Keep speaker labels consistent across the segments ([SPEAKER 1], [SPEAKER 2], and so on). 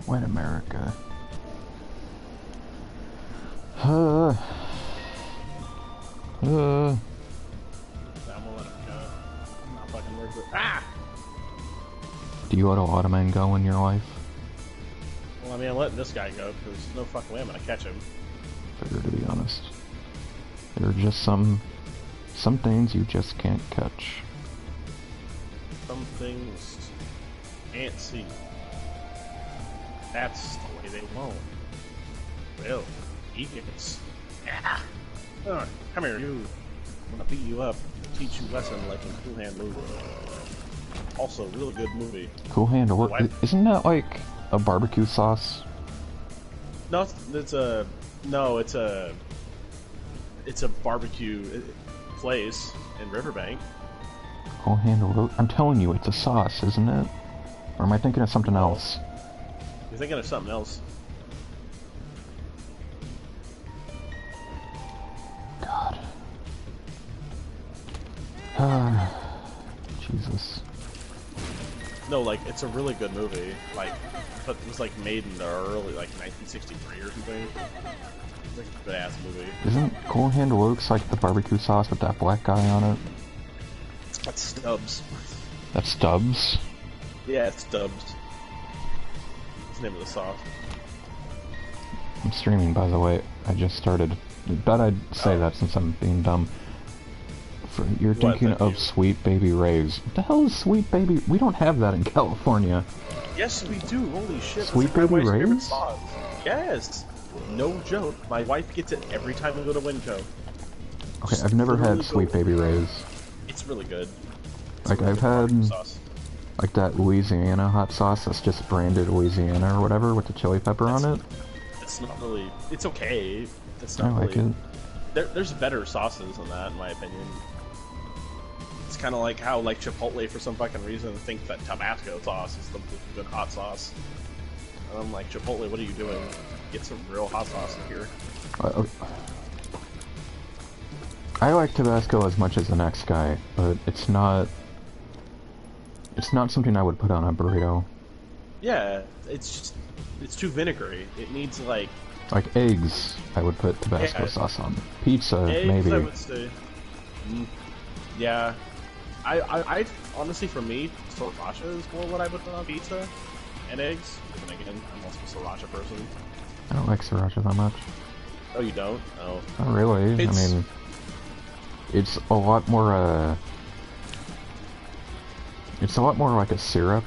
[SPEAKER 1] White America. Uh,
[SPEAKER 2] I'm gonna let him go. I'm not fucking worth it. Ah!
[SPEAKER 1] do you let a lot of men go in your life?
[SPEAKER 2] Well, I mean, I'm letting this guy go, because no fucking way I'm gonna catch him.
[SPEAKER 1] Figure, to be honest. There are just some things you just can't catch.
[SPEAKER 2] Some things can't see. That's the way they won't. Well, he gets. Yeah. Come here, you. I'm gonna beat you up, teach you a lesson like in Cool Hand movie. Also, really good movie.
[SPEAKER 1] Cool Hand, isn't that like a barbecue sauce?
[SPEAKER 2] No, it's a barbecue place in Riverbank.
[SPEAKER 1] Cool Hand, I'm telling you, it's a sauce, isn't it? Or am I thinking of something else?
[SPEAKER 2] You're thinking of something else.
[SPEAKER 1] God. Jesus.
[SPEAKER 2] No, like, it's a really good movie. Like, but it was like made in the early, like 1963 or something. It's like a good ass movie.
[SPEAKER 1] Isn't Cool Hand Luke's like the barbecue sauce with that black guy on it?
[SPEAKER 2] That's Stubbs.
[SPEAKER 1] That's Stubbs?
[SPEAKER 2] Yeah, it's Stubbs. That's the name of the sauce.
[SPEAKER 1] I'm streaming, by the way. I just started. Bet I'd say that since I'm being dumb. You're thinking of Sweet Baby Ray's. What the hell is Sweet Baby? We don't have that in California.
[SPEAKER 2] Yes, we do. Holy shit.
[SPEAKER 1] Sweet Baby Ray's?
[SPEAKER 2] Yes. No joke. My wife gets it every time we go to Winco.
[SPEAKER 1] Okay, I've never had Sweet Baby Ray's.
[SPEAKER 2] It's really good.
[SPEAKER 1] Like, I've had like that Louisiana hot sauce that's just branded Louisiana or whatever with the chili pepper on it.
[SPEAKER 2] It's not really. It's okay. It's
[SPEAKER 1] I
[SPEAKER 2] not
[SPEAKER 1] like
[SPEAKER 2] really.
[SPEAKER 1] it.
[SPEAKER 2] There's better sauces than that, in my opinion. It's kind of like how, like, Chipotle, for some fucking reason, think that Tabasco sauce is the good hot sauce. And I'm like, Chipotle, what are you doing? Get some real hot sauce in here.
[SPEAKER 1] I like Tabasco as much as the next guy, but it's not something I would put on a burrito.
[SPEAKER 2] Yeah, it's too vinegary. It needs, like
[SPEAKER 1] eggs, I would put Tabasco sauce on. Pizza,
[SPEAKER 2] eggs,
[SPEAKER 1] maybe.
[SPEAKER 2] I would say. Yeah. I honestly, for me, sriracha is more what I would put on pizza and eggs. But then again, I'm also a sriracha person.
[SPEAKER 1] I don't like sriracha that much.
[SPEAKER 2] Oh, you don't? Oh.
[SPEAKER 1] Not really. I mean, it's a lot more, it's a lot more like a syrup.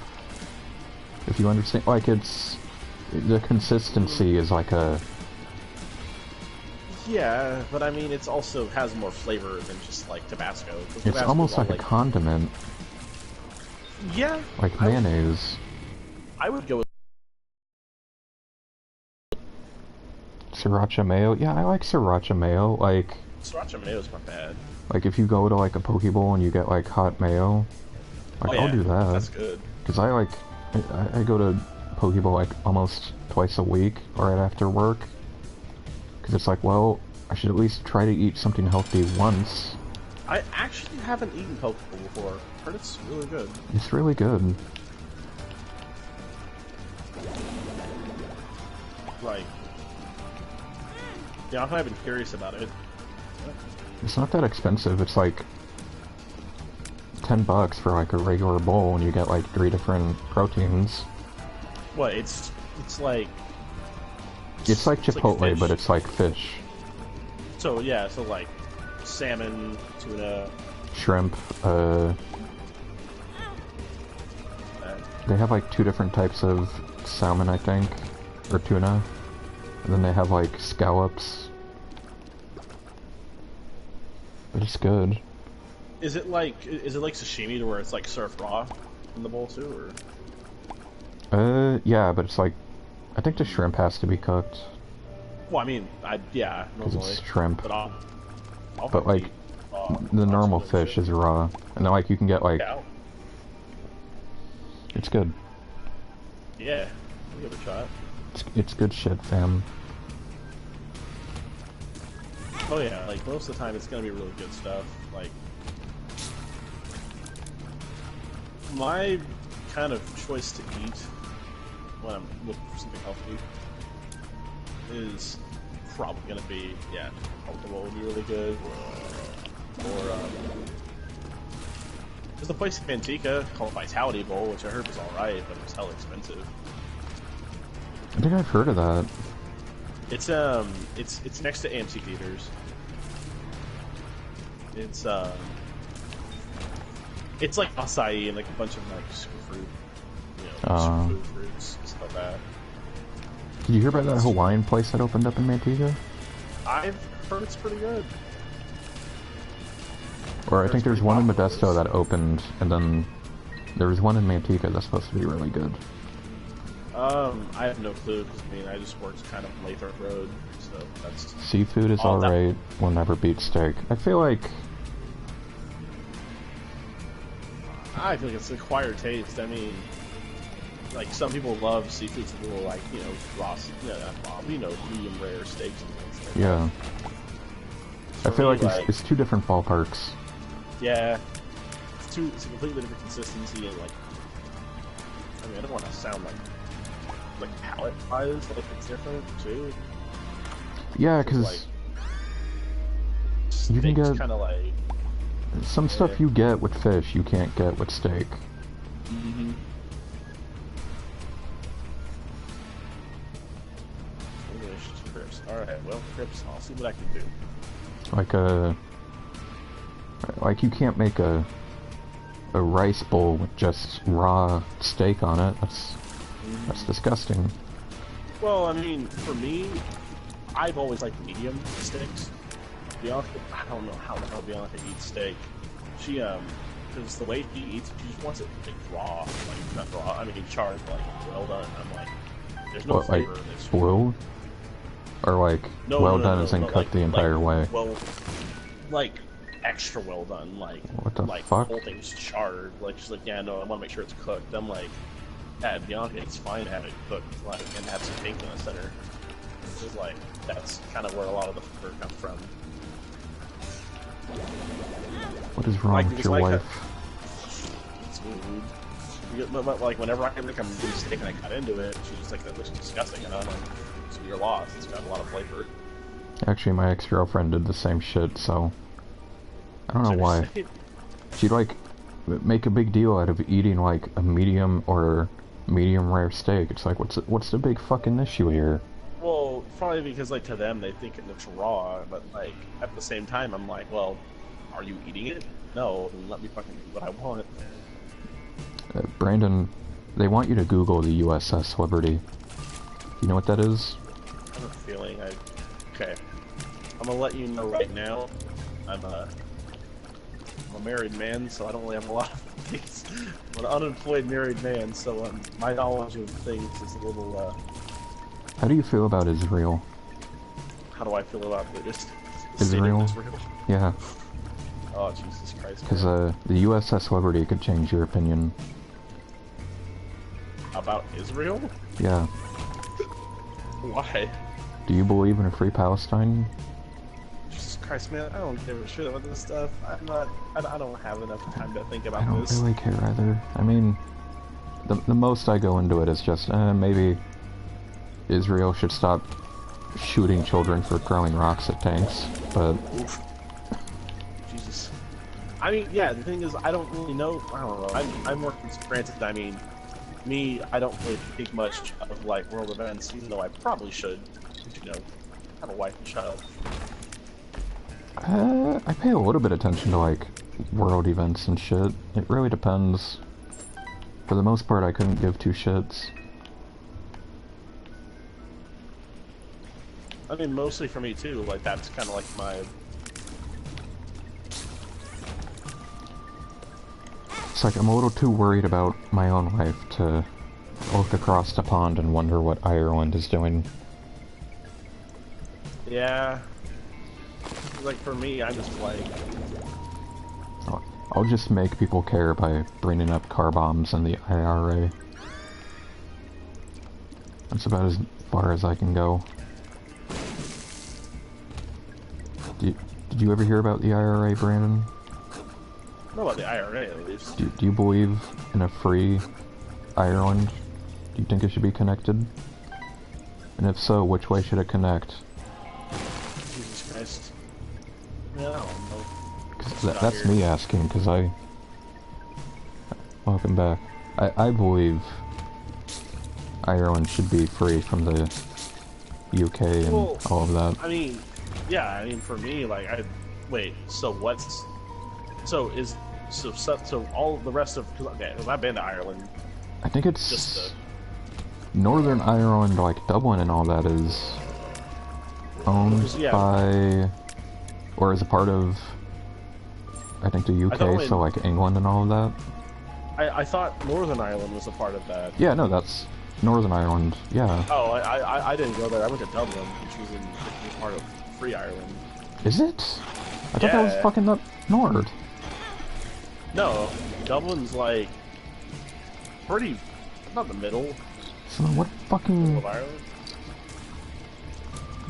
[SPEAKER 1] If you understand, like, the consistency is like a...
[SPEAKER 2] Yeah, but I mean, it's also has more flavor than just, like, Tabasco.
[SPEAKER 1] It's almost like a condiment.
[SPEAKER 2] Yeah.
[SPEAKER 1] Like mayonnaise.
[SPEAKER 2] I would go with
[SPEAKER 1] Sriracha mayo? Yeah, I like sriracha mayo. Like...
[SPEAKER 2] Sriracha mayo is not bad.
[SPEAKER 1] Like, if you go to, like, a poke bowl and you get, like, hot mayo, like, I'll do that.
[SPEAKER 2] That's good.
[SPEAKER 1] Because I go to poke bowl, like, almost twice a week, right after work. Because it's like, well, I should at least try to eat something healthy once.
[SPEAKER 2] I actually haven't eaten poke bowl before. I've heard it's really good.
[SPEAKER 1] It's really good.
[SPEAKER 2] Like, yeah, I've been curious about it.
[SPEAKER 1] It's not that expensive. It's like $10 for like a regular bowl, and you get like 3 different proteins.
[SPEAKER 2] What? It's like...
[SPEAKER 1] It's like Chipotle, like but it's like fish.
[SPEAKER 2] So yeah, so like salmon, tuna,
[SPEAKER 1] shrimp. They have like 2 different types of salmon, I think, or tuna, and then they have like scallops. But it's good.
[SPEAKER 2] Is it like sashimi to where it's like served raw in the bowl too,
[SPEAKER 1] or? Yeah, but it's like, I think the shrimp has to be cooked.
[SPEAKER 2] Well, I mean, yeah, normally.
[SPEAKER 1] Because it's shrimp.
[SPEAKER 2] But
[SPEAKER 1] but like, the normal fish is raw, and then like you can get like.
[SPEAKER 2] Yeah.
[SPEAKER 1] It's good.
[SPEAKER 2] Yeah, we'll give it a shot.
[SPEAKER 1] It's good shit, fam.
[SPEAKER 2] Oh yeah, like most of the time it's gonna be really good stuff. Like, my kind of choice to eat when I'm looking for something healthy is probably gonna be, yeah, Ultima would be really good. Or, there's the place in Manteca called Vitality Bowl, which I heard was alright, but it was hella expensive.
[SPEAKER 1] I think I've heard of that.
[SPEAKER 2] It's next to AMC Theaters. It's like acai and like a bunch of like superfruit, superfood fruits, stuff like that.
[SPEAKER 1] Did you hear about that Hawaiian place that opened up in Manteca?
[SPEAKER 2] I've heard it's pretty good.
[SPEAKER 1] Or I think there's one in Modesto that opened, and then there was one in Manteca that's supposed to be really good.
[SPEAKER 2] I have no clue, because I mean, I just worked kind of Lathrop Road, so that's...
[SPEAKER 1] Seafood is alright, will never beat steak. I feel like
[SPEAKER 2] it's an acquired taste. I mean, like, some people love seafood, some people like, raw, not raw, medium rare steaks and things like that.
[SPEAKER 1] Yeah. I feel like it's two different ballparks.
[SPEAKER 2] Yeah. It's a completely different consistency, and like, I mean, I don't want to sound like palate-wise, like it's different too.
[SPEAKER 1] Yeah, because you can get
[SPEAKER 2] kind of like
[SPEAKER 1] some stuff you get with fish you can't get with steak.
[SPEAKER 2] Mm-hmm. Delicious crisps. All right, well, crisps. I'll see what I can do.
[SPEAKER 1] Like you can't make a rice bowl with just raw steak on it. That's disgusting.
[SPEAKER 2] Well, I mean, for me, I've always liked medium steaks. Bianca, I don't know how the hell Bianca eats steak. She, because the way she eats, she just wants it like raw, like not raw. I mean, charred, like well done. I'm like, there's no flavor in this.
[SPEAKER 1] Boiled? Or like well done as in cooked the entire way?
[SPEAKER 2] Well, like extra well done, like
[SPEAKER 1] what the
[SPEAKER 2] the
[SPEAKER 1] fuck?
[SPEAKER 2] whole thing's charred. Like she's like, yeah, no, I want to make sure it's cooked. I'm like, yeah, Bianca, it's fine to have it cooked, like, and have some bacon in the center. It's just like, that's kind of where a lot of the flavor comes from.
[SPEAKER 1] What is wrong with your wife?
[SPEAKER 2] It's weird. But like, whenever I make a steak and I cut into it, she's just like, that looks disgusting, and I'm like, so you're lost. It's got a lot of flavor.
[SPEAKER 1] Actually, my ex-girlfriend did the same shit, so I don't know why. She'd like make a big deal out of eating like a medium or medium rare steak. It's like, what's the big fucking issue here?
[SPEAKER 2] Well, probably because like to them they think it looks raw, but like at the same time I'm like, well, are you eating it? No, then let me fucking do what I want.
[SPEAKER 1] Brandon, they want you to Google the USS Liberty. You know what that is?
[SPEAKER 2] I have a feeling okay. I'm gonna let you know right now. I'm a married man, so I don't really have a lot of things. I'm an unemployed married man, so my knowledge of things is a little.
[SPEAKER 1] How do you feel about Israel?
[SPEAKER 2] How do I feel about it?
[SPEAKER 1] Israel? Yeah.
[SPEAKER 2] Oh Jesus Christ!
[SPEAKER 1] Because the USS Liberty could change your opinion.
[SPEAKER 2] About Israel?
[SPEAKER 1] Yeah.
[SPEAKER 2] Why?
[SPEAKER 1] Do you believe in a free Palestine?
[SPEAKER 2] Jesus Christ, man! I don't give a shit about this stuff. I don't have enough time to think about this.
[SPEAKER 1] I don't really care either. I mean, the most I go into it is just maybe Israel should stop shooting children for throwing rocks at tanks, but...
[SPEAKER 2] Oof. Jesus. I mean, yeah, the thing is, I don't really know, I don't know, I'm more granted, I mean, me, I don't really think much of, like, world events, even though I probably should, you know, have a wife and child.
[SPEAKER 1] I pay a little bit of attention to, like, world events and shit. It really depends. For the most part, I couldn't give two shits.
[SPEAKER 2] I mean, mostly for me too, like, that's kind of like my...
[SPEAKER 1] It's like, I'm a little too worried about my own life to look across the pond and wonder what Ireland is doing.
[SPEAKER 2] Yeah. Like, for me, I'm just like...
[SPEAKER 1] I'll just make people care by bringing up car bombs and the IRA. That's about as far as I can go. Did you ever hear about the IRA, Brandon?
[SPEAKER 2] I know about the IRA, at least.
[SPEAKER 1] Do you believe in a free Ireland? you think it should be connected? And if so, which way should it connect?
[SPEAKER 2] Jesus Christ. Yeah, I don't know.
[SPEAKER 1] Cause that's me asking, because I... Welcome back. I believe Ireland should be free from the UK and all of that.
[SPEAKER 2] I mean, yeah, I mean, for me, like, wait, so what's... So all the rest of... Okay, I've been to Ireland.
[SPEAKER 1] I think it's...
[SPEAKER 2] Just
[SPEAKER 1] Northern Ireland, like Dublin and all that, is owned by... Or is a part of... I think the UK, so like England and all of that.
[SPEAKER 2] I thought Northern Ireland was a part of that.
[SPEAKER 1] Yeah, no, that's Northern Ireland, yeah.
[SPEAKER 2] Oh, I didn't go there. I went to Dublin, which was part of Free Ireland.
[SPEAKER 1] Is it? I thought that was fucking up north.
[SPEAKER 2] No, Dublin's like pretty, not the middle.
[SPEAKER 1] So what fucking...
[SPEAKER 2] Of Ireland?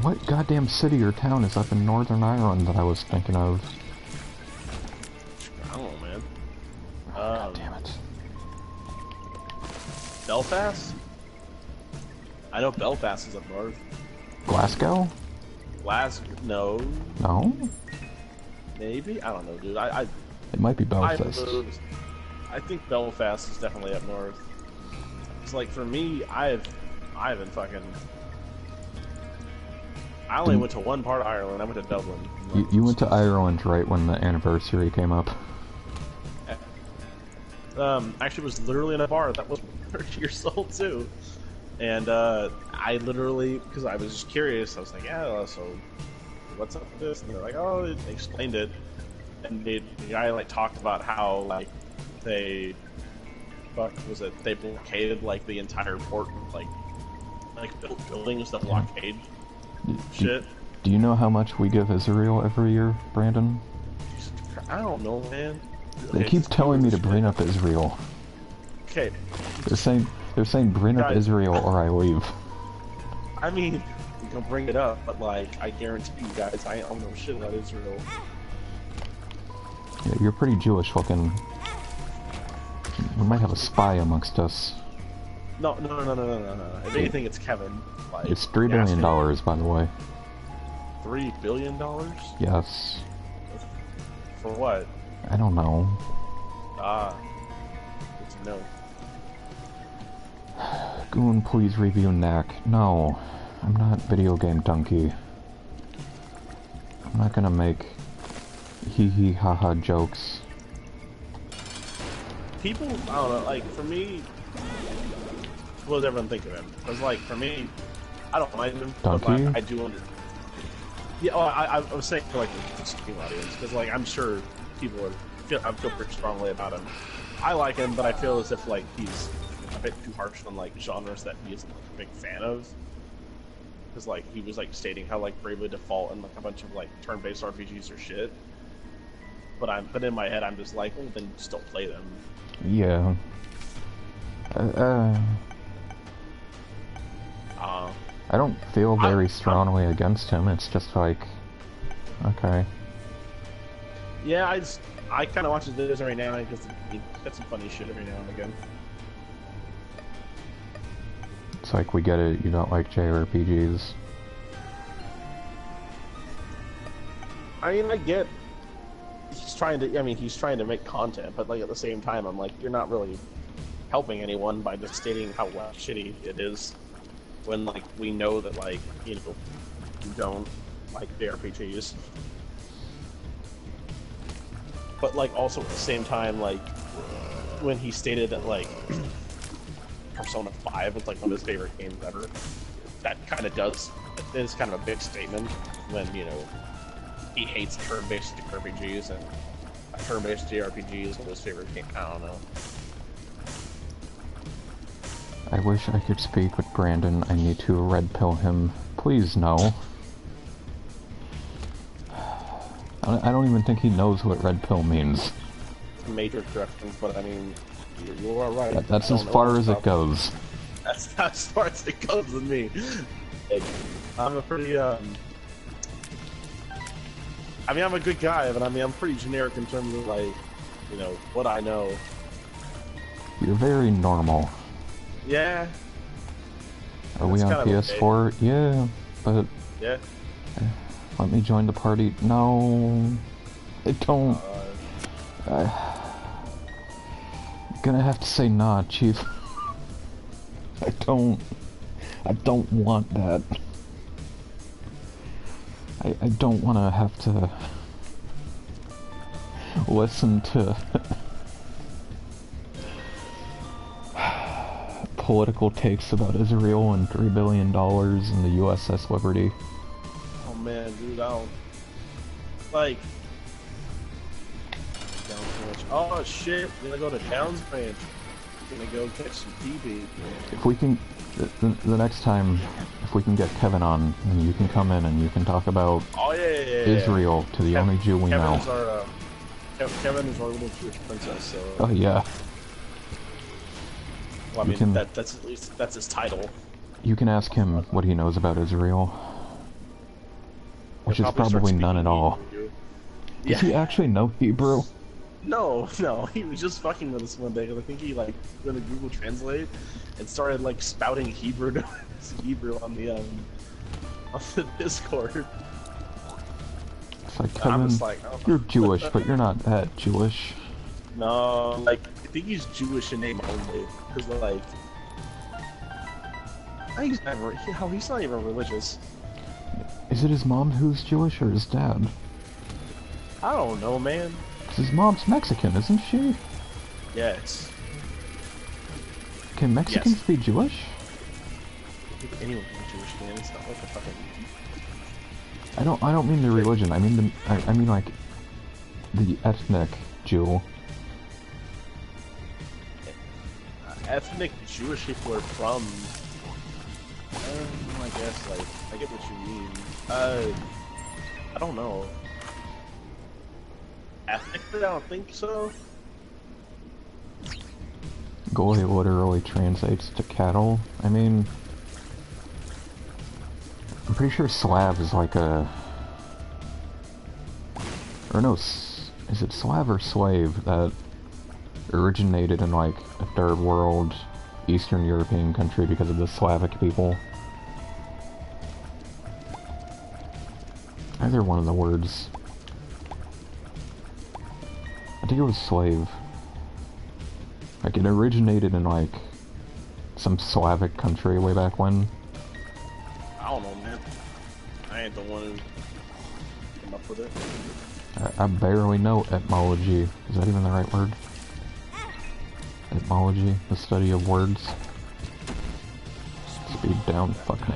[SPEAKER 1] What goddamn city or town is up in Northern Ireland that I was thinking of?
[SPEAKER 2] I don't know, man.
[SPEAKER 1] God damn it.
[SPEAKER 2] Belfast? I know Belfast is up north.
[SPEAKER 1] Glasgow?
[SPEAKER 2] No.
[SPEAKER 1] No?
[SPEAKER 2] Maybe? I don't know, dude.
[SPEAKER 1] It might be Belfast.
[SPEAKER 2] I think Belfast is definitely up north. It's like, for me, I haven't fucking... I only went to one part of Ireland. I went to Dublin.
[SPEAKER 1] You went to Ireland right when the anniversary came up.
[SPEAKER 2] Actually, it was literally in a bar that was 30 years old too, and I literally, because I was just curious, I was like, yeah, so what's up with this? And they're like, oh, they explained it, and the guy like talked about how like they blockaded like the entire port, like built buildings that blockade shit.
[SPEAKER 1] Do you know how much we give Israel every year, Brandon?
[SPEAKER 2] I don't know, man.
[SPEAKER 1] They keep telling me to bring up Israel.
[SPEAKER 2] Okay.
[SPEAKER 1] They're saying bring up Israel or I leave.
[SPEAKER 2] I mean, you can bring it up, but like, I guarantee you guys, I don't know shit about Israel.
[SPEAKER 1] Yeah, you're pretty Jewish looking. We might have a spy amongst us.
[SPEAKER 2] No. If anything, it's Kevin. Like,
[SPEAKER 1] it's $3 billion, by the way.
[SPEAKER 2] $3 billion?
[SPEAKER 1] Yes.
[SPEAKER 2] For what?
[SPEAKER 1] I don't know.
[SPEAKER 2] Good to know.
[SPEAKER 1] Goon, please review Knack. No, I'm not Video Game Donkey. I'm not gonna make hee haha jokes.
[SPEAKER 2] People, I don't know, like, for me, what does everyone think of him? Because, like, for me, I don't mind him,
[SPEAKER 1] Donkey?
[SPEAKER 2] but like, I do under... Yeah, well, I was saying for, like, the stream audience, because, like, I'm sure people I feel pretty strongly about him. I like him, but I feel as if, like, he's a bit too harsh on, like, genres that he isn't a big fan of. Because, like, he was, like, stating how, like, Bravely Default and, like, a bunch of, like, turn-based RPGs are shit. But in my head, I'm just like, well, then just don't play them.
[SPEAKER 1] Yeah. I don't feel very strongly against him, it's just like, okay.
[SPEAKER 2] Yeah, I kind of watch his videos every now and then because he gets some funny shit every now and again.
[SPEAKER 1] It's like, we get it, you don't like JRPGs.
[SPEAKER 2] I mean, I get he's trying to make content, but like at the same time, I'm like, you're not really helping anyone by just stating how shitty it is, when like we know that like you don't like JRPGs. But like also at the same time, like when he stated that like Persona 5 was like one of his favorite games ever, that kind of is kind of a big statement when he hates turn-based RPGs, and a turn-based JRPG is one of his favorite games. I don't know.
[SPEAKER 1] I wish I could speak with Brandon. I need to red pill him. Please, no. I don't even think he knows what red pill means.
[SPEAKER 2] Major corrections, but I mean, you are right.
[SPEAKER 1] That's as far as it goes.
[SPEAKER 2] That's as far as it goes with me. I'm a pretty, I mean, I'm a good guy, but I mean, I'm pretty generic in terms of, like, what I know.
[SPEAKER 1] You're very normal.
[SPEAKER 2] Yeah,
[SPEAKER 1] Are we on PS4?
[SPEAKER 2] Okay.
[SPEAKER 1] Yeah, but
[SPEAKER 2] Yeah.
[SPEAKER 1] let me join the party. No, I don't. I'm gonna have to say nah, Chief. I don't want that. I don't want to have to listen to political takes about Israel and $3 billion and the USS Liberty.
[SPEAKER 2] Oh man, dude, I don't... Like... Down too much. Oh shit, we're gonna go to Downs Ranch. We're gonna go catch some PB.
[SPEAKER 1] If we can... The next time, if we can get Kevin on, and you can come in and you can talk about Israel to the only Jew we know.
[SPEAKER 2] Kevin is our little Jewish princess, so...
[SPEAKER 1] Oh yeah.
[SPEAKER 2] Well, I mean, that's at least, that's his title.
[SPEAKER 1] You can ask him what he knows about Israel. Which is probably none at all.
[SPEAKER 2] Yeah.
[SPEAKER 1] Does he actually know Hebrew?
[SPEAKER 2] No, he was just fucking with us one day, because I think he, like, went to Google Translate and started, like, spouting Hebrew to Hebrew on the Discord.
[SPEAKER 1] It's like, Kevin, you're Jewish, but you're not that Jewish.
[SPEAKER 2] No, like, I think he's Jewish in name only, because, like, he's not even religious.
[SPEAKER 1] Is it his mom who's Jewish, or his dad?
[SPEAKER 2] I don't know, man.
[SPEAKER 1] His mom's Mexican, isn't she?
[SPEAKER 2] Yes.
[SPEAKER 1] Can Mexicans be Jewish?
[SPEAKER 2] I think anyone can be Jewish, man. It's not like a fucking...
[SPEAKER 1] I don't mean the religion. I mean I mean like the ethnic Jew.
[SPEAKER 2] Ethnic Jewish people are from... I guess, like, I get what you mean. I don't know. Ethnically, I don't think so.
[SPEAKER 1] Goy literally translates to cattle. I mean... I'm pretty sure Slav is like a... Or no, is it Slav or slave that originated in like a third world Eastern European country because of the Slavic people? Either one of the words. I think it was slave. Like, it originated in like some Slavic country way back when.
[SPEAKER 2] I don't know, man. I ain't the one who came up with it.
[SPEAKER 1] I barely know etymology. Is that even the right word? Etymology, the study of words. Speed down, fuck me.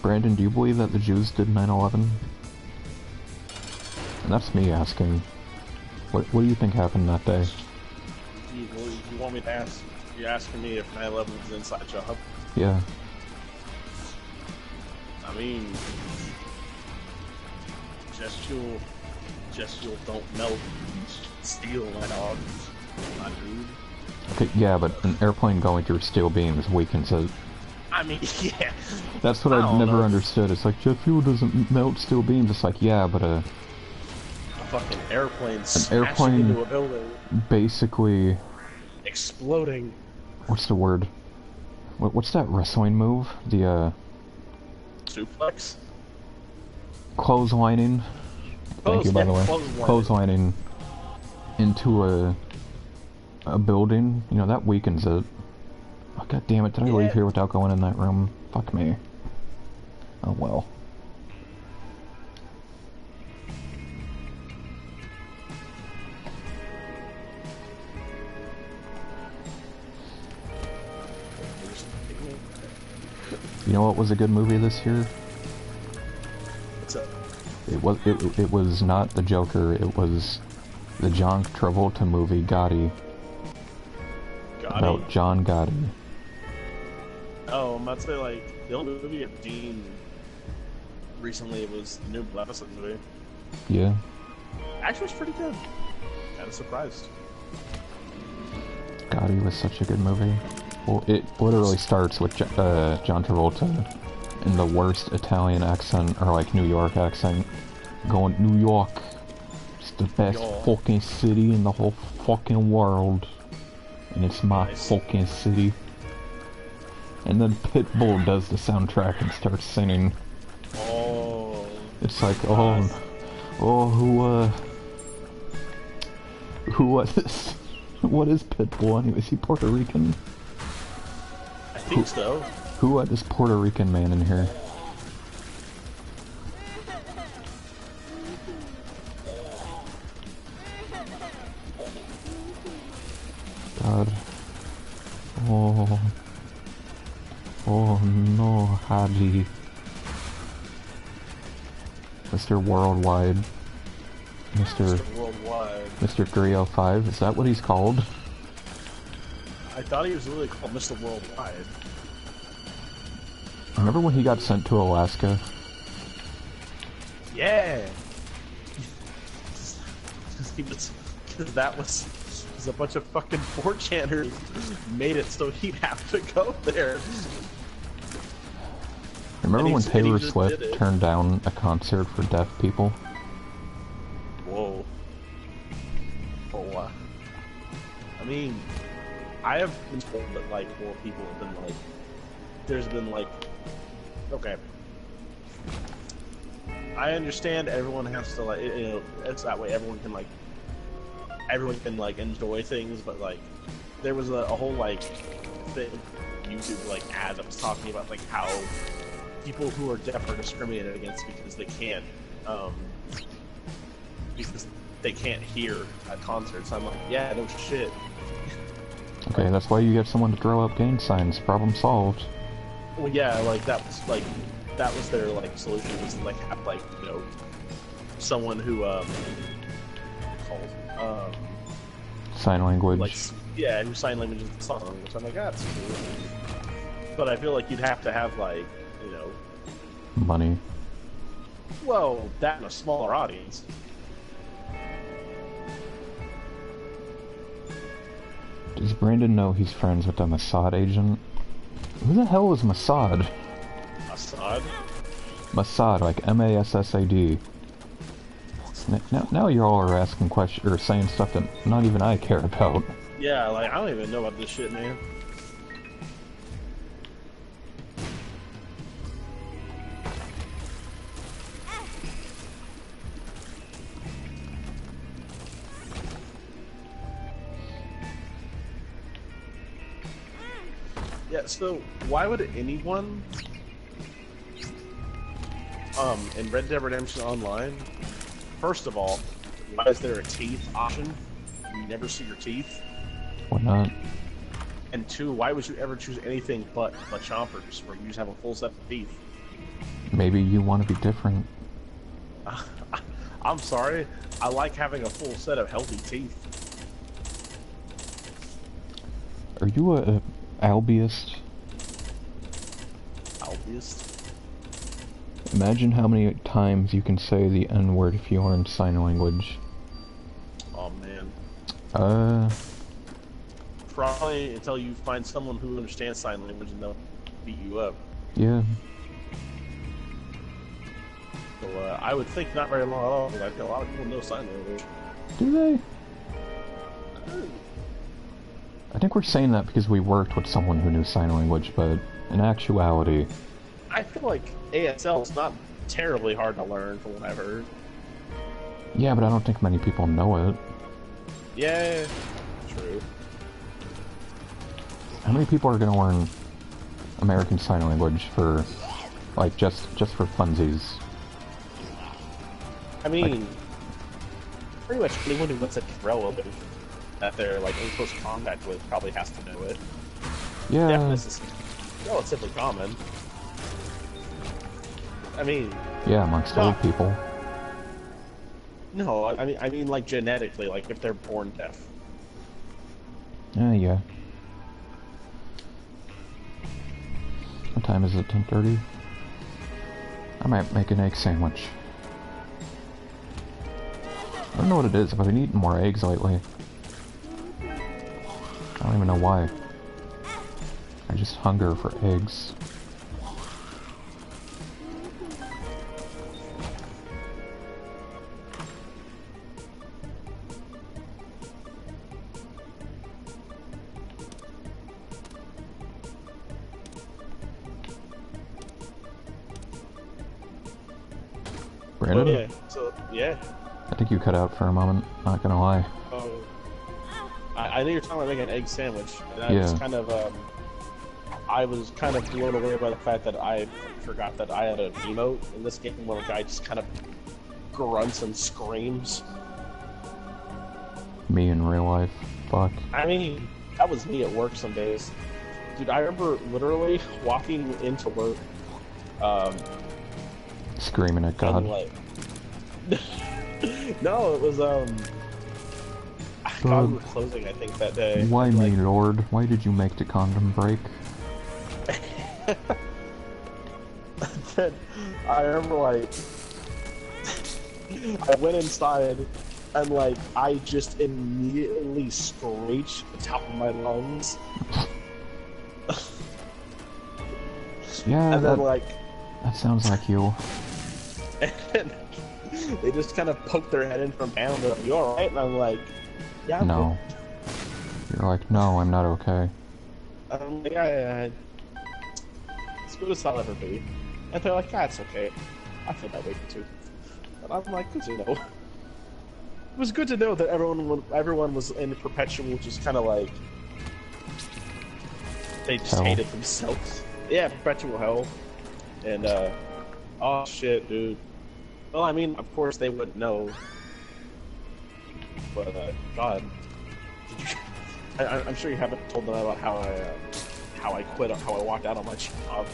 [SPEAKER 1] Brandon, do you believe that the Jews did 9/11? And that's me asking. What do you think happened that day?
[SPEAKER 2] You want me to ask? You're asking me if 9/11 was an inside job?
[SPEAKER 1] Yeah.
[SPEAKER 2] I mean, just you'll don't melt steel, my dog. My dude.
[SPEAKER 1] Okay, yeah, but an airplane going through steel beams weakens it.
[SPEAKER 2] I mean, yeah.
[SPEAKER 1] That's what I've never understood. It's like, jet fuel doesn't melt steel beams. It's like, yeah, but a
[SPEAKER 2] fucking airplane
[SPEAKER 1] into
[SPEAKER 2] a building.
[SPEAKER 1] Basically...
[SPEAKER 2] Exploding.
[SPEAKER 1] What's the word? What's that wrestling move? The,
[SPEAKER 2] suplex?
[SPEAKER 1] Clotheslining. Thank you, by the way. Clotheslining into a building. You know, that weakens it. Oh, god damn it, did I leave here without going in that room? Fuck me. Oh well. You know what was a good movie this year?
[SPEAKER 2] What's up?
[SPEAKER 1] It was not The Joker, it was the John Travolta movie, Gotti. About John Gotti.
[SPEAKER 2] Oh, I'm about to say, like, the only movie I've seen recently was the new Maleficent movie.
[SPEAKER 1] Yeah.
[SPEAKER 2] Actually, it's pretty good. Kinda surprised.
[SPEAKER 1] Gotti was such a good movie. Well, it literally starts with John Travolta in the worst Italian accent, or like New York accent, going, New York, It's the best
[SPEAKER 2] Y'all.
[SPEAKER 1] fucking city in the whole fucking world. And it's my
[SPEAKER 2] Nice.
[SPEAKER 1] fucking city. And then Pitbull does the soundtrack and starts singing.
[SPEAKER 2] Oh.
[SPEAKER 1] It's like, oh, who was this? What is Pitbull anyway? Is he Puerto Rican?
[SPEAKER 2] I think so.
[SPEAKER 1] Who is this Puerto Rican man in here? God. Oh no, Haji. Mr. Worldwide. Mr.
[SPEAKER 2] Worldwide.
[SPEAKER 1] Mr. 305, is that what he's called?
[SPEAKER 2] I thought he was really called Mr. Worldwide.
[SPEAKER 1] Remember when he got sent to Alaska?
[SPEAKER 2] Yeah. That was a bunch of fucking 4chaners made it so he'd have to go there.
[SPEAKER 1] Remember when
[SPEAKER 2] And he
[SPEAKER 1] Taylor
[SPEAKER 2] just
[SPEAKER 1] Swift
[SPEAKER 2] did it.
[SPEAKER 1] turned down a concert for deaf people?
[SPEAKER 2] Whoa. Oh, I mean, I have been told that like more people have been like, there's been like, okay. I understand everyone has to like, you know, it's that way everyone can like enjoy things, but like, there was a whole like thing, YouTube like ad that was talking about like how people who are deaf are discriminated against because they can't hear at concerts. I'm like, yeah, no shit.
[SPEAKER 1] Okay, that's why you get someone to throw up gang signs. Problem solved.
[SPEAKER 2] Well, yeah, like that was their like solution, was to like have like, you know, someone who called
[SPEAKER 1] Sign language.
[SPEAKER 2] like, yeah, who sign language is the song, which I'm like, that's cool. But I feel like you'd have to have like, you know,
[SPEAKER 1] Money.
[SPEAKER 2] well, that and a smaller audience.
[SPEAKER 1] Does Brandon know he's friends with a Mossad agent? Who the hell is Mossad?
[SPEAKER 2] Assad?
[SPEAKER 1] Mossad, like M-A-S-S-A-D. Now you all are asking questions or saying stuff that not even I care about.
[SPEAKER 2] Yeah, like I don't even know about this shit, man. Yeah, so why would anyone in Red Dead Redemption Online, first of all, why is there a teeth option? You never see your teeth.
[SPEAKER 1] Why not?
[SPEAKER 2] And two, why would you ever choose anything but chompers, where you just have a full set of teeth?
[SPEAKER 1] Maybe you want to be different.
[SPEAKER 2] I'm sorry, I like having a full set of healthy teeth.
[SPEAKER 1] Are you a albiest?
[SPEAKER 2] Obvious.
[SPEAKER 1] Imagine how many times you can say the N-word if you learn sign language.
[SPEAKER 2] Oh man. Probably until you find someone who understands sign language and they'll beat you up.
[SPEAKER 1] Yeah.
[SPEAKER 2] So I would think not very long at all, but I think a lot of people know sign language.
[SPEAKER 1] Do they? I think we're saying that because we worked with someone who knew sign language, but in actuality...
[SPEAKER 2] I feel like ASL is not terribly hard to learn from what I've heard.
[SPEAKER 1] Yeah, but I don't think many people know it.
[SPEAKER 2] Yeah, true.
[SPEAKER 1] How many people are going to learn American Sign Language for, like, just for funsies?
[SPEAKER 2] I mean, pretty much anyone who looks at relative that they're like in close contact with probably has to know it.
[SPEAKER 1] Yeah.
[SPEAKER 2] Deafness is relatively common. I mean,
[SPEAKER 1] Yeah, amongst
[SPEAKER 2] No.
[SPEAKER 1] old people.
[SPEAKER 2] no, I mean like genetically, like if they're born deaf.
[SPEAKER 1] Yeah. What time is it? 10:30? I might make an egg sandwich. I don't know what it is, but I've been eating more eggs lately. I don't even know why. I just hunger for eggs. Brandon?
[SPEAKER 2] Oh, yeah. So, yeah.
[SPEAKER 1] I think you cut out for a moment, not gonna lie.
[SPEAKER 2] Oh. I know you're talking about making an egg sandwich, and I
[SPEAKER 1] Yeah.
[SPEAKER 2] was kind of, I was kind of blown away by the fact that I forgot that I had an emote in this game where a guy just kind of grunts and screams.
[SPEAKER 1] Me in real life. Fuck.
[SPEAKER 2] I mean, that was me at work some days. Dude, I remember literally walking into work,
[SPEAKER 1] Screaming at God.
[SPEAKER 2] and like... No, it was, God, we were closing, I think, that day.
[SPEAKER 1] Why
[SPEAKER 2] and,
[SPEAKER 1] me,
[SPEAKER 2] like,
[SPEAKER 1] Lord? Why did you make the condom break?
[SPEAKER 2] Then I remember, like, I went inside and, like, I just immediately screeched at the top of my lungs.
[SPEAKER 1] Yeah,
[SPEAKER 2] And then, like,
[SPEAKER 1] that sounds like you.
[SPEAKER 2] and they just kind of poked their head in from down. They're like, "You alright?" And I'm like, "Yeah, I'm
[SPEAKER 1] No. You're like, no, I'm not okay.
[SPEAKER 2] good." I'm like, "Yeah, as good as I'll ever be." And they're like, "That's okay. I feel that way too." And I'm like, "Good to know." It was good to know that everyone was in perpetual, just kind of like they just
[SPEAKER 1] Hell.
[SPEAKER 2] hated themselves. Yeah, perpetual hell. And oh shit, dude. Well, I mean, of course they wouldn't know, but God, did you, I'm sure you haven't told them about how I quit, how I walked out on my job.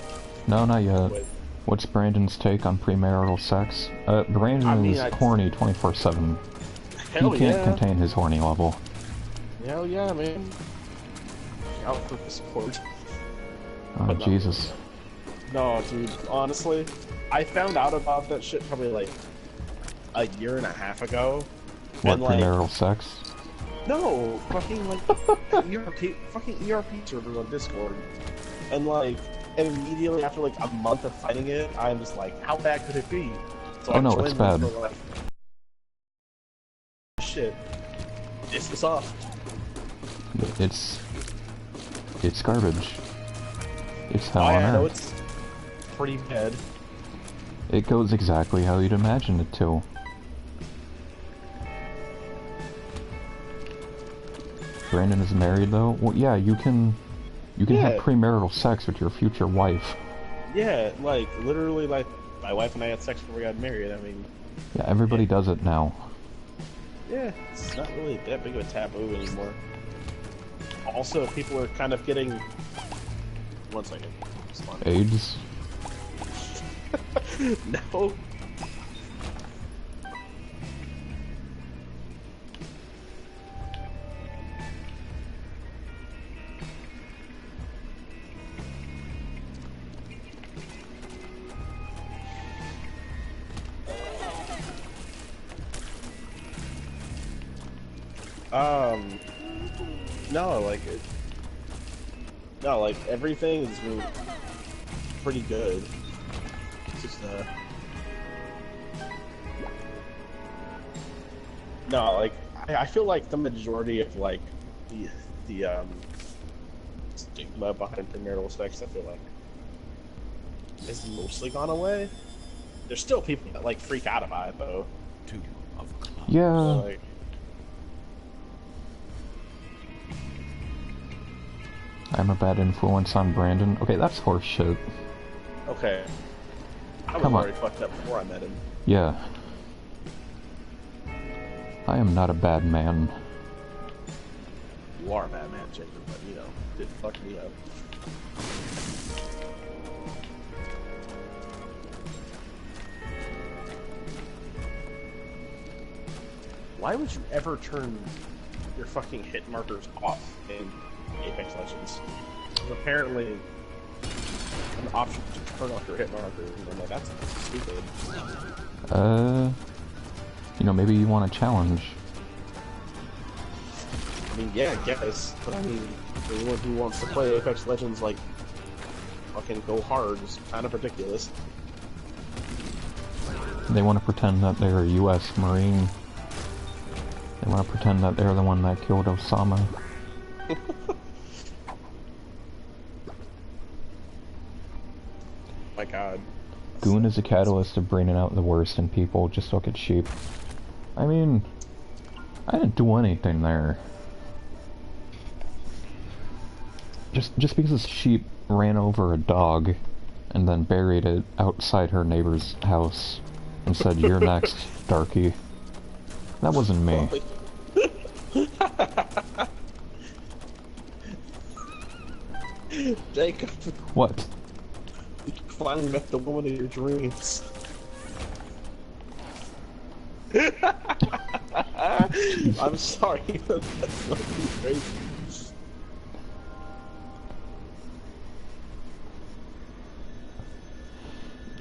[SPEAKER 1] No, not yet.
[SPEAKER 2] Quit.
[SPEAKER 1] What's Brandon's take on premarital sex? Brandon
[SPEAKER 2] I mean,
[SPEAKER 1] is horny 24/7.
[SPEAKER 2] Hell
[SPEAKER 1] He can't
[SPEAKER 2] yeah.
[SPEAKER 1] contain his horny level.
[SPEAKER 2] Hell yeah, man. Out for the support.
[SPEAKER 1] Oh,
[SPEAKER 2] But no.
[SPEAKER 1] Jesus.
[SPEAKER 2] No, dude, honestly, I found out about that shit probably like a year and a half ago.
[SPEAKER 1] What,
[SPEAKER 2] And like,
[SPEAKER 1] premarital sex?
[SPEAKER 2] no, fucking like fucking ERP servers on Discord. And like, immediately after like a month of fighting it, I was like, how bad could it be? So
[SPEAKER 1] Oh
[SPEAKER 2] I
[SPEAKER 1] no,
[SPEAKER 2] joined
[SPEAKER 1] it's
[SPEAKER 2] them
[SPEAKER 1] bad.
[SPEAKER 2] for, like, shit. It's off.
[SPEAKER 1] It's garbage. It's hell
[SPEAKER 2] Oh,
[SPEAKER 1] on
[SPEAKER 2] yeah, I know
[SPEAKER 1] earth.
[SPEAKER 2] it's pretty bad.
[SPEAKER 1] It goes exactly how you'd imagine it to. Brandon is married though? Well, yeah, you can have
[SPEAKER 2] Yeah.
[SPEAKER 1] premarital sex with your future wife.
[SPEAKER 2] Yeah, like literally, like my wife and I had sex before we got married. I mean,
[SPEAKER 1] Yeah, everybody does it now.
[SPEAKER 2] yeah, it's not really that big of a taboo anymore. Also, people are kind of getting. One second. Just one.
[SPEAKER 1] AIDS?
[SPEAKER 2] No. No, like no, like everything is been pretty good. It's just no, like I feel like the majority of like the stigma behind premarital sex, I feel like, is mostly gone away. There's still people that like freak out about it though.
[SPEAKER 1] Yeah.
[SPEAKER 2] So, like,
[SPEAKER 1] I'm a bad influence on Brandon. Okay, that's horse shit.
[SPEAKER 2] okay, I was
[SPEAKER 1] Come on.
[SPEAKER 2] already fucked up before I met him.
[SPEAKER 1] Yeah. I am not a bad man.
[SPEAKER 2] You are a bad man, Jacob, but you know, did fuck me up. Why would you ever turn your fucking hit markers off in Apex Legends? There's apparently an option to turn off your hit markers, and I'm like, that's stupid.
[SPEAKER 1] You know, maybe you want a challenge.
[SPEAKER 2] I mean, yeah, I guess, but I mean, anyone who wants to play Apex Legends, like, fucking go hard is kind of ridiculous.
[SPEAKER 1] They want to pretend that they're a U.S. Marine. They want to pretend that they're the one that killed Osama.
[SPEAKER 2] My god.
[SPEAKER 1] Goon is a catalyst of bringing out the worst in people. Just look at sheep. I mean, I didn't do anything there. Just because a sheep ran over a dog and then buried it outside her neighbor's house and said, "You're next, darky." That wasn't me.
[SPEAKER 2] Jacob.
[SPEAKER 1] What?
[SPEAKER 2] You finally met the woman of your dreams. I'm sorry, but that's fucking crazy.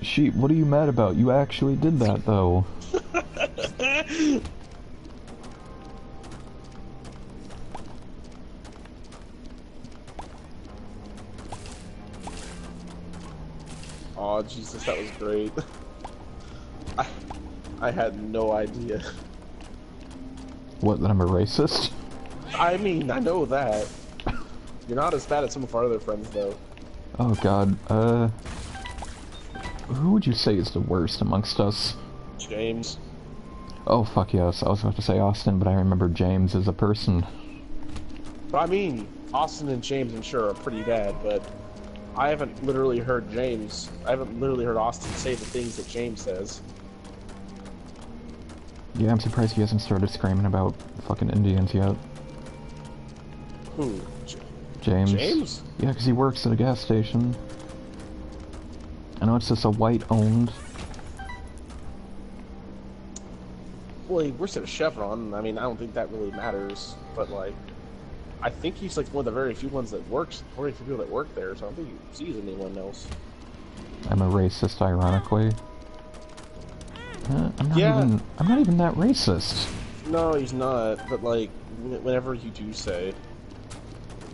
[SPEAKER 1] Sheep, what are you mad about? You actually did that, though.
[SPEAKER 2] Oh Jesus, that was great. I had no idea.
[SPEAKER 1] What, that I'm a racist?
[SPEAKER 2] I mean, I know that. You're not as bad as some of our other friends, though.
[SPEAKER 1] Oh god, who would you say is the worst amongst us?
[SPEAKER 2] James.
[SPEAKER 1] Oh fuck yes, I was about to say Austin, but I remember James as a person.
[SPEAKER 2] But I mean, Austin and James, I'm sure, are pretty bad, but I haven't literally heard James. I haven't literally heard Austin say the things that James says.
[SPEAKER 1] Yeah, I'm surprised he hasn't started screaming about fucking Indians yet.
[SPEAKER 2] Who?
[SPEAKER 1] James.
[SPEAKER 2] James?
[SPEAKER 1] Yeah, because he works at a gas station. I know it's just a white-owned.
[SPEAKER 2] Well, he works at a Chevron. I mean, I don't think that really matters, but like, I think he's like one of the very few ones that works, very few people that work there, so I don't think he sees anyone else.
[SPEAKER 1] I'm a racist, ironically. I'm not even that racist.
[SPEAKER 2] No, he's not, but like, whenever you do say...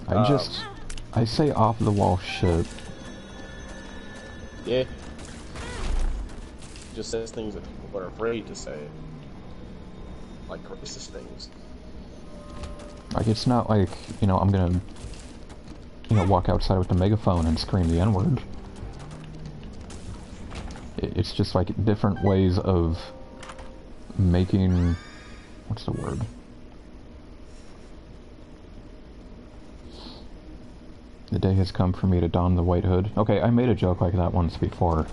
[SPEAKER 1] I say off-the-wall shit.
[SPEAKER 2] Yeah. He just says things that people are afraid to say. Like racist things.
[SPEAKER 1] Like, it's not like, you know, I'm gonna, you know, walk outside with the megaphone and scream the N-word. It's just like different ways of making, what's the word? The day has come for me to don the white hood. Okay, I made a joke like that once before.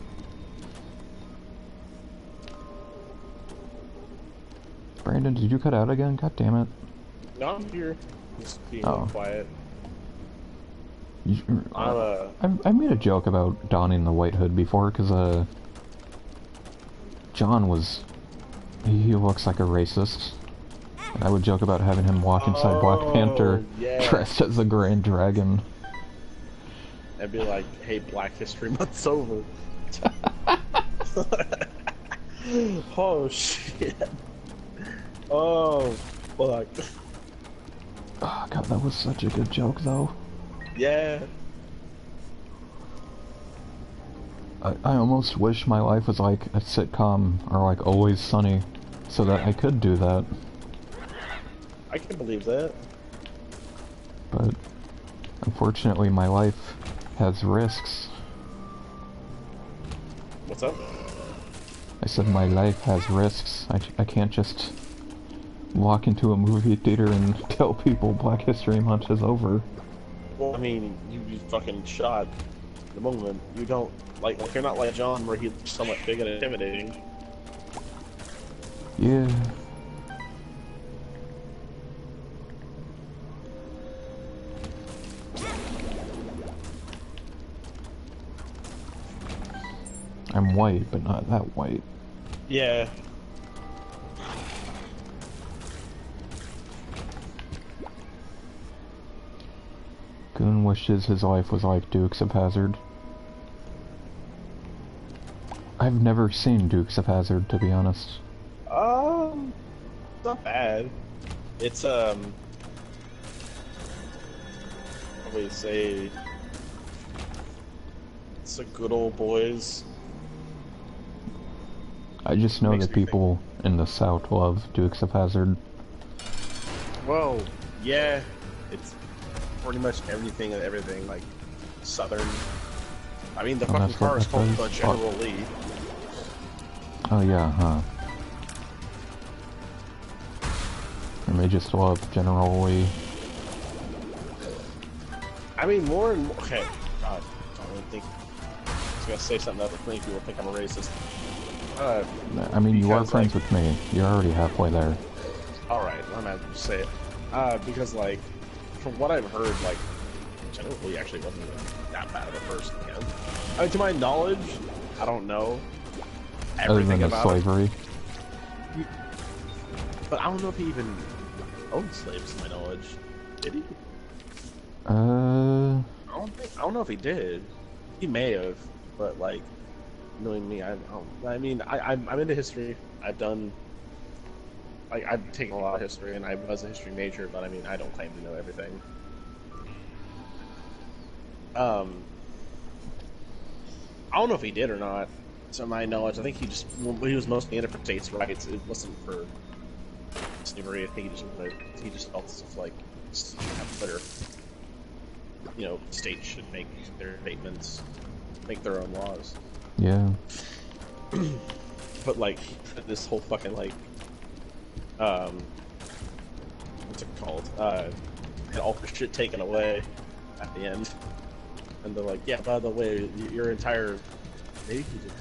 [SPEAKER 1] Brandon, did you cut out again? God damn it.
[SPEAKER 2] No, I'm here. Just being quiet.
[SPEAKER 1] I made a joke about donning the white hood before, because, John was... He looks like a racist. And I would joke about having him walk inside Black Panther dressed as a Grand Dragon.
[SPEAKER 2] I'd be like, hey, Black History Month's over. Oh, shit. Oh, fuck.
[SPEAKER 1] Oh, God, that was such a good joke, though.
[SPEAKER 2] Yeah.
[SPEAKER 1] I almost wish my life was like a sitcom, or like Always Sunny, so that I could do that.
[SPEAKER 2] I can believe that.
[SPEAKER 1] But, unfortunately, my life has risks.
[SPEAKER 2] What's up?
[SPEAKER 1] I said my life has risks. I can't just walk into a movie theater and tell people Black History Month is over.
[SPEAKER 2] Well, I mean, you fucking shot the moment. You don't, like you're not like John where he's somewhat big and intimidating.
[SPEAKER 1] Yeah. I'm white, but not that white.
[SPEAKER 2] Yeah.
[SPEAKER 1] Goon wishes his life was like Dukes of Hazzard. I've never seen Dukes of Hazzard, to be honest.
[SPEAKER 2] It's not bad. It's, how would you say, it's a good old boys.
[SPEAKER 1] I just know that people in the South love Dukes of Hazzard.
[SPEAKER 2] Well, yeah, it's pretty much everything and everything, like, Southern. I mean, the
[SPEAKER 1] And
[SPEAKER 2] fucking
[SPEAKER 1] that's what
[SPEAKER 2] car is
[SPEAKER 1] that
[SPEAKER 2] called
[SPEAKER 1] says?
[SPEAKER 2] the General Lee.
[SPEAKER 1] Oh yeah, huh. Or may just love General Lee.
[SPEAKER 2] I mean, more and more. Okay, God, I don't really think. I was gonna say something that would make people think I'm a racist.
[SPEAKER 1] I mean, you are
[SPEAKER 2] Because,
[SPEAKER 1] friends
[SPEAKER 2] like,
[SPEAKER 1] with me. You're already halfway there.
[SPEAKER 2] alright, I'm not gonna say it. Because, like, from what I've heard, like, General Lee actually wasn't that bad of a person, man. I mean, to my knowledge, I don't know
[SPEAKER 1] Other
[SPEAKER 2] everything
[SPEAKER 1] than the
[SPEAKER 2] about him.
[SPEAKER 1] slavery.
[SPEAKER 2] But I don't know if he even owned slaves, to my knowledge. Did he? I don't know if he did. He may have, but like, knowing me, I'm into history. I've taken a lot of history, and I was a history major. But I mean, I don't claim to know everything. I don't know if he did or not. To my knowledge, I think he was mostly in it for states' rights. It wasn't for slavery. I think he just felt as if like have better. You know, states should make their statements, make their own laws.
[SPEAKER 1] Yeah.
[SPEAKER 2] But like this whole fucking like, what's it called? Had all the shit taken away at the end, and they're like, yeah, by the way, your entire maybe he didn't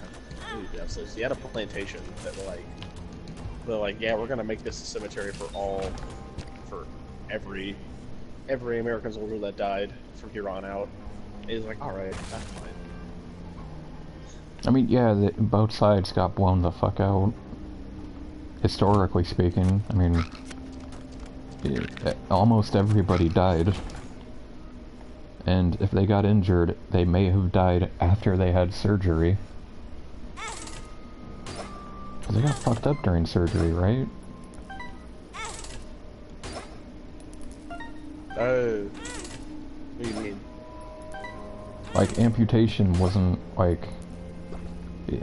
[SPEAKER 2] have slaves. He had a plantation that they're like, yeah, we're gonna make this a cemetery for every American soldier that died from here on out. He's like, alright, that's fine.
[SPEAKER 1] I mean, yeah, both sides got blown the fuck out. Historically speaking, I mean, almost everybody died. And if they got injured, they may have died after they had surgery. Because they got fucked up during surgery, right?
[SPEAKER 2] Oh. What do you mean?
[SPEAKER 1] Like, amputation wasn't, like...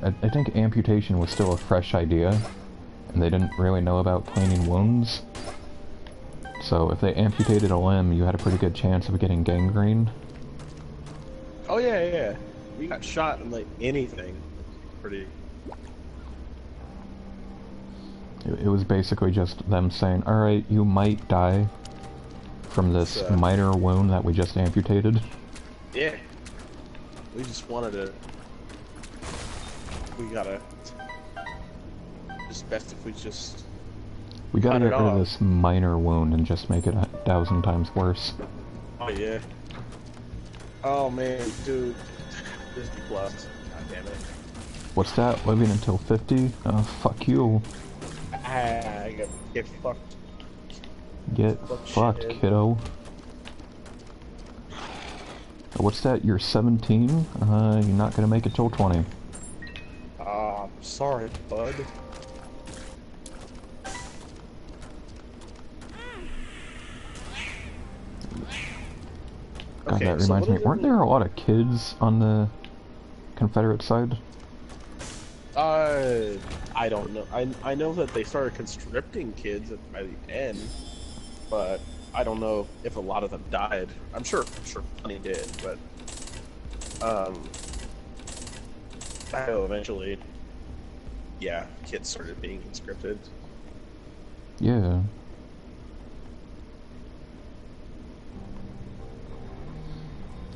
[SPEAKER 1] I think amputation was still a fresh idea, and they didn't really know about cleaning wounds. So if they amputated a limb, you had a pretty good chance of getting gangrene.
[SPEAKER 2] Oh yeah. We got shot in like anything. Pretty...
[SPEAKER 1] It was basically just them saying, alright, you might die from this minor wound that we just amputated.
[SPEAKER 2] Yeah. We just wanted to... We gotta... It's best if we just...
[SPEAKER 1] We gotta get rid of this minor wound and just make it 1,000 times worse.
[SPEAKER 2] Oh yeah. Oh man, dude. Disney Plus. God damn it.
[SPEAKER 1] What's that? Living until 50? Oh, fuck you.
[SPEAKER 2] Get fucked.
[SPEAKER 1] Get fucked,
[SPEAKER 2] shit.
[SPEAKER 1] kiddo. What's that? You're 17? You're not gonna make it till 20.
[SPEAKER 2] Sorry, bud.
[SPEAKER 1] God, that reminds me. Weren't there a lot of kids on the Confederate side?
[SPEAKER 2] I don't know. I know that they started conscripting kids by the end, but I don't know if a lot of them died. I'm sure plenty did, but I know eventually, yeah, kids started being conscripted.
[SPEAKER 1] Yeah.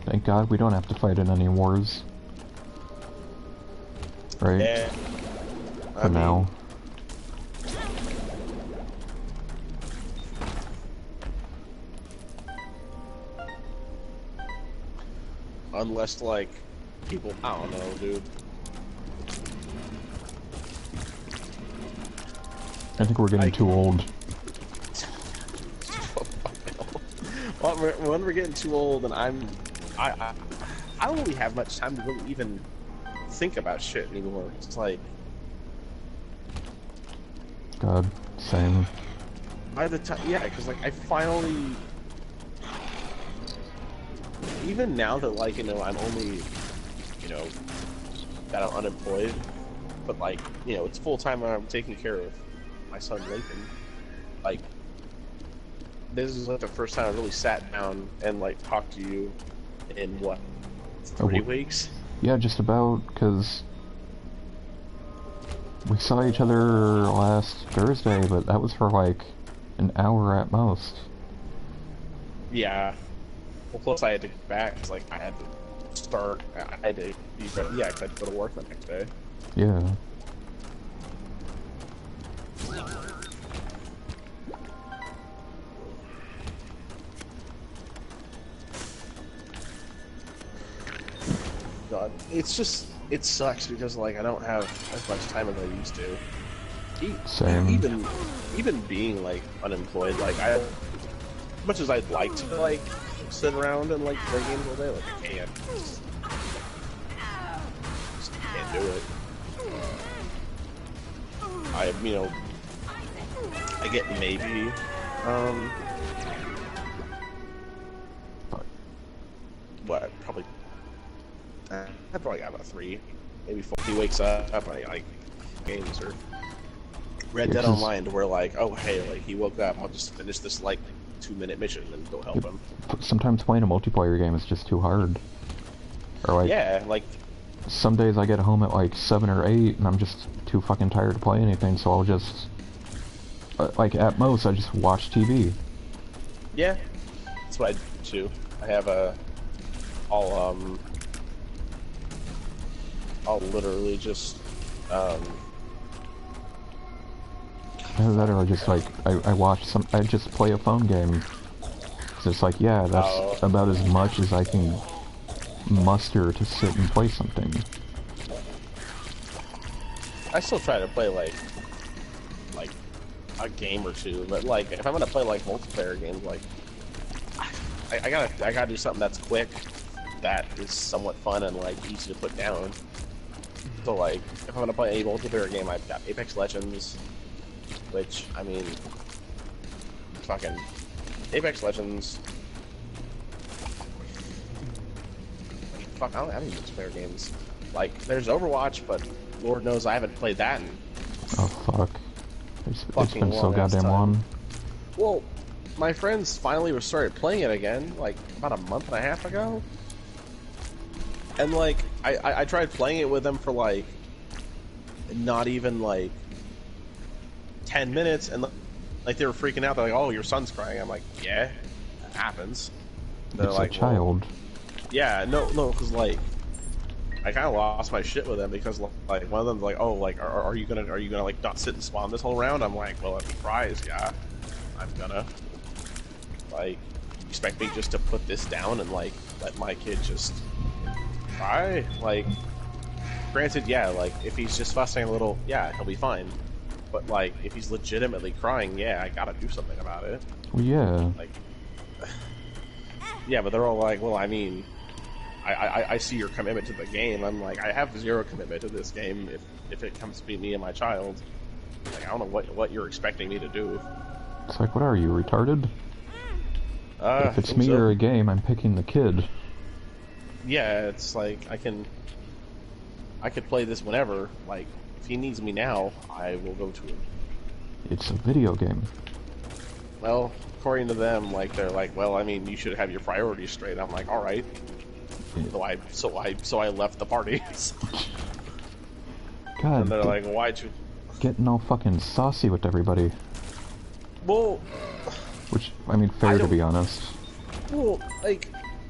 [SPEAKER 1] Thank God we don't have to fight in any wars. Right?
[SPEAKER 2] Yeah.
[SPEAKER 1] For now.
[SPEAKER 2] Unless, like, people... I don't know, dude.
[SPEAKER 1] I think we're getting too old.
[SPEAKER 2] Well, when we're getting too old, and I don't really have much time to really even think about shit anymore. It's like...
[SPEAKER 1] God, same.
[SPEAKER 2] By the time... Yeah, because, like, I finally... Even now that, like, you know, I'm only, you know, that I'm unemployed, but, like, you know, it's full-time and I'm taking care of my son Lincoln. Like, this is, like, the first time I really sat down and, like, talked to you in, what, 3 weeks?
[SPEAKER 1] Yeah, just about, because we saw each other last Thursday, but that was for like an hour at most.
[SPEAKER 2] Yeah. Well, plus I had to get back, cause like I had to start, I had to be ready, yeah, 'cause I had to go to work the next day.
[SPEAKER 1] Yeah.
[SPEAKER 2] God, it's just, it sucks because like I don't have as much time as I used to.
[SPEAKER 1] Same.
[SPEAKER 2] Even being like unemployed, like as much as I'd like to like sit around and like play games all day, like I can't. Just can't do it. You know, I get maybe, what, probably, I probably got about 3, maybe 4. He wakes up, I like games or Red Dead Online to where like, oh hey, like he woke up, I'll just finish this like 2-minute mission and go help him.
[SPEAKER 1] Sometimes playing a multiplayer game is just too hard. Or like,
[SPEAKER 2] yeah, like
[SPEAKER 1] some days I get home at like 7 or 8 and I'm just too fucking tired to play anything, so I'll just, like at most, I just watch TV.
[SPEAKER 2] Yeah, that's what I do too. I have I'll literally just,
[SPEAKER 1] Either that or I just like, I watch I just play a phone game. Cause it's like, yeah, that's about as much as I can muster to sit and play something.
[SPEAKER 2] I still try to play like a game or two, but like if I'm gonna play like multiplayer games, like I gotta do something that's quick, that is somewhat fun and like easy to put down. So like if I'm gonna play a multiplayer game, I've got Apex Legends, which I mean, fucking Apex Legends. Fuck, I don't have any multiplayer games. Like there's Overwatch, but Lord knows I haven't played that in.
[SPEAKER 1] Oh fuck. It's been so goddamn long.
[SPEAKER 2] Well, my friends finally started playing it again, like about a month and a half ago. And like, I tried playing it with them for like, not even like 10 minutes, and like they were freaking out. They're like, "Oh, your son's crying." I'm like, "Yeah, that happens." They're
[SPEAKER 1] It's
[SPEAKER 2] like,
[SPEAKER 1] a child.
[SPEAKER 2] Well, yeah, no, because like, I kind of lost my shit with them because like one of them's like, "Oh, like, are you gonna like not sit and spawn this whole round?" I'm like, "Well, if he cries, yeah, I'm gonna." Like, you expect me just to put this down and like let my kid just cry? Like, granted, yeah, like if he's just fussing a little, yeah, he'll be fine. But like, if he's legitimately crying, yeah, I gotta do something about it.
[SPEAKER 1] Well, yeah.
[SPEAKER 2] Like, yeah, but they're all like, well, I mean, I see your commitment to the game. I'm like, I have 0 commitment to this game if it comes to be me and my child. Like, I don't know what you're expecting me to do.
[SPEAKER 1] It's like, what are you, retarded? If it's me or a game, I'm picking the kid.
[SPEAKER 2] Yeah, it's like, I could play this whenever. Like, if he needs me now, I will go to him.
[SPEAKER 1] It's a video game.
[SPEAKER 2] Well, according to them, like, they're like, well, I mean, you should have your priorities straight. I'm like, all right. So I left the party.
[SPEAKER 1] God.
[SPEAKER 2] And they're like, why'd you?
[SPEAKER 1] Getting all fucking saucy with everybody.
[SPEAKER 2] Well.
[SPEAKER 1] Which, I mean, fair to be honest.
[SPEAKER 2] Well, like,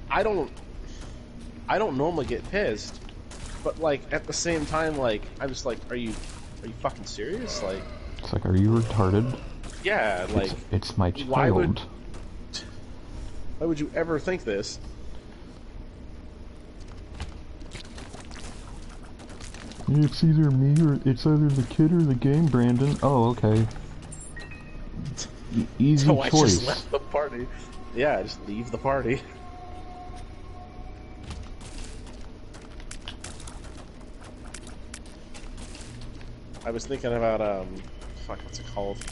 [SPEAKER 2] I don't normally get pissed, but like at the same time, like I'm just like, are you fucking serious? Like,
[SPEAKER 1] it's like, are you retarded?
[SPEAKER 2] Yeah, like
[SPEAKER 1] it's my child.
[SPEAKER 2] Why would you ever think this?
[SPEAKER 1] It's either me or it's either the kid or the game, Brandon. Oh, okay. Easy
[SPEAKER 2] so
[SPEAKER 1] choice.
[SPEAKER 2] I just left the party. Yeah, just leave the party. I was thinking about fuck, what's it called?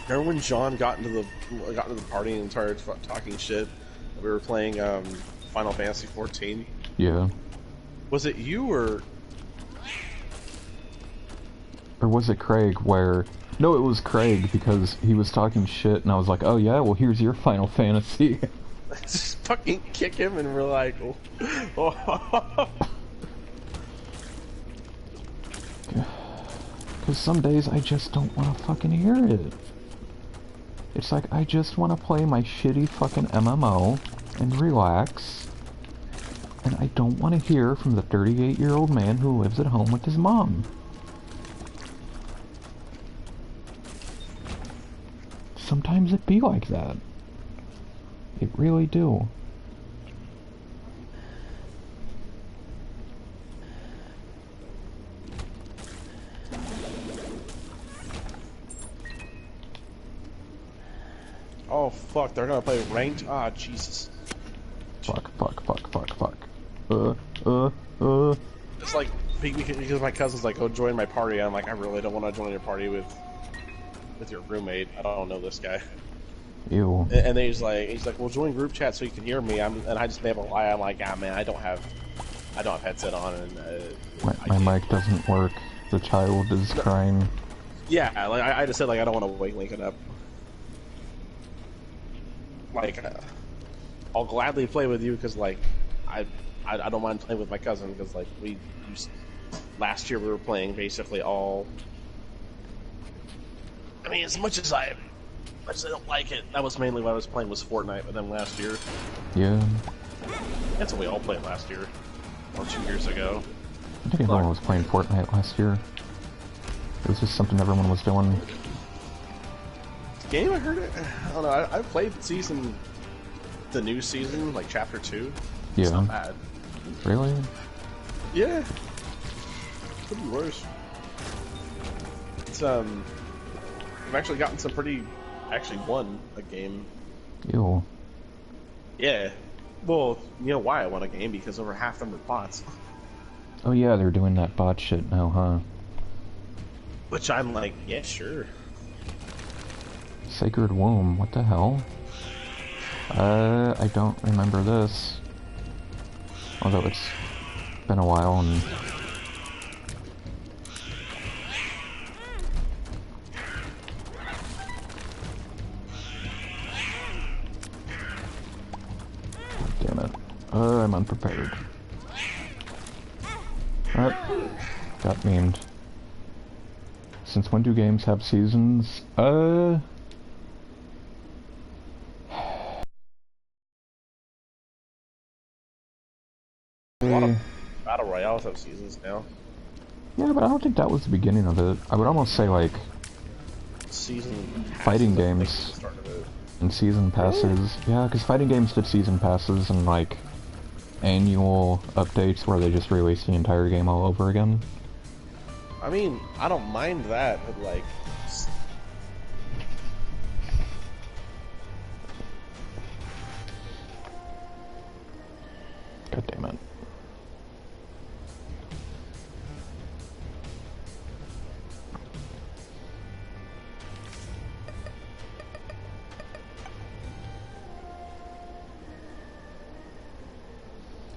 [SPEAKER 2] Remember when John got into the party and started talking shit? We were playing Final Fantasy 14.
[SPEAKER 1] Yeah.
[SPEAKER 2] Was it you or
[SPEAKER 1] was it Craig? Where no, it was Craig because he was talking shit, and I was like, "Oh yeah, well here's your Final Fantasy."
[SPEAKER 2] Just fucking kick him and we're like, oh.
[SPEAKER 1] Because some days I just don't want to fucking hear it. It's like, I just want to play my shitty fucking MMO and relax. And I don't want to hear from the 38-year-old man who lives at home with his mom. Sometimes it be like that. It really do.
[SPEAKER 2] Oh fuck, they're gonna play ranked? Ah, Jesus.
[SPEAKER 1] Fuck.
[SPEAKER 2] It's like, because my cousin's like, oh, join my party. I'm like, I really don't want to join your party with your roommate. I don't know this guy.
[SPEAKER 1] Ew.
[SPEAKER 2] And then he's like, well, join group chat so you can hear me. And I just made a lie. I'm like, ah, man, I don't have headset on, and
[SPEAKER 1] my mic doesn't work. The child is crying.
[SPEAKER 2] Yeah, like I just said, like, I don't want to wake Lincoln up. Like, I'll gladly play with you because, like, I don't mind playing with my cousin because, like, last year we were playing basically all. I mean, as much as I don't like it, that was mainly what I was playing was Fortnite with them last year.
[SPEAKER 1] Yeah.
[SPEAKER 2] That's what we all played last year, or 2 years ago.
[SPEAKER 1] I think everyone was playing Fortnite last year. It was just something everyone was doing.
[SPEAKER 2] Game, I heard it. I don't know. I played the new season, like Chapter 2.
[SPEAKER 1] Yeah.
[SPEAKER 2] It's not bad.
[SPEAKER 1] Really?
[SPEAKER 2] Yeah. Could be worse. It's I've actually gotten some pretty. Actually won a game.
[SPEAKER 1] Ew.
[SPEAKER 2] Yeah. Well, you know why I won a game? Because over half them were bots.
[SPEAKER 1] Oh yeah, they're doing that bot shit now, huh?
[SPEAKER 2] Which I'm like, yeah, sure.
[SPEAKER 1] Sacred Womb, what the hell? I don't remember this. Although it's been a while and... Damn it. I'm unprepared. Got memed. Since when do games have seasons?
[SPEAKER 2] A lot of Battle Royales have seasons now.
[SPEAKER 1] Yeah, but I don't think that was the beginning of it. I would almost say, like...
[SPEAKER 2] Season
[SPEAKER 1] fighting games and season passes. Yeah, because fighting games did season passes and, like, annual updates where they just release the entire game all over again.
[SPEAKER 2] I mean, I don't mind that, but, like...
[SPEAKER 1] God damn it.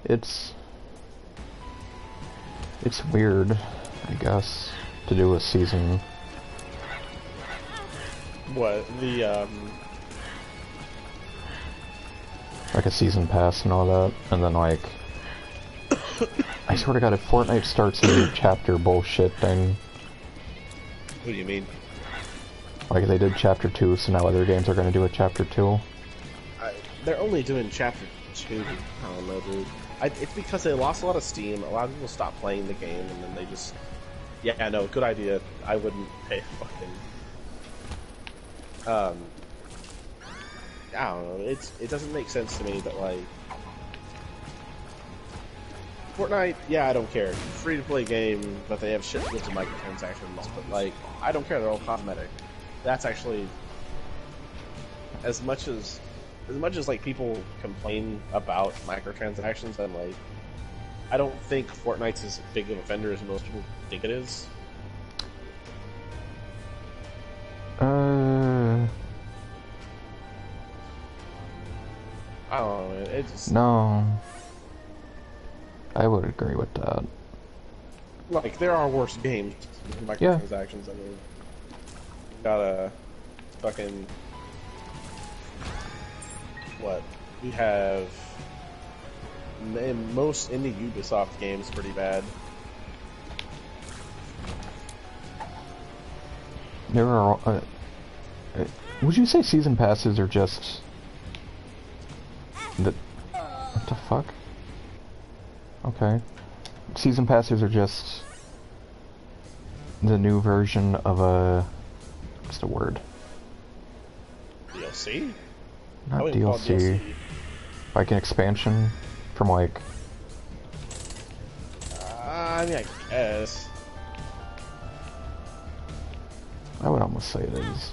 [SPEAKER 1] It's weird, I guess, to do a season.
[SPEAKER 2] What?
[SPEAKER 1] Like a season pass and all that, and then like... I swear to god, if Fortnite starts a new chapter bullshit thing...
[SPEAKER 2] What do you mean?
[SPEAKER 1] Like they did chapter 2, so now other games are gonna do a chapter 2.
[SPEAKER 2] They're only doing chapter 2, I don't know, dude. It's because they lost a lot of steam, a lot of people stopped playing the game, and then they just... Yeah, no, good idea. I wouldn't pay fucking... I don't know, it doesn't make sense to me that, like... Fortnite, yeah, I don't care. Free-to-play game, but they have shit loads of microtransactions, but, like, I don't care, they're all cosmetic. That's actually... As much as like people complain about microtransactions, I'm like, I don't think Fortnite's as big of a vendor as most people think it is. I don't know, man. It just...
[SPEAKER 1] No. I would agree with that.
[SPEAKER 2] Like, there are worse games with microtransactions. I mean, you got a fucking... What? We have in most indie Ubisoft games pretty bad.
[SPEAKER 1] There are. Would you say season passes are just the? What the fuck? Okay. Season passes are just the new version of a. What's the word?
[SPEAKER 2] DLC?
[SPEAKER 1] Not DLC. Like an expansion from like.
[SPEAKER 2] I mean, I guess.
[SPEAKER 1] I would almost say it is.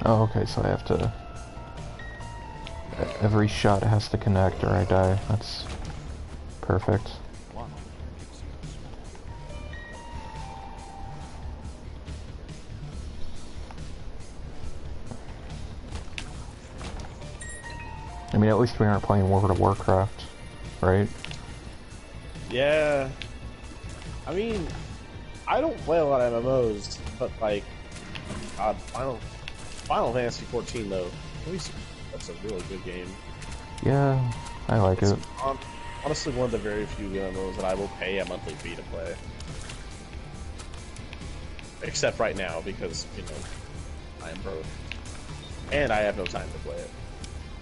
[SPEAKER 1] Oh, okay, so I have to... Every shot has to connect or I die. That's perfect. I mean, at least we aren't playing World of Warcraft, right?
[SPEAKER 2] Yeah. I mean, I don't play a lot of MMOs, but like, God, Final Fantasy 14 though, at least that's a really good game.
[SPEAKER 1] Yeah, I like it.
[SPEAKER 2] Honestly, one of the very few MMOs that I will pay a monthly fee to play. Except right now, because, you know, I am broke. And I have no time to play it.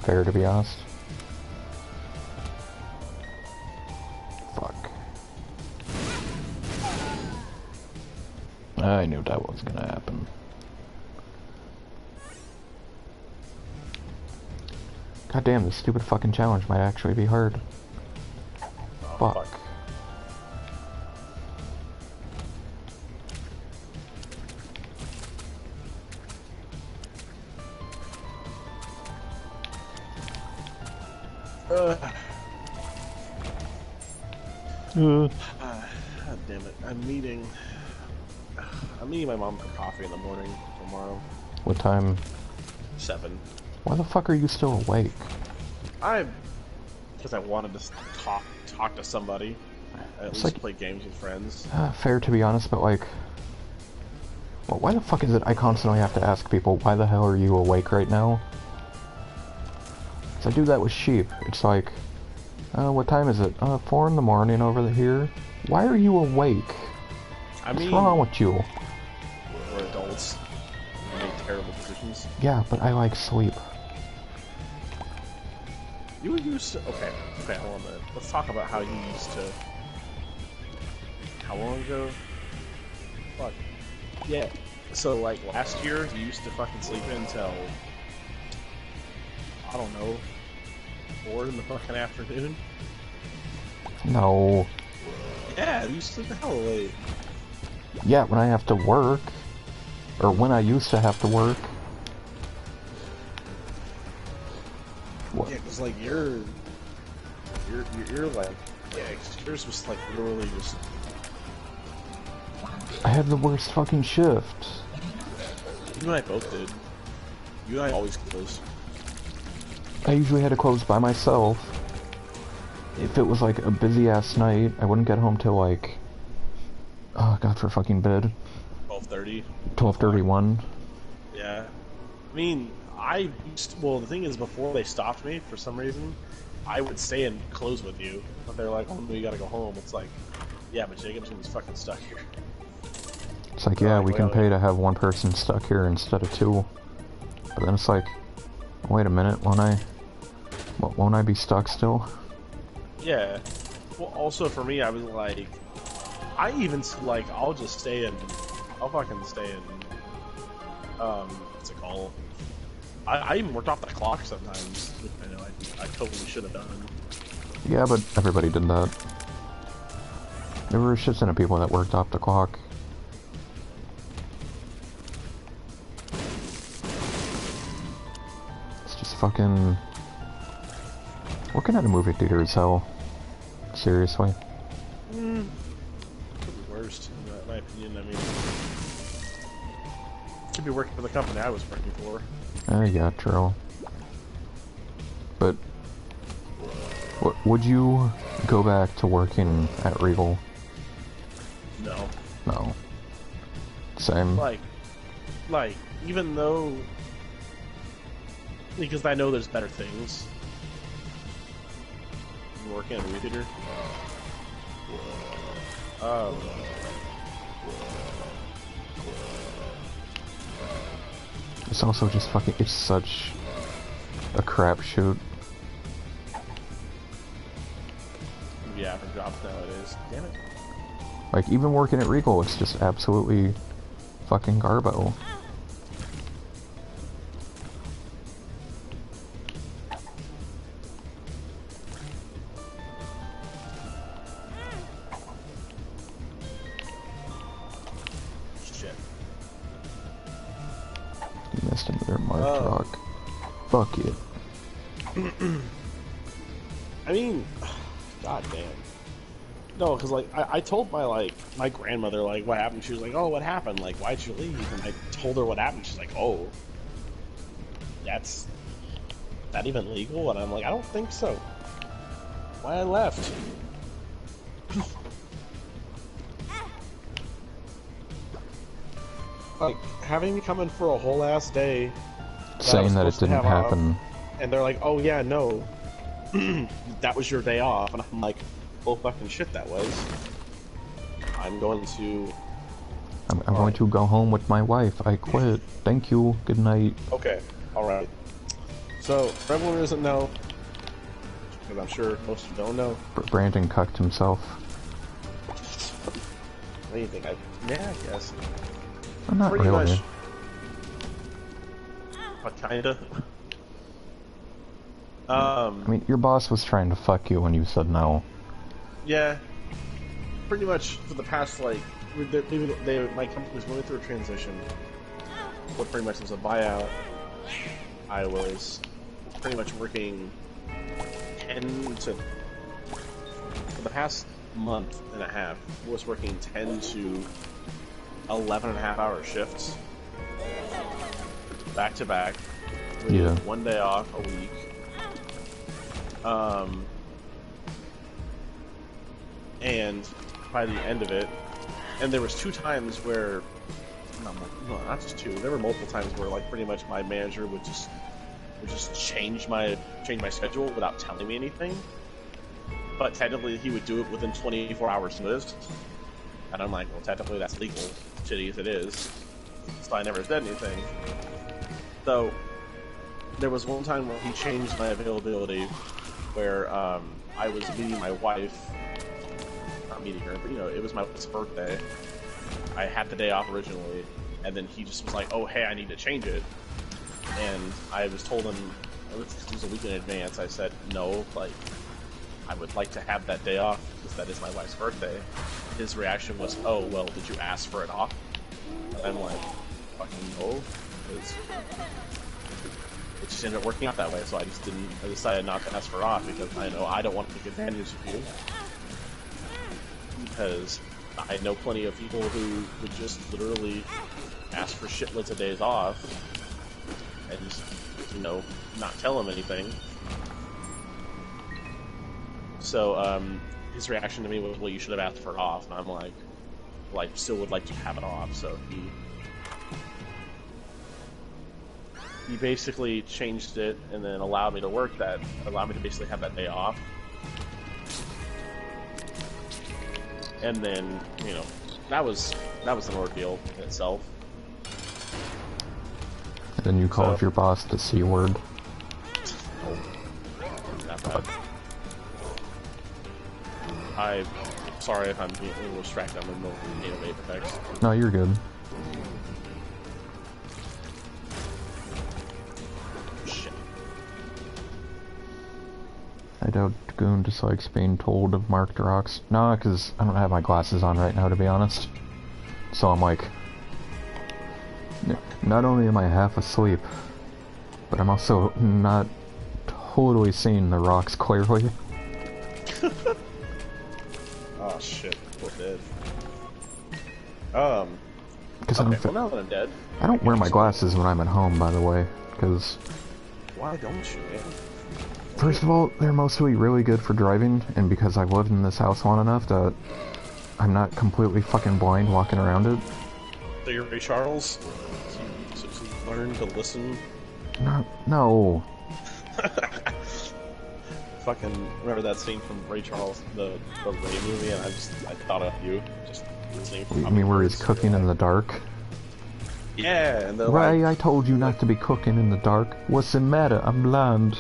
[SPEAKER 1] Fair, to be honest. Fuck. I knew that was gonna happen. God damn, this stupid fucking challenge might actually be hard.
[SPEAKER 2] Oh,
[SPEAKER 1] Fuck.
[SPEAKER 2] God damn it. I'm meeting my mom for coffee in the morning tomorrow.
[SPEAKER 1] What time?
[SPEAKER 2] 7.
[SPEAKER 1] Why the fuck are you still awake?
[SPEAKER 2] Because I wanted to talk to somebody. At least
[SPEAKER 1] like,
[SPEAKER 2] play games with friends.
[SPEAKER 1] Fair, to be honest, but like... Well, why the fuck is it I constantly have to ask people, why the hell are you awake right now? Because I do that with sheep. It's like, what time is it? 4 in the morning over here. Why are you awake? What's wrong with you?
[SPEAKER 2] We're adults. We make terrible decisions.
[SPEAKER 1] Yeah, but I like sleep.
[SPEAKER 2] You were used to... Okay, hold on a minute. Let's talk about how you used to... How long ago? Fuck. Yeah. So, like, last year, you used to fucking sleep until... I don't know... 4 in the fucking afternoon?
[SPEAKER 1] No.
[SPEAKER 2] Yeah, you used to sleep the hell late.
[SPEAKER 1] Yeah, when I have to work. Or when I used to have to work. What?
[SPEAKER 2] Yeah, because, like, you're like... Yeah, yours was, like, literally just...
[SPEAKER 1] I have the worst fucking shift.
[SPEAKER 2] You and I both did. You and I always close.
[SPEAKER 1] I usually had to close by myself. If it was like a busy ass night, I wouldn't get home till like... Oh god, for fucking bed.
[SPEAKER 2] 12:30.
[SPEAKER 1] 12:31.
[SPEAKER 2] Yeah. I mean, well, the thing is, before they stopped me, for some reason, I would stay and close with you. But they're like, oh no, you gotta go home. It's like, yeah, but Jacobson's fucking stuck here.
[SPEAKER 1] It's like, yeah, we can pay to have one person stuck here instead of 2. But then it's like, wait a minute, won't I be stuck still?
[SPEAKER 2] Yeah. Well, also for me, I was like, I even, like, I'll fucking stay in, what's it called? I even worked off the clock sometimes, which I know I totally should have done.
[SPEAKER 1] Yeah, but everybody did that. There were a shit ton of people that worked off the clock. It's just fucking... Working at a movie theater is hell. Seriously.
[SPEAKER 2] Could be worse, in my opinion. I mean, could be working for the company I was working for.
[SPEAKER 1] Yeah, true. But... Would you go back to working at Regal?
[SPEAKER 2] No.
[SPEAKER 1] No. Same.
[SPEAKER 2] Like, like, even though, because I know there's better things. I'm working at a movie theater.
[SPEAKER 1] It's also just fucking, it's such a crapshoot.
[SPEAKER 2] Yeah, for jobs nowadays. Damn it.
[SPEAKER 1] Like, even working at Regal, it's just absolutely fucking garbo.
[SPEAKER 2] Shit.
[SPEAKER 1] You missed another marked rock. Fuck it.
[SPEAKER 2] I mean, god damn. No, because like I told my grandmother like what happened. She was like, "Oh, what happened? Like, why'd you leave?" And I told her what happened. She's like, "Oh, that's that even legal?" And I'm like, "I don't think so." Why I left? Like having me come in for a whole ass day,
[SPEAKER 1] Saying that it didn't happen.
[SPEAKER 2] and they're like, "Oh yeah, no, that was your day off," and I'm like, "Oh fucking shit, that was." I'm going to.
[SPEAKER 1] I'm going to go home with my wife. I quit. Thank you. Good night.
[SPEAKER 2] Okay. All right. So, for everyone who doesn't know, because I'm sure most of you don't know.
[SPEAKER 1] Brandon cucked himself.
[SPEAKER 2] What do you think? Yeah, I guess.
[SPEAKER 1] I'm not
[SPEAKER 2] Pretty
[SPEAKER 1] really.
[SPEAKER 2] much. But kinda.
[SPEAKER 1] I mean, your boss was trying to fuck you when you said no.
[SPEAKER 2] Yeah. Pretty much for the past, like, my company was going through a transition. What pretty much was a buyout. I was pretty much working 10 to... For the past month and a half, I was working 10 to 11.5-hour shifts. Back to back.
[SPEAKER 1] Yeah.
[SPEAKER 2] One day off a week. And by the end of it, and there was 2 times where, not just 2, there were multiple times where like pretty much my manager would just change my schedule without telling me anything. But technically he would do it within 24 hours notice. And I'm like, well, technically that's legal, shitty as it is. So I never said anything. So there was one time where he changed my availability where I was meeting my wife, not meeting her, but it was my wife's birthday. I had the day off originally, and then he just was like, "Oh, hey, I need to change it." And I was told him, it was a week in advance, I said, "No, like, I would like to have that day off because that is my wife's birthday." His reaction was, "Oh, well, did you ask for it off?" And I'm like, "Fucking no." It just ended up working out that way, so I decided not to ask for off because I know I don't want to take advantage of you. Because I know plenty of people who would just literally ask for shitloads of days off and just, not tell them anything. So, his reaction to me was, "Well, you should have asked for it off," and I'm like, "Well, I still would like to have it off," so he basically changed it and then allowed me to basically have that day off. And then, that was an ordeal in itself.
[SPEAKER 1] And then you called your boss the C word.
[SPEAKER 2] Oh, not bad. I'm sorry if I'm being a little distracted. I'm in the middle of Apex.
[SPEAKER 1] No, you're good.
[SPEAKER 2] Shit.
[SPEAKER 1] I doubt Goon dislikes being told of marked rocks. No, because I don't have my glasses on right now, to be honest. So I'm like... Not only am I half asleep, but I'm also not totally seeing the rocks clearly.
[SPEAKER 2] Oh shit, we're dead.
[SPEAKER 1] Because
[SPEAKER 2] okay, well now that I'm dead...
[SPEAKER 1] I don't wear my glasses when I'm at home, by the way, because...
[SPEAKER 2] Why don't you, man?
[SPEAKER 1] First of all, they're mostly really good for driving, and because I've lived in this house long enough that I'm not completely fucking blind walking around it.
[SPEAKER 2] So you're Ray Charles? So you learn to listen?
[SPEAKER 1] No.
[SPEAKER 2] Fucking remember that scene from Ray Charles, the Ray movie, and I thought of you, just listening.
[SPEAKER 1] You mean where he's cooking in the dark?
[SPEAKER 2] Yeah, and they're
[SPEAKER 1] Ray,
[SPEAKER 2] like,
[SPEAKER 1] I told you not to be cooking in the dark. What's the matter? I'm blind.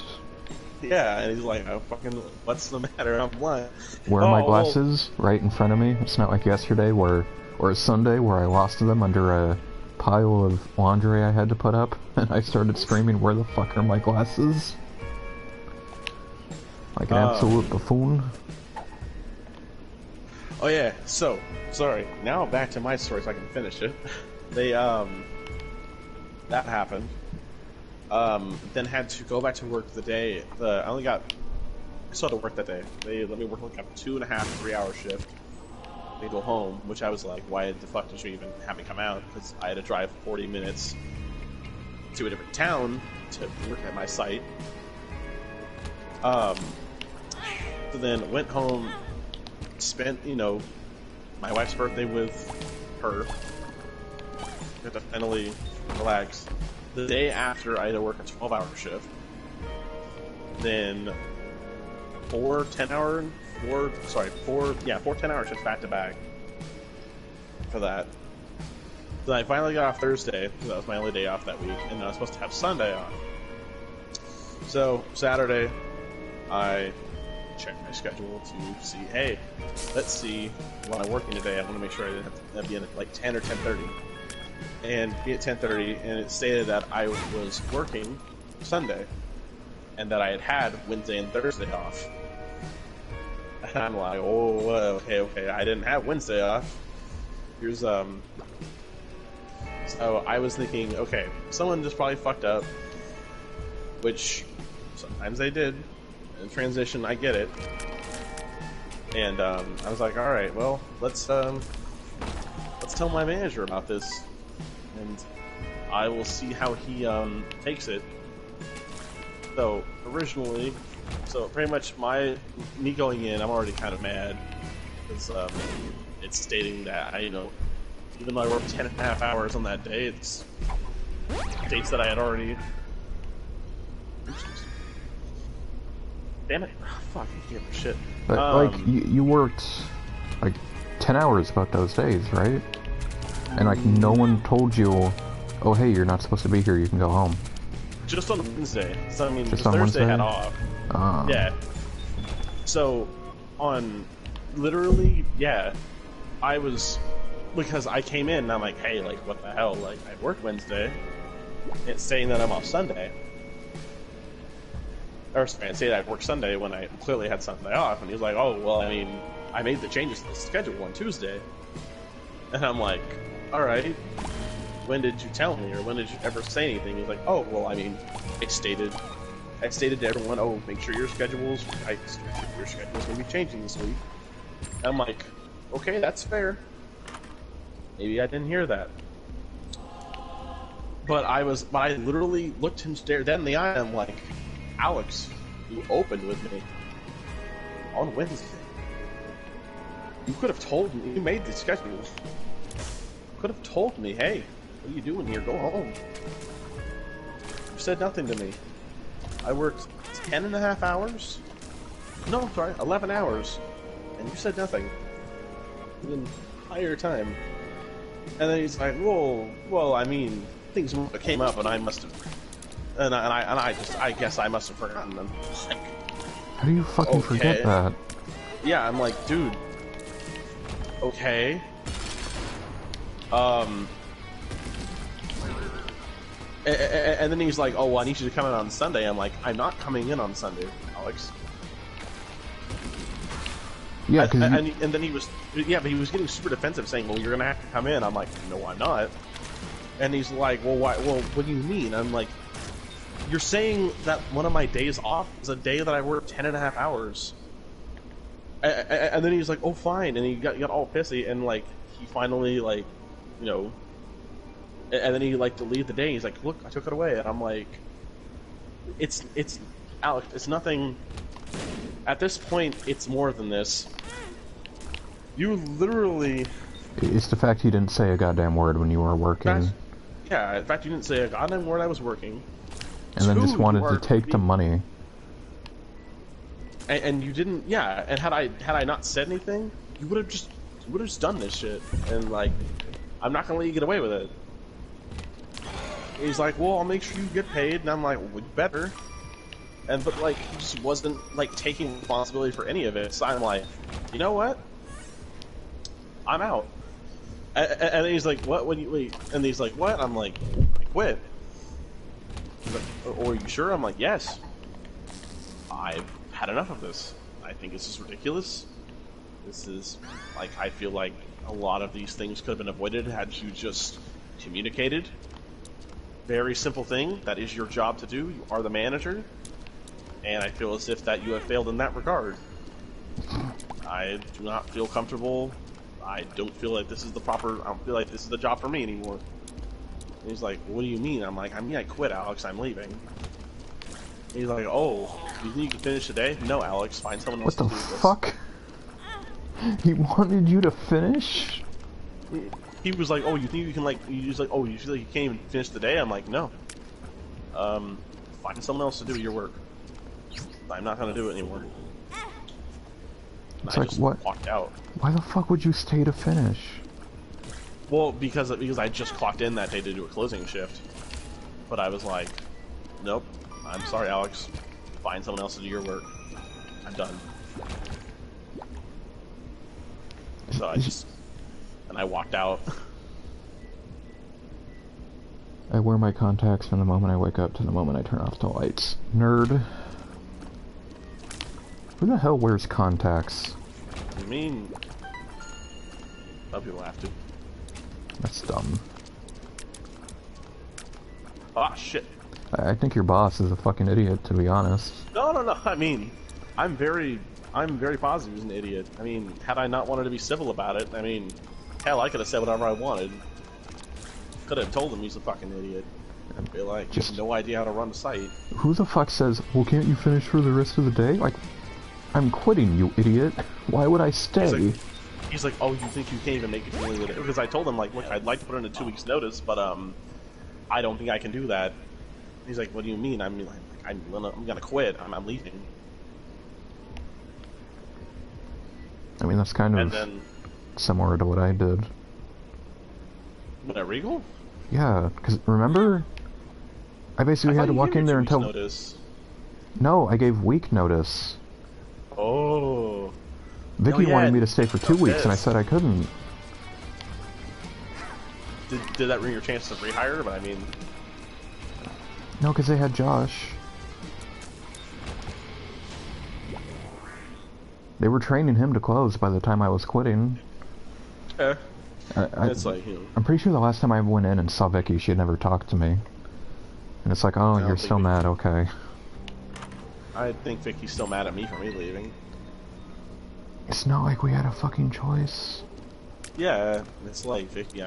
[SPEAKER 2] yeah, and he's like, oh, fucking, what's the matter? I'm blind.
[SPEAKER 1] Where are my glasses? Right in front of me. It's not like yesterday or Sunday where I lost them under a pile of laundry I had to put up, and I started screaming, where the fuck are my glasses? Like an absolute buffoon.
[SPEAKER 2] Oh yeah, so, sorry, now back to my story so I can finish it. They, that happened. Then had to go back to work the day, I still had to work that day. They let me work like a 2.5, 3-hour shift. They go home, which I was like, why the fuck did you even have me come out? Because I had to drive 40 minutes to a different town to work at my site. So then went home, spent, my wife's birthday with her. Got to finally relax. The day after, I had to work a 12-hour shift. Then four 10-hour shifts back to back for that. Then I finally got off Thursday, because that was my only day off that week, and then I was supposed to have Sunday off. So, Saturday, I checked my schedule to see, hey, let's see when I'm working today. I want to make sure I didn't have to be in at like 10 or 10:30. And be at 10:30, and it stated that I was working Sunday, and that I had Wednesday and Thursday off. And I'm like, oh, okay, I didn't have Wednesday off. Here's, so I was thinking, okay, someone just probably fucked up, which sometimes they did. In transition, I get it. And, I was like, alright, well, let's tell my manager about this, and I will see how he, takes it. So, originally, pretty much me going in, I'm already kind of mad, because, it's stating that even though I worked 10.5 hours on that day, it's dates that I had already... Damn it. Oh, fuck, I can't for shit.
[SPEAKER 1] But, like, you worked, like, 10 hours about those days, right? And, like, no one told you, oh, hey, you're not supposed to be here, you can go home.
[SPEAKER 2] Just on Wednesday. So, I mean,
[SPEAKER 1] just on
[SPEAKER 2] Thursday
[SPEAKER 1] Wednesday?
[SPEAKER 2] had off. Yeah. So, on, literally, yeah, I was, because I came in and I'm like, hey, like, what the hell? Like, I work Wednesday. It's saying that I'm off Sunday. Or sorry, I'd say that I worked Sunday when I clearly had Sunday off, and he was like, oh, well, I mean, I made the changes to the schedule on Tuesday. And I'm like, alright, when did you tell me, or when did you ever say anything? He's like, oh, well, I mean, I stated to everyone, oh, make sure your schedule's going to be changing this week. And I'm like, okay, that's fair. Maybe I didn't hear that. But I literally looked him dead in the eye, and I'm like, Alex, you opened with me on Wednesday. You could have told me, you made the schedule. You could have told me, hey, what are you doing here? Go home. You said nothing to me. I worked 10.5 hours? No, sorry, 11 hours. And you said nothing. The entire time. And then he's like, well, I mean, things came up and I must have... And I guess I must have forgotten them. Like,
[SPEAKER 1] how do you fucking forget that?
[SPEAKER 2] Yeah, I'm like, dude. Okay. And then he's like, oh, well, I need you to come in on Sunday. I'm like, I'm not coming in on Sunday, Alex.
[SPEAKER 1] Yeah,
[SPEAKER 2] and then he was, but he was getting super defensive, saying, well, you're gonna have to come in. I'm like, no, I'm not. And he's like, well, why? Well, what do you mean? I'm like, you're saying that one of my days off is a day that I worked 10.5 hours. And then he's like, oh, fine. And he got all pissy, and, like, he finally, like, and then he, like, deleted the day. He's like, look, I took it away. And I'm like, it's, Alex, it's nothing. At this point, it's more than this. You literally
[SPEAKER 1] It's the fact you didn't say a goddamn word when you were working.
[SPEAKER 2] Yeah, in fact, you didn't say a goddamn word. I was working.
[SPEAKER 1] And then just wanted to take the money.
[SPEAKER 2] And you didn't, yeah. And had I not said anything, you would have just done this shit. And like, I'm not gonna let you get away with it. He's like, well, I'll make sure you get paid, and I'm like, well, you better. But like, he just wasn't like taking responsibility for any of it. So I'm like, you know what? I'm out. And he's like, what? When you wait? And he's like, what? I'm like, I quit. He's like, oh, are you sure? I'm like, yes. I've had enough of this. I think this is ridiculous. This is like, I feel like a lot of these things could have been avoided had you just communicated. Very simple thing. That is your job to do. You are the manager. And I feel as if that you have failed in that regard. I do not feel comfortable. I don't feel like this is the proper, I don't feel like this is the job for me anymore. And he's like, what do you mean? I'm like, I mean, I quit, Alex, I'm leaving. And he's like, oh, you think you can finish today? No, Alex, find someone else to do this.
[SPEAKER 1] What the fuck? He wanted you to finish?
[SPEAKER 2] He was like, oh, you think you can, like, he's like, oh, you feel like you can't even finish the day? I'm like, no. Find someone else to do your work. I'm not gonna do it anymore.
[SPEAKER 1] It's like, what?
[SPEAKER 2] Walked out.
[SPEAKER 1] Why the fuck would you stay to finish?
[SPEAKER 2] Well, because I just clocked in that day to do a closing shift. But I was like, nope, I'm sorry, Alex. Find someone else to do your work. I'm done. So I walked out.
[SPEAKER 1] I wear my contacts from the moment I wake up to the moment I turn off the lights. Nerd. Who the hell wears contacts?
[SPEAKER 2] I mean, some people have to.
[SPEAKER 1] That's dumb.
[SPEAKER 2] Ah, shit.
[SPEAKER 1] I think your boss is a fucking idiot, to be honest.
[SPEAKER 2] No. I mean, I'm very positive he's an idiot. I mean, had I not wanted to be civil about it, I mean, hell, I could have said whatever I wanted. Could have told him he's a fucking idiot. I'd be like, just have no idea how to run the site.
[SPEAKER 1] Who the fuck says, well, can't you finish for the rest of the day? Like, I'm quitting, you idiot. Why would I stay?
[SPEAKER 2] He's like, oh, you think you can't even make it to the end of the day? Because I told him, like, look, I'd like to put in a 2 weeks notice, but I don't think I can do that. He's like, what do you mean? I mean, like, I'm gonna quit. I'm leaving.
[SPEAKER 1] I mean, that's kind of similar to what I did.
[SPEAKER 2] What, at Regal?
[SPEAKER 1] Yeah, because remember, I basically had to walk in there until.
[SPEAKER 2] Notice.
[SPEAKER 1] No, I gave week notice.
[SPEAKER 2] Oh.
[SPEAKER 1] Vicky wanted me to stay for 2 weeks, and I said I couldn't.
[SPEAKER 2] Did that ruin your chances of rehire? But I mean,
[SPEAKER 1] no, because they had Josh. They were training him to close by the time I was quitting.
[SPEAKER 2] Yeah. It's like, you know.
[SPEAKER 1] I'm pretty sure the last time I went in and saw Vicky, she had never talked to me. And it's like, oh, you're still mad, okay.
[SPEAKER 2] I think Vicky's still mad at me for me leaving.
[SPEAKER 1] It's not like we had a fucking choice.
[SPEAKER 2] Yeah, it's like, Vicky,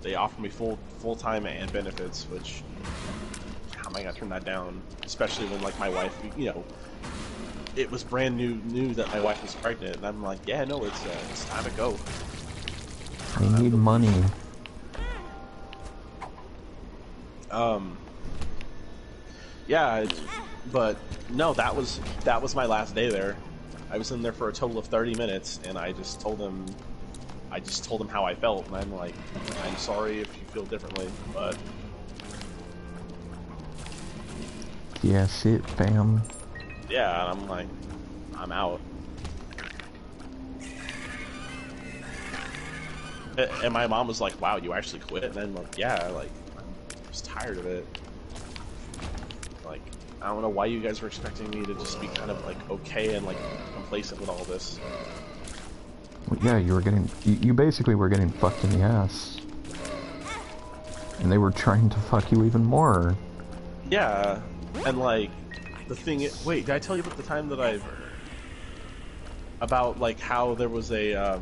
[SPEAKER 2] they offer me full-time and benefits, which, how am I gonna turn that down? Especially when, like, my wife, you know, it was brand new that my wife was pregnant, and I'm like, yeah, no, it's time to go.
[SPEAKER 1] I need money.
[SPEAKER 2] Yeah, but no, that was my last day there. I was in there for a total of 30 minutes, and I just told him how I felt, and I'm like, I'm sorry if you feel differently, but
[SPEAKER 1] Yeah, sit, fam.
[SPEAKER 2] Yeah, and I'm like, I'm out. And my mom was like, wow, you actually quit? And I'm like, yeah, like, I'm just tired of it. Like, I don't know why you guys were expecting me to just be kind of, like, okay and, like, complacent with all this.
[SPEAKER 1] Well, yeah, you basically were getting fucked in the ass. And they were trying to fuck you even more.
[SPEAKER 2] Yeah, and, like, the thing is, wait, did I tell you about the time that about, like, how there was a,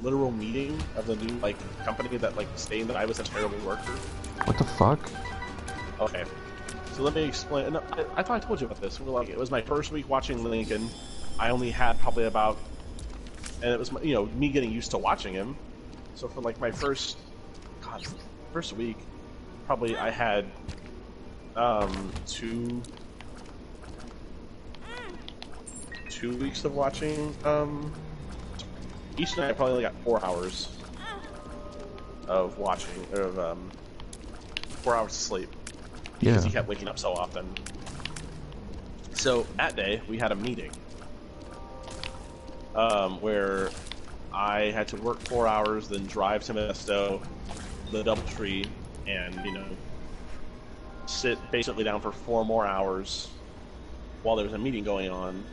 [SPEAKER 2] literal meeting of the new, like, company that, like, saying that I was a terrible worker?
[SPEAKER 1] What the fuck?
[SPEAKER 2] Okay. So let me explain. No, I thought I told you about this. Like, it was my first week watching Lincoln. I only had probably about, and it was, you know, me getting used to watching him. So for like my first week, probably I had two weeks of watching. Each night I probably only got 4 hours of watching, 4 hours of sleep. Because he kept waking up so often. So that day we had a meeting where I had to work 4 hours, then drive to Modesto, the DoubleTree, and sit basically down for 4 more hours while there was a meeting going on,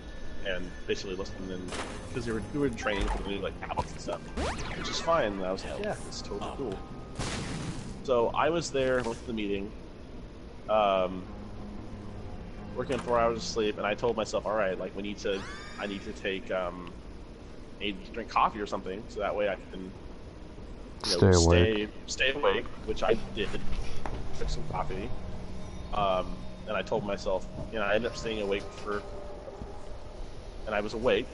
[SPEAKER 2] and basically listen. And because we were training for the new tablets and stuff, which is fine. And I was like, yeah, it's totally cool. So I was there with the meeting, working 4 hours of sleep, and I told myself, all right, I need to take drink coffee or something, so that way I can stay awake, which I did. Took some coffee, and I told myself, I ended up staying awake and I was awake.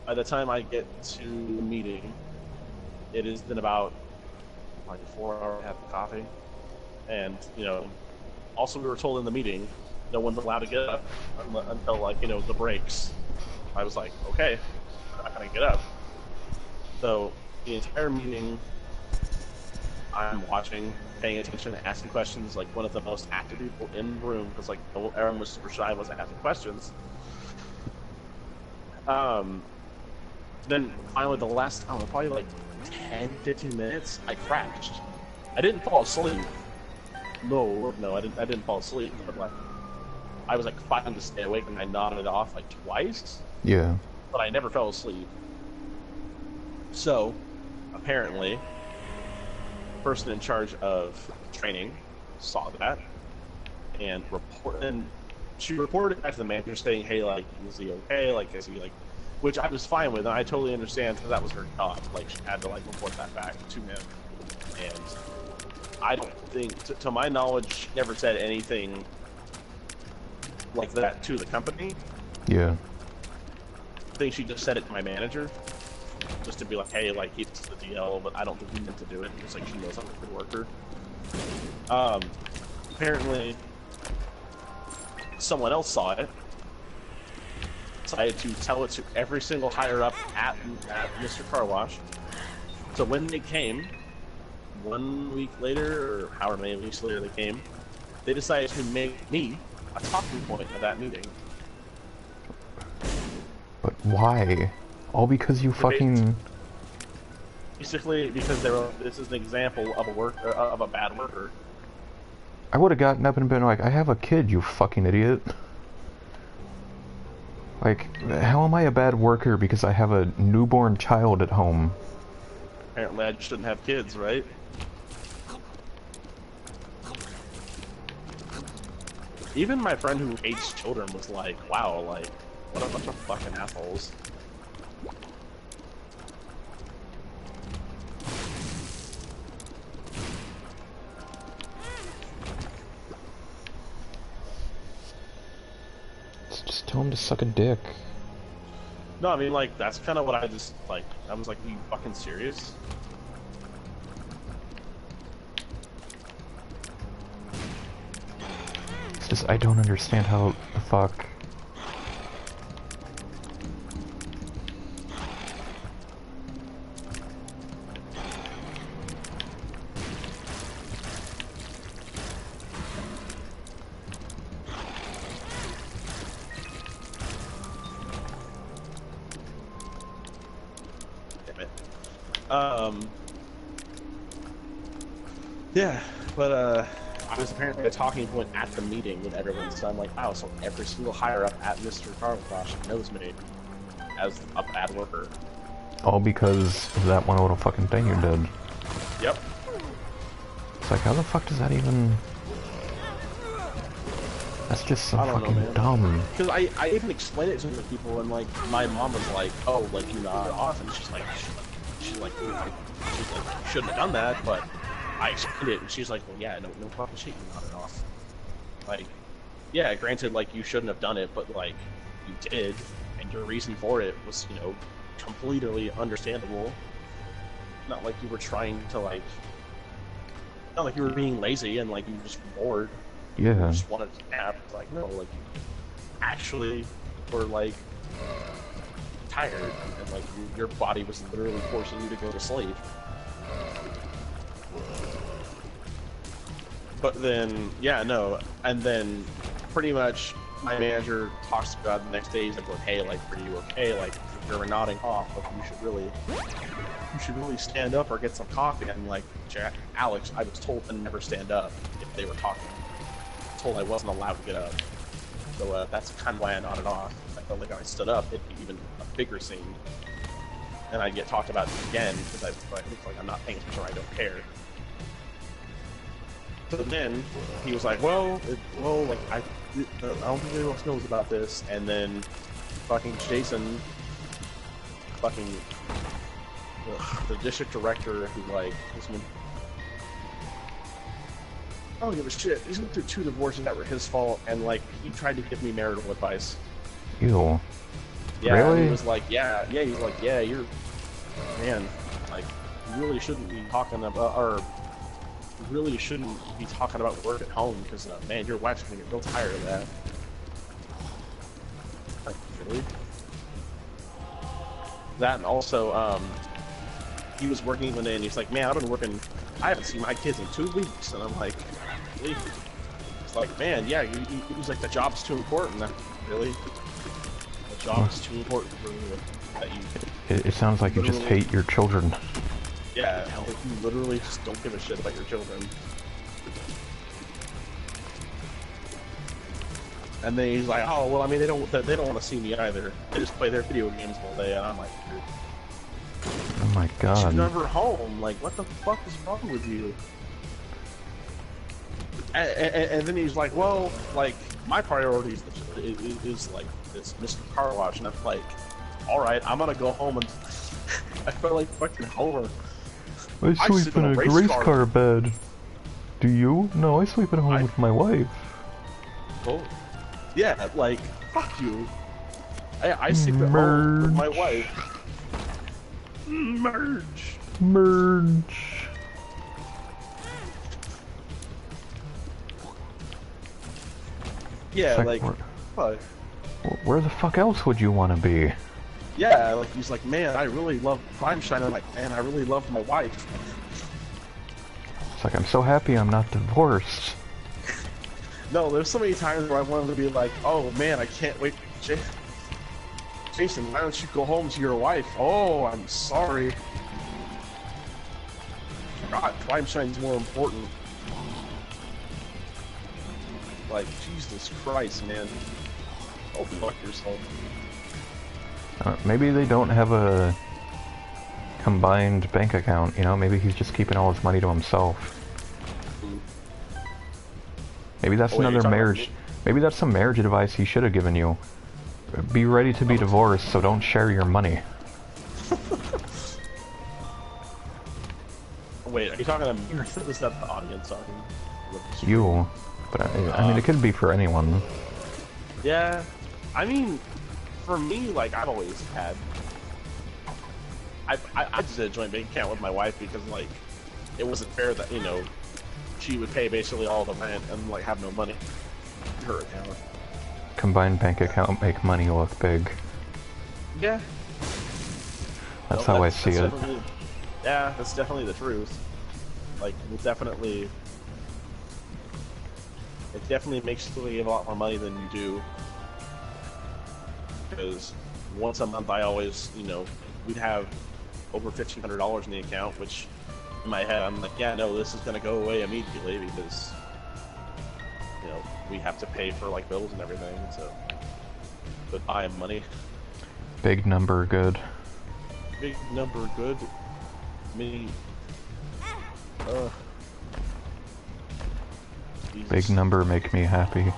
[SPEAKER 2] By the time I get to the meeting, it has been about 4 hours I had the coffee, and also we were told in the meeting no one's allowed to get up until the breaks. I was like, okay, I'm not gonna get up. So the entire meeting, I'm watching, paying attention, asking questions, like one of the most active people in the room, because everyone was super shy, wasn't asking questions. Then finally the last, probably 10-15 minutes, I crashed. I didn't fall asleep. No, I didn't fall asleep, but I was fighting to stay awake, and I nodded off twice.
[SPEAKER 1] Yeah.
[SPEAKER 2] But I never fell asleep. So, apparently, the person in charge of training saw that and she reported back to the manager saying, hey, is he okay? Is he which I was fine with, and I totally understand because that was her job. She had to report that back to him. And I don't think, to my knowledge, she never said anything like that to the company.
[SPEAKER 1] Yeah.
[SPEAKER 2] I think she just said it to my manager, just to be like, hey, he's the DL, but I don't think he meant to do it, because she knows I'm a good worker. Apparently, someone else saw it, decided to tell it to every single higher up at Mr. Car Wash. So when they came, 1 week later, or however many weeks later they came, they decided to make me a talking point of that meeting.
[SPEAKER 1] But why? All because you fucking...
[SPEAKER 2] Basically, because this is an example of a bad worker.
[SPEAKER 1] I would have gotten up and been like, I have a kid, you fucking idiot. How am I a bad worker because I have a newborn child at home?
[SPEAKER 2] Apparently I shouldn't have kids, right? Even my friend who hates children was like, wow, what a bunch of fucking assholes.
[SPEAKER 1] Just tell him to suck a dick.
[SPEAKER 2] No, I mean, that's kind of what I just, I was like, are you fucking serious?
[SPEAKER 1] It's just, I don't understand how the fuck...
[SPEAKER 2] Yeah, but I was apparently a talking point at the meeting with everyone, so I'm like, wow, so every single higher up at Mr. Car Wash knows me as a bad worker.
[SPEAKER 1] All because of that one little fucking thing you did.
[SPEAKER 2] Yep.
[SPEAKER 1] It's how the fuck does that even... That's just so fucking dumb.
[SPEAKER 2] Because I even explained it to the people, and my mom was like, oh, you nodded off, and she's like, you shouldn't have done that, but I explained it, and she's like, well, yeah, no fucking shit, you nodded off. Yeah, granted, you shouldn't have done it, but you did, and your reason for it was, completely understandable. not like you were trying to like, not like you were being lazy and like you were just bored. You
[SPEAKER 1] Yeah.
[SPEAKER 2] just wanted to nap. It's like no, like actually were like tired and like your body was literally forcing you to go to sleep. But then, yeah, no, and then pretty much my manager talks to God the next day. He's like, well, "Hey, like, are you okay? Like, you're nodding off. Like, you should really stand up or get some coffee." And like, Alex, I was told to never stand up if they were talking. I was told I wasn't allowed to get up. So that's kind of why I nodded off. I felt like if I stood up, it'd be even a bigger scene, and I'd get talked about again because I look like I'm not paying attention. Or I don't care. So then he was like, well, like I don't think anyone else knows about this. And then fucking Jason, fucking the district director, who like this one, I don't give a shit. He's went through 2 divorces that were his fault, and like he tried to give me marital advice.
[SPEAKER 1] Ew.
[SPEAKER 2] Yeah,
[SPEAKER 1] Really?
[SPEAKER 2] he was like, yeah, he's like, yeah, you're, man, like you really shouldn't be talking about, or really shouldn't be talking about work at home because, man, your wife's gonna get real tired of that. Like, really? That, and also, he was working one day and he's like, man, I haven't seen my kids in 2 weeks. And I'm like, really? It's like, man, yeah, he was like, the job's too important. Really? The job is too important for that you...
[SPEAKER 1] It sounds like you just hate your children.
[SPEAKER 2] Yeah, hell, you literally just don't give a shit about your children. And then he's like, oh, well, I mean, they don't want to see me either. They just play their video games all day, and I'm like, dude,
[SPEAKER 1] Oh my god.
[SPEAKER 2] you're never home. Like, what the fuck is wrong with you? And then he's like, well, like, my priority is like this Mr. Car Wash, and I'm like, all right, I'm gonna go home and I felt like fucking Homer.
[SPEAKER 1] I sleep in a race car bed. Do you? No, I sleep at home with my wife.
[SPEAKER 2] Oh, yeah, like, fuck you. I sleep at home with my wife. Merge.
[SPEAKER 1] Merge.
[SPEAKER 2] Yeah, like,
[SPEAKER 1] fuck. Where the fuck else would you want to be?
[SPEAKER 2] Yeah, like, he's like, man, I really love Prime Shine. I'm like, man, I really love my wife.
[SPEAKER 1] It's like, I'm so happy I'm not divorced.
[SPEAKER 2] No, there's so many times where I wanted to be like, oh man, I can't wait. Jason, why don't you go home to your wife? Oh, I'm sorry. God, Prime Shine's more important. Like, Jesus Christ, man. Oh, fuck yourself.
[SPEAKER 1] Maybe they don't have a combined bank account, you know? Maybe he's just keeping all his money to himself. Maybe that's another marriage. Maybe that's some marriage advice he should have given you. Be ready to be divorced, so don't share your money.
[SPEAKER 2] Wait, are you talking to me or is that the audience talking?
[SPEAKER 1] You. But I mean, it could be for anyone.
[SPEAKER 2] Yeah. I mean, for me, like, I've always had... I just did a joint bank account with my wife because, like, it wasn't fair that, you know, she would pay basically all the rent and, like, have no money in her account.
[SPEAKER 1] Combined bank account make money look big.
[SPEAKER 2] Yeah.
[SPEAKER 1] That's how I see it.
[SPEAKER 2] Yeah, that's definitely the truth. Like, it definitely makes you have a lot more money than you do. Because once a month I always, you know, we'd have over $1,500 in the account, which in my head I'm like, yeah, no, this is going to go away immediately because, you know, we have to pay for, like, bills and everything, so. But I am money.
[SPEAKER 1] Big number, good.
[SPEAKER 2] Big number, good. Me.
[SPEAKER 1] Big number make me happy.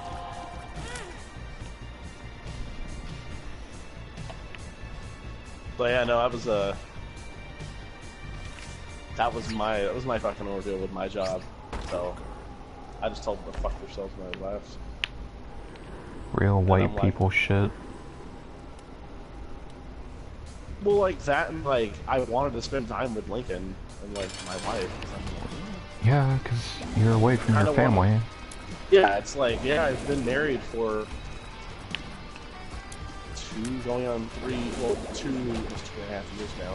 [SPEAKER 2] But yeah, no, that was my fucking ordeal with my job. So I just told them to fuck themselves when I left.
[SPEAKER 1] Real white people shit.
[SPEAKER 2] Well, like that, and like I wanted to spend time with Lincoln and like my wife. 'Cause I'm like,
[SPEAKER 1] Yeah, because you're away from your
[SPEAKER 2] Kinda
[SPEAKER 1] family.
[SPEAKER 2] yeah, it's like yeah, I've been married for 2 going on 3, well, 2.5 years now.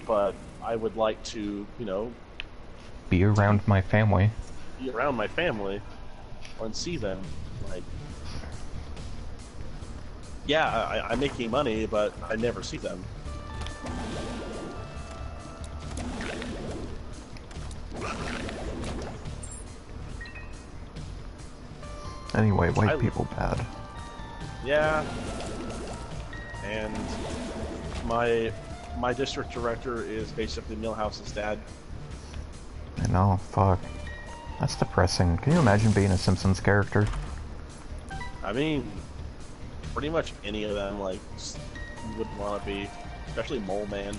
[SPEAKER 2] But I would like to, you know,
[SPEAKER 1] Be around my family.
[SPEAKER 2] be around my family and see them. Like, yeah, I'm making money, but I never see them.
[SPEAKER 1] Anyway, white people bad.
[SPEAKER 2] Yeah, and my district director is basically Milhouse's dad.
[SPEAKER 1] I know, fuck. That's depressing. Can you imagine being a Simpsons character?
[SPEAKER 2] I mean, pretty much any of them, like, you would want to be, especially Mole Man.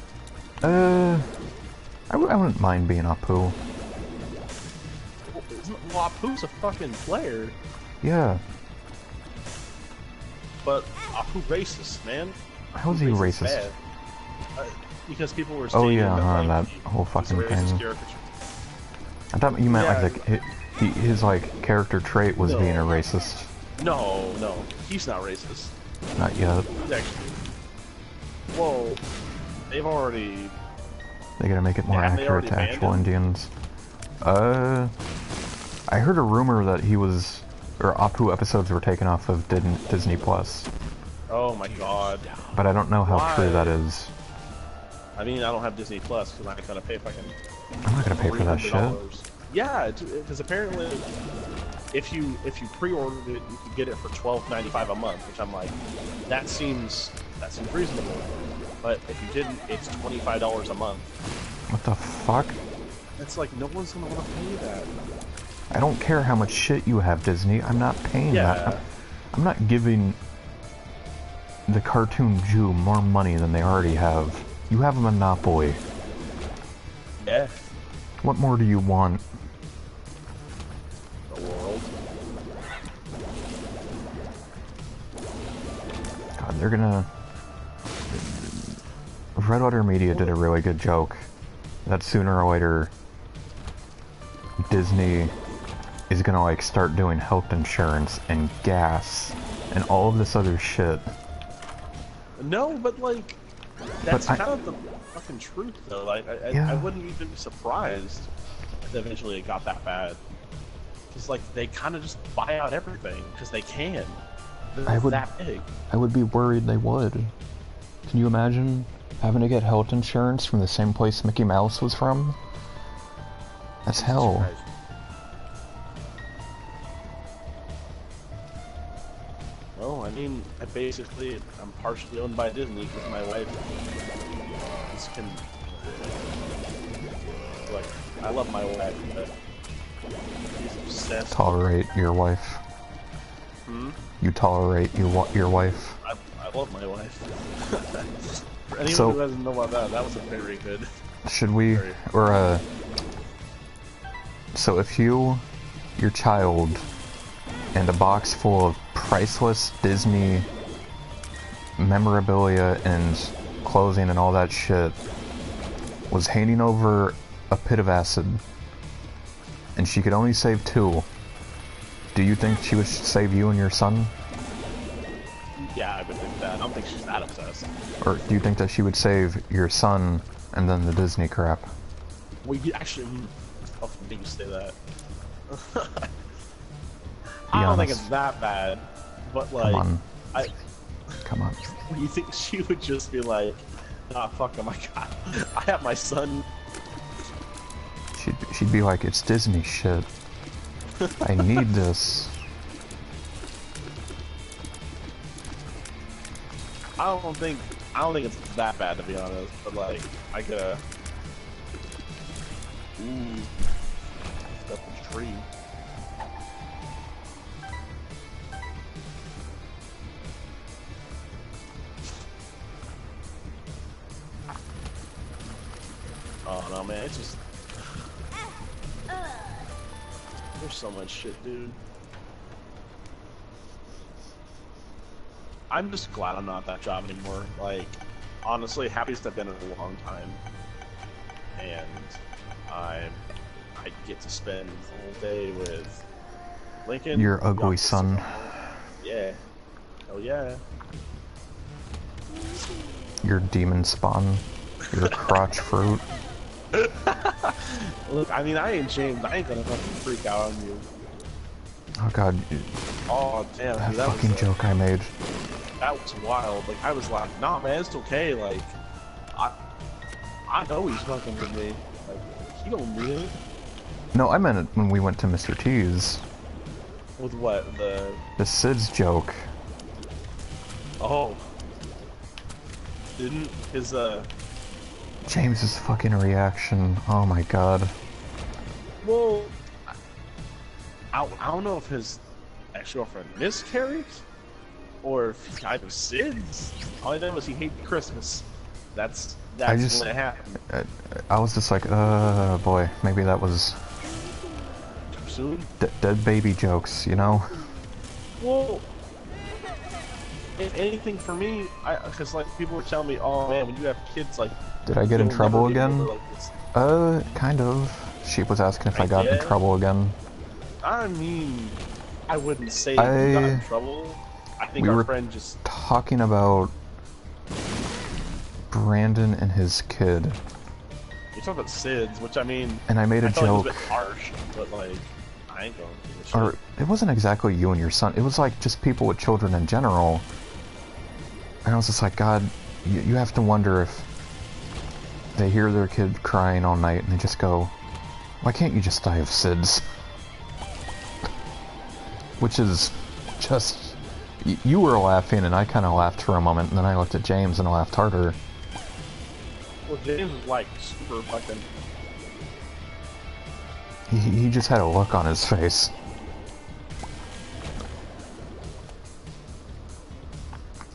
[SPEAKER 1] I wouldn't mind being Apu.
[SPEAKER 2] Well, Apu's a fucking player,
[SPEAKER 1] Yeah.
[SPEAKER 2] but Apu racist, man.
[SPEAKER 1] How's he racist?
[SPEAKER 2] Bad. Because people were
[SPEAKER 1] Oh
[SPEAKER 2] saying
[SPEAKER 1] yeah,
[SPEAKER 2] that,
[SPEAKER 1] that
[SPEAKER 2] like,
[SPEAKER 1] whole
[SPEAKER 2] he's a
[SPEAKER 1] fucking
[SPEAKER 2] racist
[SPEAKER 1] thing.
[SPEAKER 2] caricature.
[SPEAKER 1] I thought you meant
[SPEAKER 2] Yeah.
[SPEAKER 1] like his like character trait was
[SPEAKER 2] No.
[SPEAKER 1] being a racist.
[SPEAKER 2] No, he's not racist.
[SPEAKER 1] Not yet.
[SPEAKER 2] He's actually, well, they've already.
[SPEAKER 1] They gotta make it more
[SPEAKER 2] Yeah, they
[SPEAKER 1] accurate
[SPEAKER 2] already
[SPEAKER 1] to
[SPEAKER 2] banned
[SPEAKER 1] actual
[SPEAKER 2] him?
[SPEAKER 1] Indians. I heard a rumor that he was, or Apu episodes were taken off of Disney Plus,
[SPEAKER 2] Oh my god.
[SPEAKER 1] but I don't know how
[SPEAKER 2] Why?
[SPEAKER 1] true that is.
[SPEAKER 2] I mean, I don't have Disney Plus because I'm not gonna pay fucking
[SPEAKER 1] I'm not gonna pay for that shit.
[SPEAKER 2] $300. Yeah, because apparently, if you pre-ordered it, you could get it for $12.95 a month, which I'm like, that seems reasonable. But if you didn't, it's $25 a month.
[SPEAKER 1] What the fuck?
[SPEAKER 2] It's like no one's gonna want to pay that.
[SPEAKER 1] I don't care how much shit you have, Disney. I'm not paying
[SPEAKER 2] Yeah.
[SPEAKER 1] that. I'm not giving the cartoon Jew more money than they already have. You have a monopoly.
[SPEAKER 2] Yeah.
[SPEAKER 1] What more do you want?
[SPEAKER 2] The world.
[SPEAKER 1] God, they're gonna... Redwater Media did a really good joke that sooner or later Disney is gonna like start doing health insurance and gas and all of this other shit.
[SPEAKER 2] No, but like, that's
[SPEAKER 1] But
[SPEAKER 2] kind of the fucking truth, though. Like, I
[SPEAKER 1] Yeah.
[SPEAKER 2] wouldn't even be surprised if eventually it got that bad. Because like they kind of just buy out everything because they can. They're that big.
[SPEAKER 1] I would be worried they would. Can you imagine having to get health insurance from the same place Mickey Mouse was from? That's hell.
[SPEAKER 2] Well, I mean, I'm partially owned by Disney because my wife like, I love my wife, but she's obsessed.
[SPEAKER 1] Tolerate your wife.
[SPEAKER 2] Hmm?
[SPEAKER 1] You tolerate your wife.
[SPEAKER 2] I love my wife. For anyone
[SPEAKER 1] So-
[SPEAKER 2] who doesn't know about that was a very good.
[SPEAKER 1] Should we, or so if your child, and a box full of priceless Disney memorabilia and clothing and all that shit was handing over a pit of acid, and she could only save 2, do you think she would save you and your son?
[SPEAKER 2] Yeah, I would think that. I don't think she's that obsessed.
[SPEAKER 1] Or do you think that she would save your son and then the Disney crap?
[SPEAKER 2] Well, you actually, I'll make you say that. I don't think
[SPEAKER 1] honest.
[SPEAKER 2] it's that bad, but like,
[SPEAKER 1] Come on.
[SPEAKER 2] I.
[SPEAKER 1] Come on.
[SPEAKER 2] You think she would just be like, ah, fuck, oh my god, I have my son.
[SPEAKER 1] She'd be like, it's Disney shit. I need this.
[SPEAKER 2] I don't think it's that bad, to be honest, but like, I gotta. Ooh, up the tree. Oh no, man, it's just. There's so much shit, dude. I'm just glad I'm not that job anymore. Like, honestly, happiest I've been in a long time, and I get to spend the whole day with Lincoln.
[SPEAKER 1] Your ugly son.
[SPEAKER 2] Yeah. Oh yeah.
[SPEAKER 1] Your demon spawn. Your crotch fruit.
[SPEAKER 2] Look, I mean, I ain't James. I ain't gonna fucking freak out on you.
[SPEAKER 1] Oh god.
[SPEAKER 2] Oh damn,
[SPEAKER 1] That
[SPEAKER 2] dude, that
[SPEAKER 1] fucking
[SPEAKER 2] was,
[SPEAKER 1] joke I made.
[SPEAKER 2] that was wild. Like I was like, nah, man, it's okay. Like, I know he's fucking with me. Like, he don't mean it.
[SPEAKER 1] No, I meant it when we went to Mr. T's.
[SPEAKER 2] With what the
[SPEAKER 1] Sid's joke.
[SPEAKER 2] Oh. Didn't his
[SPEAKER 1] James's fucking reaction. Oh my god.
[SPEAKER 2] well, I don't know if his ex-girlfriend miscarried or if he died of SIDS. All I know is he hated Christmas. That's when it happened.
[SPEAKER 1] I was just like, boy, maybe that was
[SPEAKER 2] Too soon?
[SPEAKER 1] dead baby jokes, you know?
[SPEAKER 2] Well, if anything for me, because like people were telling me, oh man, when you have kids, like,
[SPEAKER 1] Did I get in
[SPEAKER 2] you'll
[SPEAKER 1] trouble
[SPEAKER 2] never get
[SPEAKER 1] again?
[SPEAKER 2] over like this.
[SPEAKER 1] Kind of. She was asking if I got in
[SPEAKER 2] did?
[SPEAKER 1] trouble again.
[SPEAKER 2] I mean, I wouldn't say you got in trouble. I think
[SPEAKER 1] We
[SPEAKER 2] our
[SPEAKER 1] were
[SPEAKER 2] friend just
[SPEAKER 1] talking about Brandon and his kid.
[SPEAKER 2] you're talking about SIDS, which I mean,
[SPEAKER 1] And I made a
[SPEAKER 2] I feel like
[SPEAKER 1] joke.
[SPEAKER 2] it was a bit harsh, but like, I ain't going to shit.
[SPEAKER 1] Or, it wasn't exactly you and your son. It was like just people with children in general. And I was just like, God, you have to wonder if they hear their kid crying all night and they just go, why can't you just die of SIDS? Which is just... You were laughing and I kind of laughed for a moment and then I looked at James and I laughed harder.
[SPEAKER 2] Well, James was like super fucking.
[SPEAKER 1] He just had a look on his face.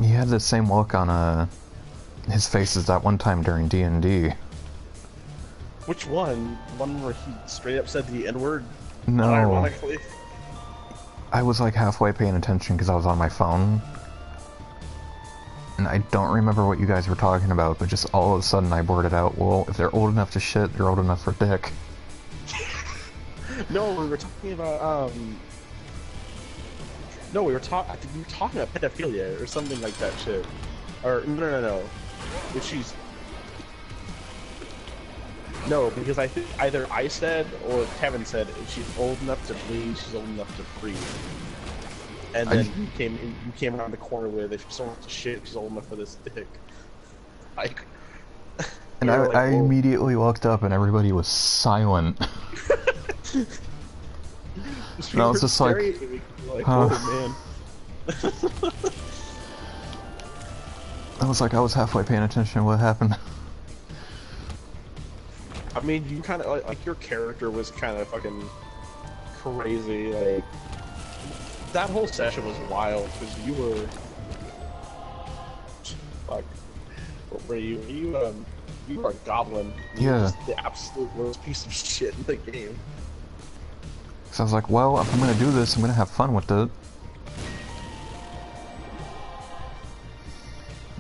[SPEAKER 1] He had the same look on his face as that one time during D&D.
[SPEAKER 2] Which one? One where he straight up said the N-word?
[SPEAKER 1] No.
[SPEAKER 2] Ironically.
[SPEAKER 1] I was like halfway paying attention because I was on my phone. And I don't remember what you guys were talking about, but just all of a sudden I blurted out, well, if they're old enough to shit, they're old enough for dick.
[SPEAKER 2] No, we were talking about, no, we were talking about pedophilia or something like that shit. Or, no. If she's... No, because I think either I said or Kevin said if she's old enough to bleed, she's old enough to breathe. And then you came around the corner with if she's old enough to shit, she's old enough for this dick. Like...
[SPEAKER 1] And I immediately looked up and everybody was silent. And I was just like, huh.
[SPEAKER 2] Oh, man.
[SPEAKER 1] I was halfway paying attention to what happened.
[SPEAKER 2] I mean, you kind of like your character was kind of fucking crazy. Like that whole session was wild because you were like, what were you? You were a goblin. You were just the absolute worst piece of shit in the game.
[SPEAKER 1] So I was like, well, if I'm gonna do this, I'm gonna have fun with it.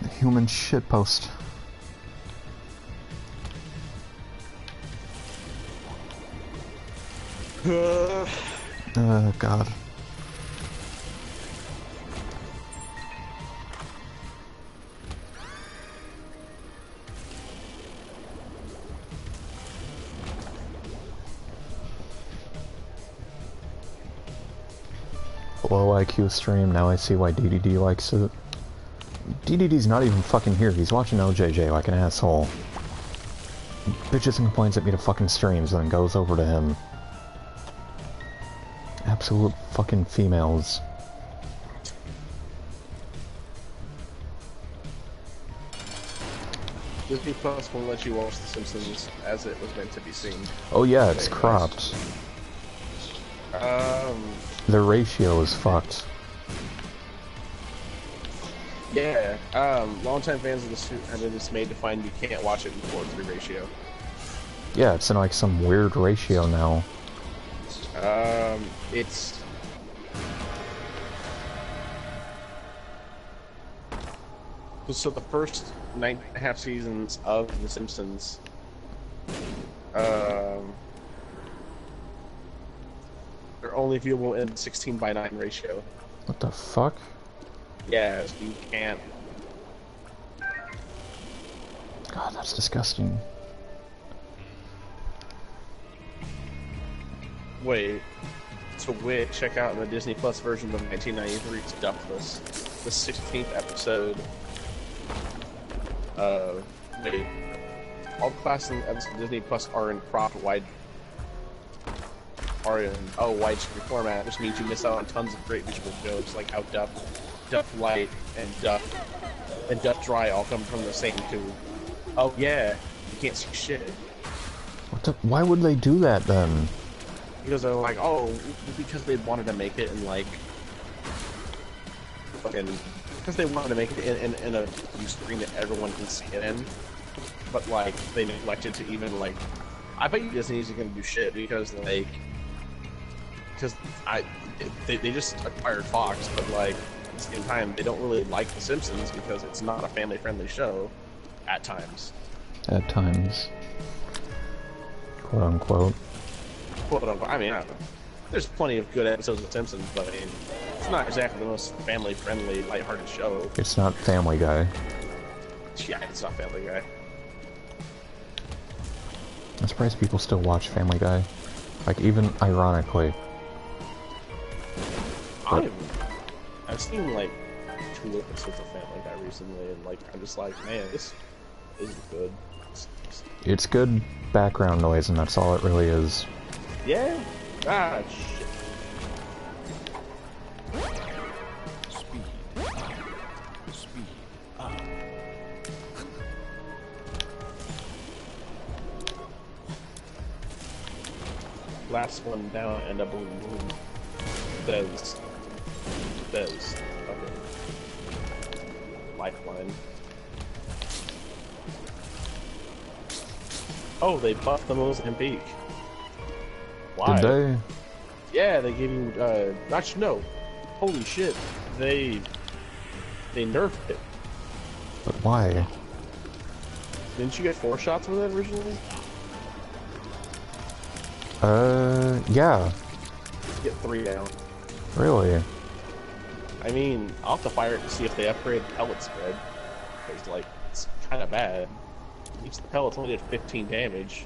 [SPEAKER 1] The human shitpost. God. Low IQ stream, now I see why DDD likes it. DDD's not even fucking here, he's watching LJJ like an asshole. Bitches and complains at me to fucking streams and then goes over to him. Absolute fucking females.
[SPEAKER 2] Disney Plus will let you watch The Simpsons as it was meant to be seen.
[SPEAKER 1] Oh yeah, it's cropped. The ratio is fucked.
[SPEAKER 2] Yeah, longtime fans of this have been dismayed to find you can't watch it in 4:3 ratio.
[SPEAKER 1] Yeah, it's in like some weird ratio now.
[SPEAKER 2] It's... So the first 9.5 seasons of The Simpsons, they're only viewable in 16:9 ratio.
[SPEAKER 1] What the fuck?
[SPEAKER 2] Yeah, so you can't.
[SPEAKER 1] God, that's disgusting.
[SPEAKER 2] Wait. So wait, check out the Disney Plus version of 1993's Duffless, the 16th episode. Wait. All the classes in Disney Plus are in widescreen format, which means you miss out on tons of great visual jokes, like how Duff Light and Duff Dry all come from the same tube. Oh yeah, you can't see shit.
[SPEAKER 1] What the? Why would they do that then?
[SPEAKER 2] Because they're like, oh, because they wanted to make it in like, because they wanted to make it in a screen that everyone can see it in, but like they neglected to even like, I bet you Disney isn't gonna do shit because they just acquired Fox, but like at the same time they don't really like The Simpsons because it's not a family-friendly show, at times.
[SPEAKER 1] At times, quote unquote.
[SPEAKER 2] I mean, there's plenty of good episodes of The Simpsons, but I mean, it's not exactly the most family-friendly, lighthearted show.
[SPEAKER 1] It's not Family Guy.
[SPEAKER 2] Yeah, it's not Family Guy.
[SPEAKER 1] I'm surprised people still watch Family Guy. Like, even ironically.
[SPEAKER 2] I've seen like 2 episodes of Family Guy recently, and like I'm just like, man, this isn't good.
[SPEAKER 1] It's good background noise, and that's all it really is.
[SPEAKER 2] Yeah? Ah, shit.
[SPEAKER 3] Speed up.
[SPEAKER 2] Last one down and a boom boom. Bez. Okay. Lifeline. Oh, they buffed the Mozambique. Why?
[SPEAKER 1] Did they?
[SPEAKER 2] Yeah, they gave you, actually, no. Holy shit. They nerfed it.
[SPEAKER 1] But why?
[SPEAKER 2] Didn't you get 4 shots with it originally?
[SPEAKER 1] Yeah.
[SPEAKER 2] Get 3 down.
[SPEAKER 1] Really?
[SPEAKER 2] I mean, I'll have to fire it to see if they upgrade the pellet spread. Because, like, it's kind of bad. Each the pellets only did 15 damage.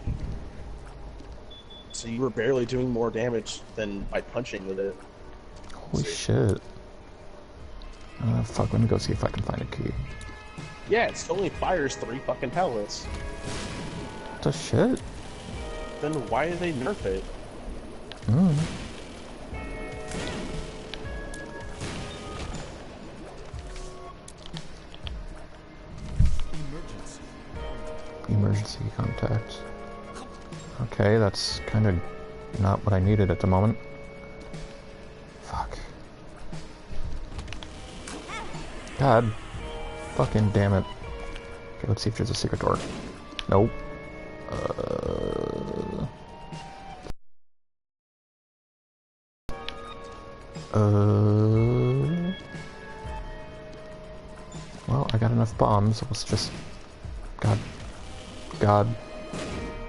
[SPEAKER 2] So you were barely doing more damage than by punching with it.
[SPEAKER 1] Holy shit. Fuck, let me go see if I can find a key.
[SPEAKER 2] Yeah, it still only fires 3 fucking pellets.
[SPEAKER 1] What the shit?
[SPEAKER 2] Then why did they nerf it?
[SPEAKER 1] Emergency contact. Okay, that's kind of not what I needed at the moment. Fuck. God. Fucking damn it. Okay, let's see if there's a secret door. Nope. Well, I got enough bombs. Let's just... God.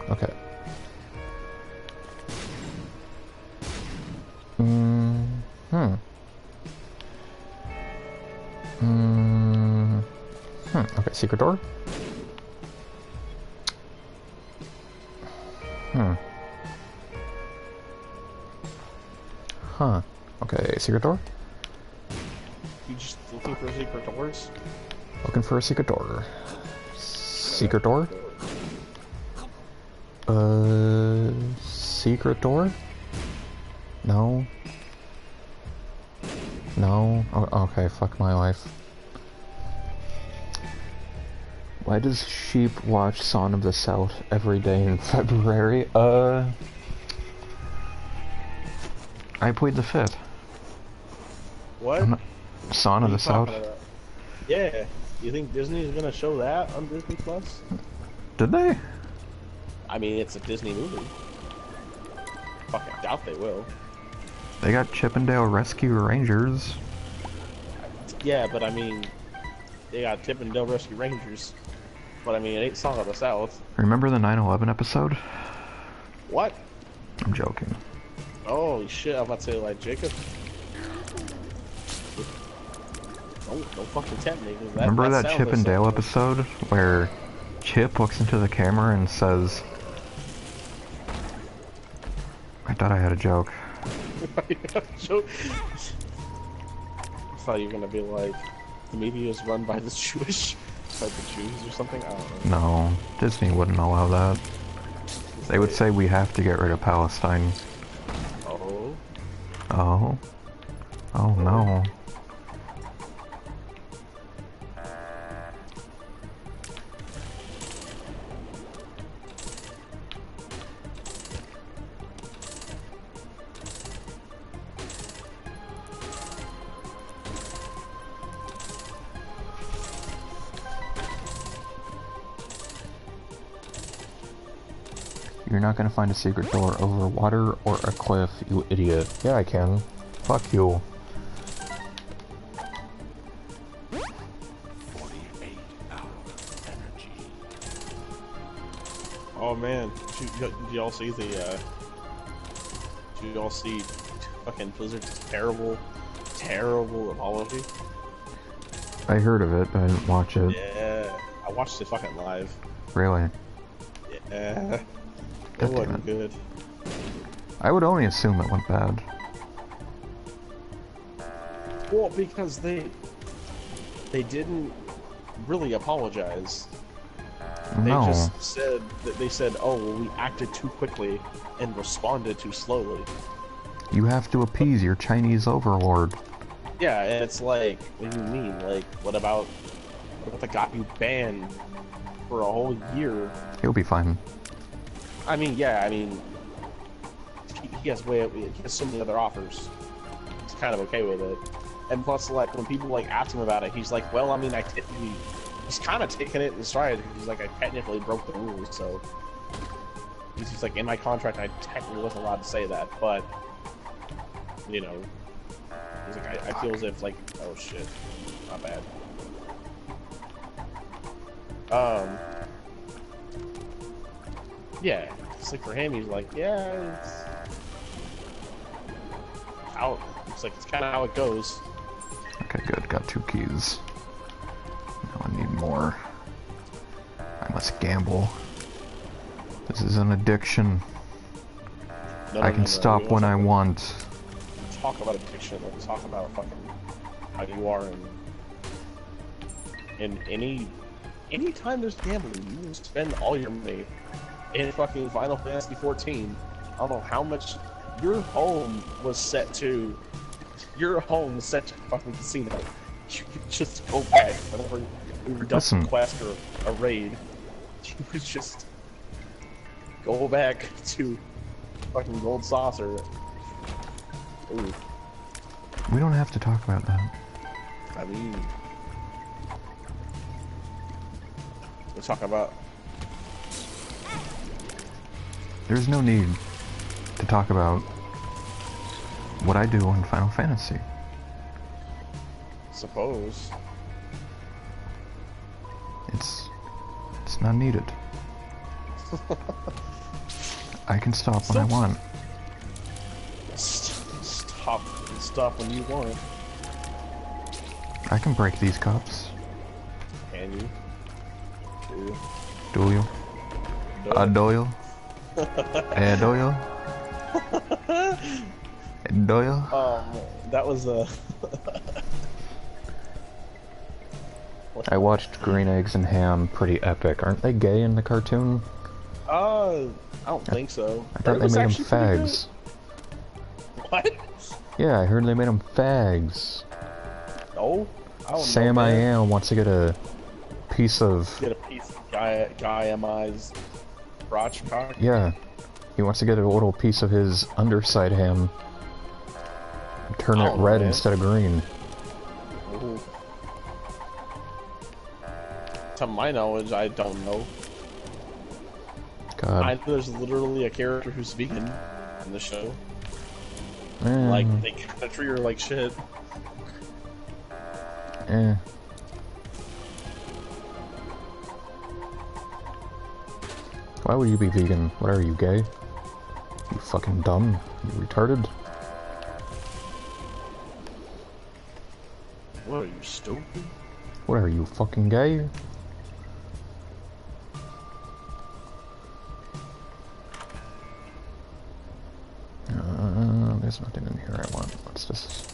[SPEAKER 1] Okay. Okay, secret door. Huh. Okay, secret door.
[SPEAKER 2] You just looking for secret doors?
[SPEAKER 1] Looking for a secret door. Secret door? Secret door? No. No? Oh, okay, fuck my life. Why does Sheep watch Song of the South every day in February? I played the 5th.
[SPEAKER 2] What?
[SPEAKER 1] Song of the South?
[SPEAKER 2] Yeah. You think Disney's gonna show that on Disney Plus?
[SPEAKER 1] Did they?
[SPEAKER 2] I mean, it's a Disney movie. Fucking doubt they will.
[SPEAKER 1] They got Chippendale Rescue Rangers.
[SPEAKER 2] Yeah, but I mean, they got Chip and Dale Rescue Rangers. But I mean, it ain't Song of the South.
[SPEAKER 1] Remember the 9/11 episode?
[SPEAKER 2] What?
[SPEAKER 1] I'm joking.
[SPEAKER 2] Oh shit! I'm about to say like Jacob. Don't fucking tempt me.
[SPEAKER 1] Remember that
[SPEAKER 2] sounds
[SPEAKER 1] Chip
[SPEAKER 2] like
[SPEAKER 1] and Dale
[SPEAKER 2] something.
[SPEAKER 1] episode where Chip looks into the camera and says, I thought I had a joke.
[SPEAKER 2] I thought you were gonna be like, the media is run by the Jewish, by the Jews or something. I don't know.
[SPEAKER 1] No, Disney wouldn't allow that. They would say we have to get rid of Palestine.
[SPEAKER 2] Oh.
[SPEAKER 1] Oh? Oh no. You're not gonna find a secret door over water or a cliff, you idiot. Yeah, I can. Fuck you.
[SPEAKER 3] 48 hours energy.
[SPEAKER 2] Oh man, did y'all see the? Did y'all see fucking Blizzard's terrible apology?
[SPEAKER 1] I heard of it, but I didn't watch it.
[SPEAKER 2] Yeah, I watched it fucking live.
[SPEAKER 1] Really?
[SPEAKER 2] Yeah, it
[SPEAKER 1] God damn
[SPEAKER 2] wasn't
[SPEAKER 1] it.
[SPEAKER 2] good.
[SPEAKER 1] I would only assume it went bad.
[SPEAKER 2] Well, because they didn't really apologize. They
[SPEAKER 1] No.
[SPEAKER 2] just said that they said, "Oh, well, we acted too quickly and responded too slowly."
[SPEAKER 1] You have to appease your Chinese overlord.
[SPEAKER 2] Yeah, and it's like, what do you mean? Like, what about the guy you banned for a whole year?
[SPEAKER 1] He'll be fine.
[SPEAKER 2] I mean, yeah, I mean, he has so many other offers. He's kind of okay with it. And plus, like, when people like ask him about it, he's like, "Well, I mean, he's kind of taking it in stride. He's like, I technically broke the rules, so he's like, in my contract, I technically wasn't allowed to say that, but you know, he's like, I feel as if like, oh shit, not bad. Yeah, it's like for him, he's like, yeah, it's kind of how it goes.
[SPEAKER 1] Okay, good. Got 2 keys. Now I need more. I must gamble. This is an addiction. I can stop when I want.
[SPEAKER 2] Talk about addiction. Let's talk about fucking how you are in any time there's gambling, you will spend all your money in fucking Final Fantasy 14. I don't know how much your home was set to. Your home was set to fucking casino. You could just go back whenever you were done
[SPEAKER 1] Listen.
[SPEAKER 2] a quest or a raid. You would just go back to fucking Gold Saucer. Ooh,
[SPEAKER 1] We don't have to talk about that.
[SPEAKER 2] I mean, we're talking about.
[SPEAKER 1] There's no need to talk about what I do in Final Fantasy.
[SPEAKER 2] Suppose.
[SPEAKER 1] It's not needed. I can stop when I want.
[SPEAKER 2] Stop when you want.
[SPEAKER 1] I can break these cups.
[SPEAKER 2] Can you? Do
[SPEAKER 1] Do you?
[SPEAKER 2] you?
[SPEAKER 1] Do you? Do you? Do you?
[SPEAKER 2] That was a.
[SPEAKER 1] I watched Green Eggs and Ham. Pretty epic. Aren't they gay in the cartoon?
[SPEAKER 2] I don't think so.
[SPEAKER 1] I thought
[SPEAKER 2] It
[SPEAKER 1] they
[SPEAKER 2] was
[SPEAKER 1] made them
[SPEAKER 2] actually pretty
[SPEAKER 1] fags.
[SPEAKER 2] good. What?
[SPEAKER 1] Yeah, I heard they made them fags.
[SPEAKER 2] No, I don't
[SPEAKER 1] Sam
[SPEAKER 2] know,
[SPEAKER 1] I
[SPEAKER 2] man.
[SPEAKER 1] Am wants to get a piece of...
[SPEAKER 2] Get a piece of Guy MI's crotch cock.
[SPEAKER 1] Yeah. He wants to get a little piece of his underside ham. Turn it
[SPEAKER 2] Oh,
[SPEAKER 1] red
[SPEAKER 2] man.
[SPEAKER 1] instead of green.
[SPEAKER 2] Ooh. To my knowledge, I don't know.
[SPEAKER 1] God.
[SPEAKER 2] I know there's literally a character who's vegan in the show.
[SPEAKER 1] Eh,
[SPEAKER 2] Like, they kind of treat her like shit.
[SPEAKER 1] eh. Why would you be vegan? What are you, gay? You fucking dumb? You retarded?
[SPEAKER 2] What are you, stupid?
[SPEAKER 1] What are you, fucking gay? There's nothing in here I want. What's this?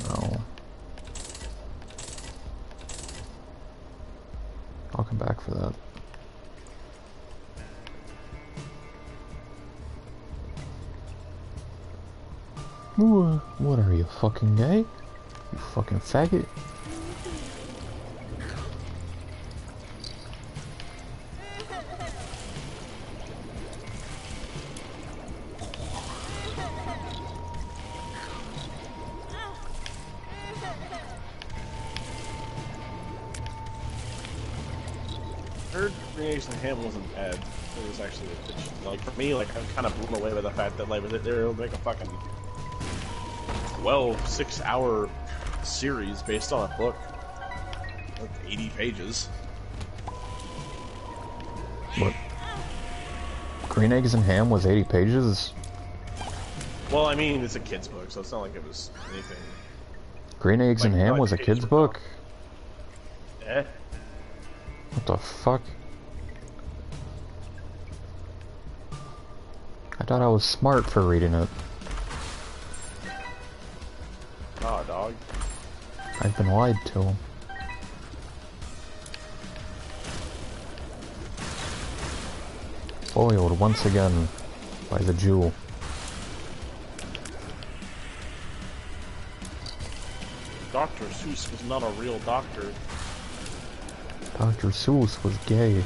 [SPEAKER 1] No. I'll come back for that. Ooh, what are you, fucking gay? You fucking faggot?
[SPEAKER 2] Heard Green Eggs and Ham wasn't bad. It was actually like for me, like I'm kind of blown away by the fact that like they were able to make a fucking 6-hour series based on a book, like 80 pages.
[SPEAKER 1] What? Green Eggs and Ham was 80 pages?
[SPEAKER 2] Well, I mean, it's a kid's book, so it's not like it was anything.
[SPEAKER 1] Green Eggs and Ham
[SPEAKER 2] like
[SPEAKER 1] was a kid's book?
[SPEAKER 2] Eh?
[SPEAKER 1] What the fuck? I thought I was smart for reading it.
[SPEAKER 2] Nah, dog.
[SPEAKER 1] I've been lied to. Foiled once again by the Jew.
[SPEAKER 2] Dr. Seuss was not a real doctor.
[SPEAKER 1] Dr. Seuss was gay.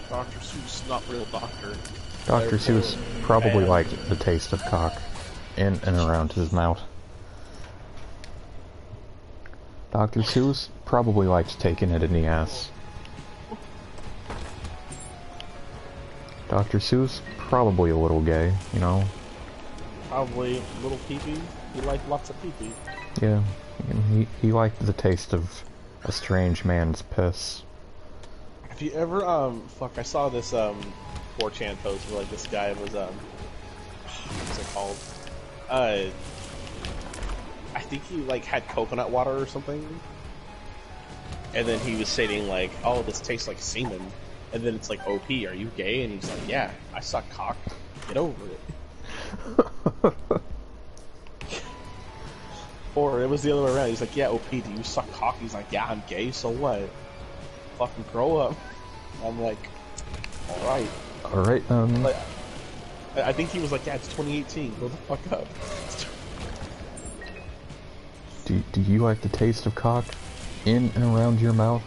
[SPEAKER 2] Dr. Seuss, not real doctor.
[SPEAKER 1] Dr. Seuss probably liked the taste of cock in and around his mouth. Dr. Seuss probably liked taking it in the ass. Dr. Seuss probably a little gay, you know?
[SPEAKER 2] Probably little pee-pee. He liked lots of pee-pee.
[SPEAKER 1] Yeah, and he liked the taste of a strange man's piss.
[SPEAKER 2] Have you ever, fuck, I saw this, 4chan post where, like, this guy was, what's it called? I think he, like, had coconut water or something. And then he was stating, like, oh, this tastes like semen. And then it's like, OP, are you gay? And he's like, yeah, I suck cock. Get over it. Or it was the other way around. He's like, yeah, OP, do you suck cock? He's like, yeah, I'm gay, so what? Fucking grow up. I'm like, alright.
[SPEAKER 1] Alright,
[SPEAKER 2] Like, I think he was like, yeah, it's 2018, grow the fuck up.
[SPEAKER 1] Do you like the taste of cock in and around your mouth?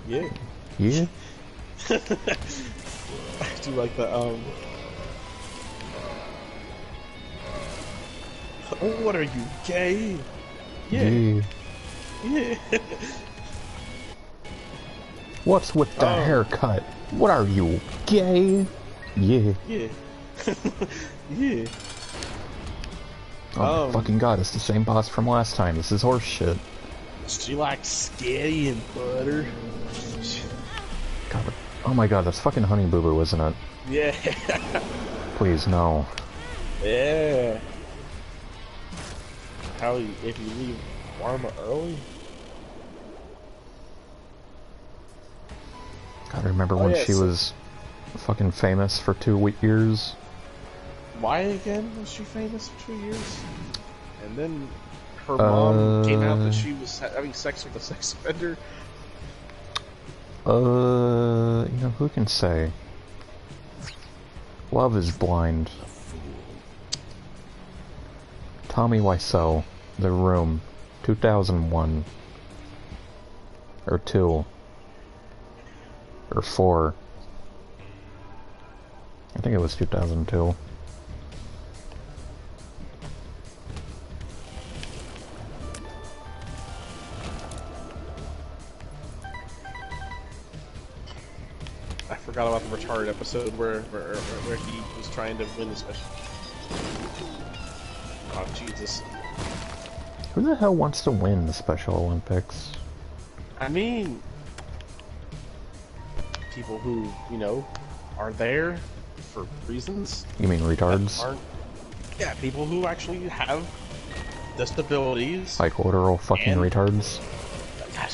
[SPEAKER 2] Yeah.
[SPEAKER 1] Yeah?
[SPEAKER 2] I do like the, oh, what are you, gay? Yeah. Yeah.
[SPEAKER 1] What's with the haircut? What are you, gay? Yeah.
[SPEAKER 2] Yeah. Yeah.
[SPEAKER 1] Oh my fucking god, it's the same boss from last time. This is horse shit.
[SPEAKER 2] She likes sketty and butter.
[SPEAKER 1] God, oh my god, that's fucking Honey Boo Boo, isn't it?
[SPEAKER 2] Yeah.
[SPEAKER 1] Please, no.
[SPEAKER 2] Yeah. How if you leave Warma early?
[SPEAKER 1] God, I remember when she was fucking famous for 2 years.
[SPEAKER 2] Why again was she famous for 2 years? And then her mom came out that she was having sex with a sex offender.
[SPEAKER 1] You know, who can say? Love is blind. Tommy Wiseau, The Room, 2001. Or 2. Or 4. I think it was 2002.
[SPEAKER 2] I forgot about the retarded episode where he was trying to win the special. Oh Jesus!
[SPEAKER 1] Who the hell wants to win the Special Olympics?
[SPEAKER 2] I mean, people who, you know, are there for reasons.
[SPEAKER 1] You mean retards?
[SPEAKER 2] Yeah, people who actually have disabilities.
[SPEAKER 1] Like literal fucking
[SPEAKER 2] And-
[SPEAKER 1] retards?
[SPEAKER 2] Did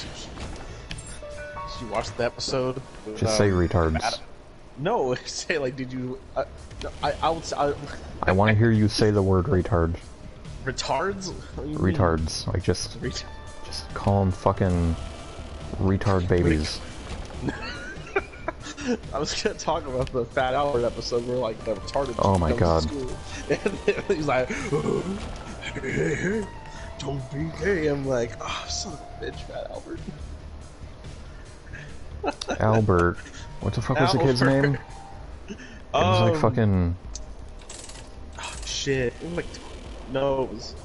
[SPEAKER 2] you watch the episode? With,
[SPEAKER 1] Just say retards.
[SPEAKER 2] No, say like, did you? No, I would.
[SPEAKER 1] I want to hear you say the word retard.
[SPEAKER 2] Retards? What do you mean?
[SPEAKER 1] Retards. Like just call them fucking retard babies.
[SPEAKER 2] I was gonna talk about the Fat Albert episode where like the retarded.
[SPEAKER 1] Oh my
[SPEAKER 2] comes to
[SPEAKER 1] God.
[SPEAKER 2] school. And he's like, "Don't be gay." I'm like, "Oh, son of a bitch, Fat Albert."
[SPEAKER 1] Albert. What the fuck was the kid's
[SPEAKER 2] Albert.
[SPEAKER 1] name? It was like fucking...
[SPEAKER 2] Oh, shit. It was like no. It was.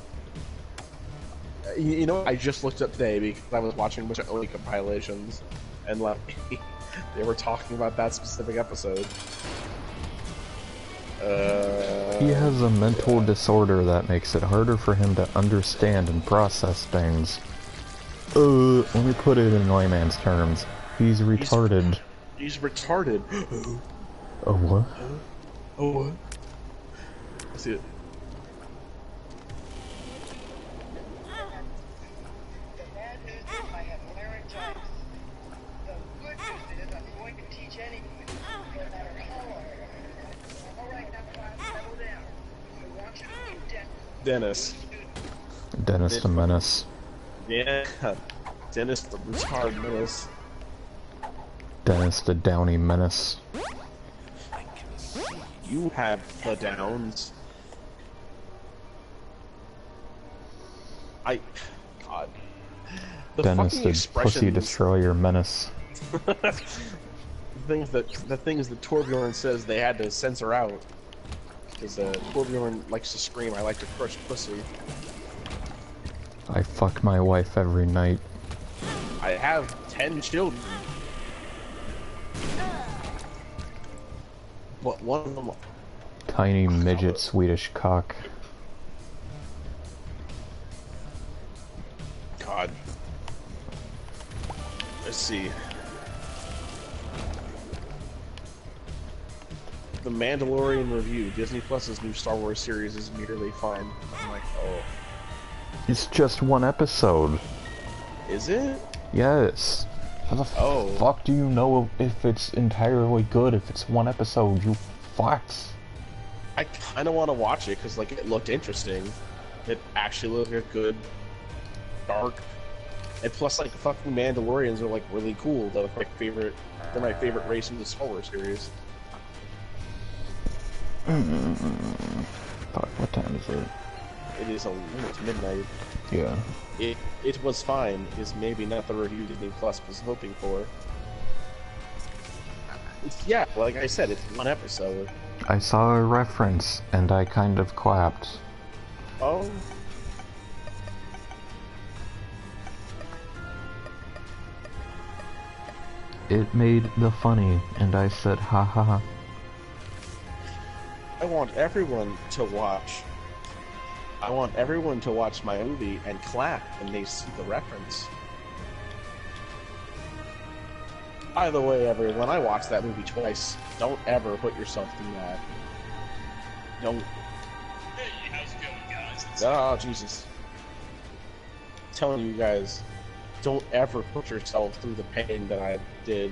[SPEAKER 2] You know, I just looked up today because I was watching a bunch of Oni compilations, and like they were talking about that specific episode.
[SPEAKER 1] He has a mental disorder that makes it harder for him to understand and process things. Let me put it in layman's terms. He's retarded.
[SPEAKER 2] He's retarded.
[SPEAKER 1] Oh, what?
[SPEAKER 2] Oh, what? I see it.
[SPEAKER 4] The bad news is I have laryngitis. The good news is I'm going to teach anyway, no matter how long. All right, now settle down. I want you to be
[SPEAKER 2] Dennis.
[SPEAKER 1] Dennis the Menace.
[SPEAKER 2] Yeah. Dennis the retard menace.
[SPEAKER 1] Dennis the Downey Menace.
[SPEAKER 2] You have the downs. God. The
[SPEAKER 1] Dennis
[SPEAKER 2] fucking
[SPEAKER 1] the Pussy
[SPEAKER 2] expressions-
[SPEAKER 1] Destroyer Menace.
[SPEAKER 2] the things that Torbjorn says they had to censor out. Because Torbjorn likes to scream, "I like to crush pussy."
[SPEAKER 1] I fuck my wife every night.
[SPEAKER 2] I have 10 children. But one of them...
[SPEAKER 1] Tiny midget Swedish cock.
[SPEAKER 2] God. Let's see. The Mandalorian review. Disney Plus's new Star Wars series is merely fun. I'm like, oh.
[SPEAKER 1] It's just one episode.
[SPEAKER 2] Is it?
[SPEAKER 1] Yes. How the fuck do you know if it's entirely good if it's one episode, you fucks?
[SPEAKER 2] I kind of want to watch it because, like, it looked interesting. It actually looked like a good, dark, and plus, like, fucking Mandalorians are like really cool. They're like they're my favorite race in the Star Wars series.
[SPEAKER 1] Fuck, what time is it?
[SPEAKER 2] It is it's midnight.
[SPEAKER 1] Yeah.
[SPEAKER 2] It was fine. Is maybe not the review Disney Plus was hoping for. Yeah, like I said, it's one episode.
[SPEAKER 1] I saw a reference and I kind of clapped.
[SPEAKER 2] Oh.
[SPEAKER 1] It made the funny and I said ha ha ha.
[SPEAKER 2] I want everyone to watch my movie and clap when they see the reference. By the way, everyone, I watched that movie twice. Don't ever put yourself through that. Don't.
[SPEAKER 3] Hey, how's it going, guys?
[SPEAKER 2] Oh, Jesus. I'm telling you guys, don't ever put yourself through the pain that I did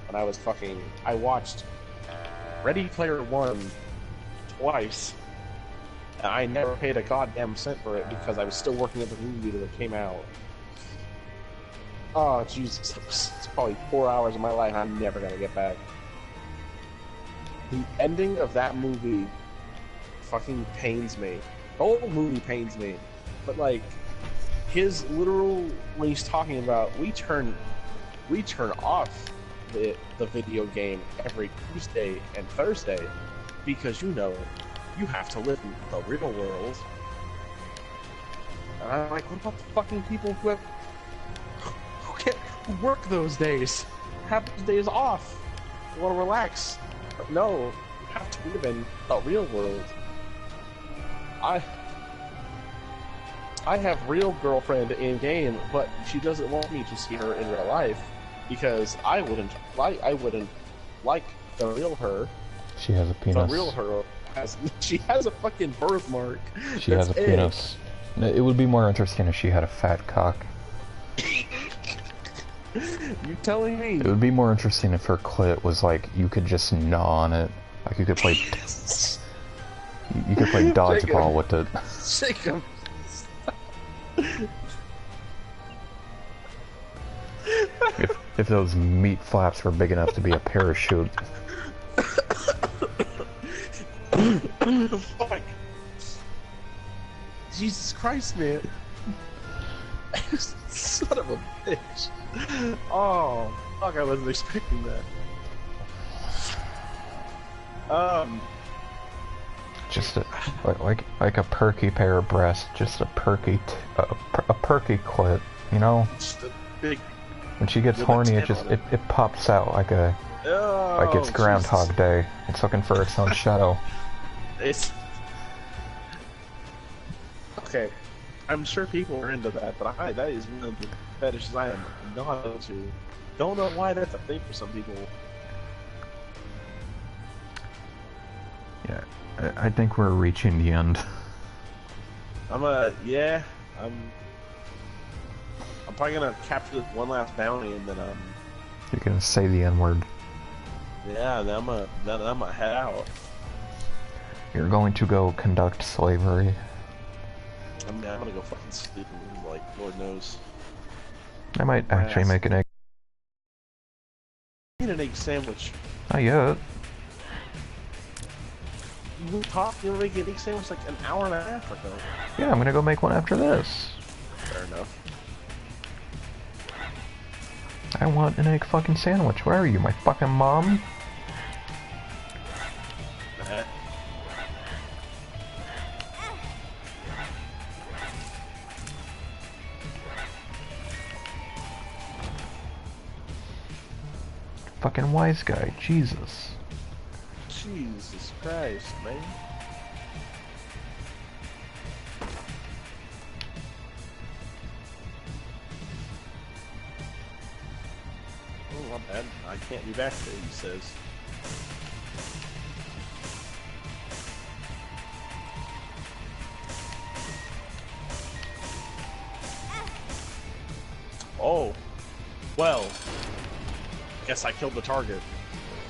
[SPEAKER 2] when I was I watched Ready Player One twice. And I never paid a goddamn cent for it because I was still working at the movie theater that came out. Oh, Jesus. It's probably 4 hours of my life I'm never gonna get back. The ending of that movie fucking pains me. The whole movie pains me. But, like, his literal, when he's talking about, we turn off the video game every Tuesday and Thursday because, you know, you have to live in the real world. And I'm like, what about the fucking people who work those days? Have those days off. You want to relax. But no, you have to live in the real world. I have real girlfriend in game, but she doesn't want me to see her in real life because I wouldn't like the real her.
[SPEAKER 1] She has a
[SPEAKER 2] The
[SPEAKER 1] penis.
[SPEAKER 2] real her she has a fucking birthmark.
[SPEAKER 1] She has a penis. It would be more interesting if she had a fat cock.
[SPEAKER 2] You telling me?
[SPEAKER 1] It would be more interesting if her clit was like, you could just gnaw on it. Like you could play... You could play dodgeball with it.
[SPEAKER 2] Jacob.
[SPEAKER 1] If those meat flaps were big enough to be a parachute.
[SPEAKER 2] Fuck. Jesus Christ, man. Son of a bitch. Oh, fuck, I wasn't expecting that.
[SPEAKER 1] Just like a perky pair of breasts, just a perky clit, you know.
[SPEAKER 2] Just a big.
[SPEAKER 1] When she gets
[SPEAKER 2] with a
[SPEAKER 1] horny,
[SPEAKER 2] tit
[SPEAKER 1] it just
[SPEAKER 2] on it.
[SPEAKER 1] it pops out like
[SPEAKER 2] Oh,
[SPEAKER 1] it's Groundhog
[SPEAKER 2] Jesus.
[SPEAKER 1] Day. It's looking for its own shadow.
[SPEAKER 2] It's okay. I'm sure people are into that, but that is one of the fetishes I am not into. Don't know why that's a thing for some people.
[SPEAKER 1] Yeah, I think we're reaching the end.
[SPEAKER 2] I'm probably gonna capture this one last bounty and then
[SPEAKER 1] You're gonna say the N-word.
[SPEAKER 2] yeah, then I'm gonna head out.
[SPEAKER 1] You're going to go conduct slavery.
[SPEAKER 2] I'm gonna go fucking sleep and like Lord knows.
[SPEAKER 1] I might actually
[SPEAKER 2] ass.
[SPEAKER 1] make an egg.
[SPEAKER 2] I need an egg sandwich.
[SPEAKER 1] Not yet.
[SPEAKER 2] You were making an egg sandwich like an hour and a half ago.
[SPEAKER 1] Yeah, I'm gonna go make one after this.
[SPEAKER 2] Fair enough.
[SPEAKER 1] I want an egg fucking sandwich. Where are you, my fucking mom? Fucking wise guy, Jesus.
[SPEAKER 2] Jesus Christ, man. Oh, not bad. I can't be back there, he says. Oh. Well. Guess I killed the target.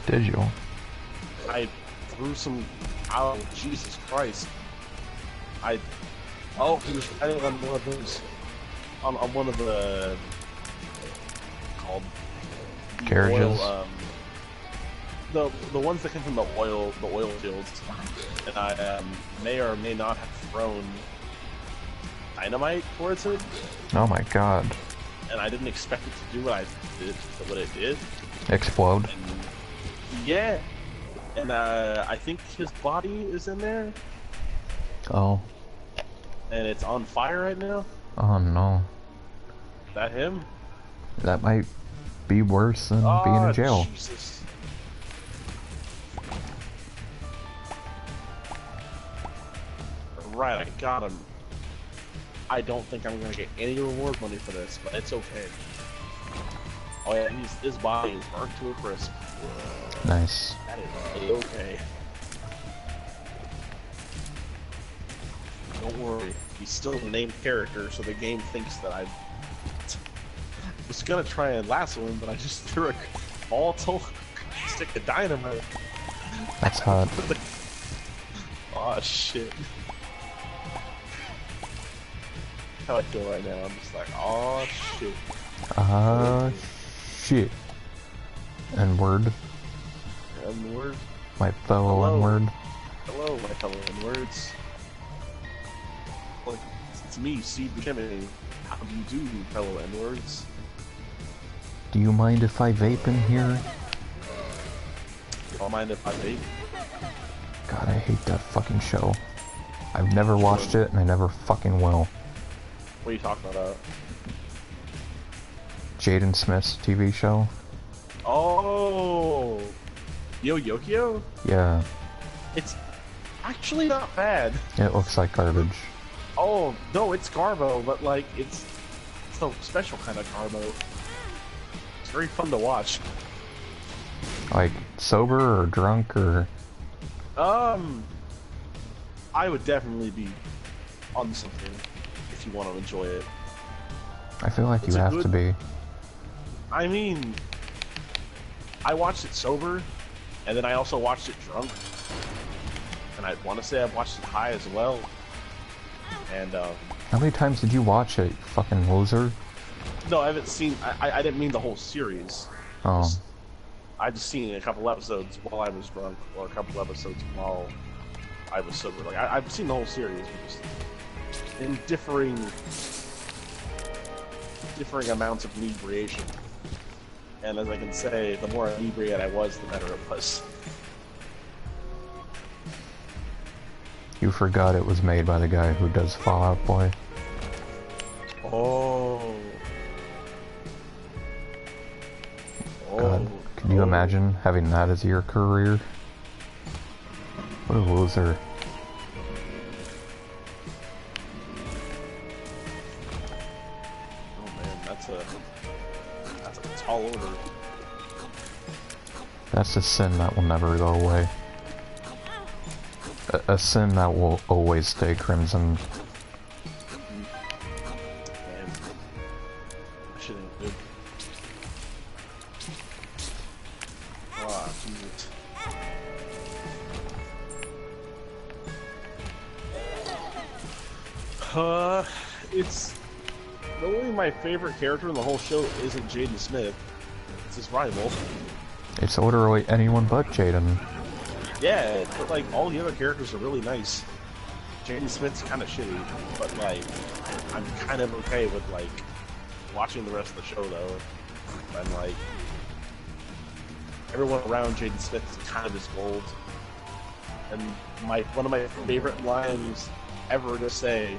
[SPEAKER 1] Did you?
[SPEAKER 2] I threw some. Oh, Jesus Christ! Oh, he was riding on one of those. On one of the. Called. The
[SPEAKER 1] Carriages?
[SPEAKER 2] Oil, the ones that come from the oil fields, and I may or may not have thrown dynamite towards it,
[SPEAKER 1] Oh my god.
[SPEAKER 2] and I didn't expect it to do what it did.
[SPEAKER 1] Explode.
[SPEAKER 2] And, yeah. And I think his body is in there,
[SPEAKER 1] Oh.
[SPEAKER 2] and it's on fire right now.
[SPEAKER 1] Oh no.
[SPEAKER 2] Is that him?
[SPEAKER 1] That might be worse than being in jail.
[SPEAKER 2] Jesus. Right, I got him. I don't think I'm gonna get any reward money for this, but it's okay. Oh yeah, his body is burnt to a crisp.
[SPEAKER 1] Nice.
[SPEAKER 2] That is okay. Don't worry, he's still a named character, so the game thinks that I was gonna try and lasso him, but I just threw a volatile stick of dynamite.
[SPEAKER 1] That's hot.
[SPEAKER 2] Oh shit. How I feel right now, I'm just like, oh shit.
[SPEAKER 1] Shit. N-word.
[SPEAKER 2] N-word.
[SPEAKER 1] My fellow
[SPEAKER 2] Hello.
[SPEAKER 1] N-word.
[SPEAKER 2] Hello, my fellow N-words. Look, it's me, Steve Buscemi. How do you do, fellow N-words?
[SPEAKER 1] Do you mind if I vape in here?
[SPEAKER 2] Don't mind if I vape.
[SPEAKER 1] God, I hate that fucking show. I've never watched it, and I never fucking will.
[SPEAKER 2] What are you talking about?
[SPEAKER 1] Jaden Smith's TV show?
[SPEAKER 2] Oh! Yo Yokio?
[SPEAKER 1] Yeah,
[SPEAKER 2] It's actually not bad.
[SPEAKER 1] it looks like garbage.
[SPEAKER 2] Oh no, it's Garbo, but like it's a special kind of Garbo. It's very fun to watch.
[SPEAKER 1] Like, sober or drunk or...
[SPEAKER 2] I would definitely be on something if you want to enjoy it.
[SPEAKER 1] I feel like
[SPEAKER 2] It's
[SPEAKER 1] you
[SPEAKER 2] a
[SPEAKER 1] have
[SPEAKER 2] good-
[SPEAKER 1] to be.
[SPEAKER 2] I mean, I watched it sober, and then I also watched it drunk, and I want to say I've watched it high as well. And
[SPEAKER 1] How many times did you watch it, you fucking loser?
[SPEAKER 2] no, I haven't seen. I didn't mean the whole series.
[SPEAKER 1] Oh.
[SPEAKER 2] I just seen a couple episodes while I was drunk, or a couple episodes while I was sober. Like I've seen the whole series, but just in differing amounts of inebriation. And as I can say, the more inebriated I was, the better it was.
[SPEAKER 1] You forgot it was made by the guy who does Fall Out Boy.
[SPEAKER 2] Oh.
[SPEAKER 1] God, can you imagine having that as your career? What a loser.
[SPEAKER 2] Oh man, that's a tall order.
[SPEAKER 1] That's a sin that will never go away. A sin that will always stay crimson.
[SPEAKER 2] Man, shit ain't good. Ah, Jesus. It's really my favorite character in the whole show isn't Jaden Smith. It's his rival.
[SPEAKER 1] It's literally anyone but Jaden.
[SPEAKER 2] Yeah, but like all the other characters are really nice. Jaden Smith's kind of shitty, but like I'm kind of okay with like watching the rest of the show though. And like everyone around Jaden Smith is kind of his gold. And one of my favorite lines ever to say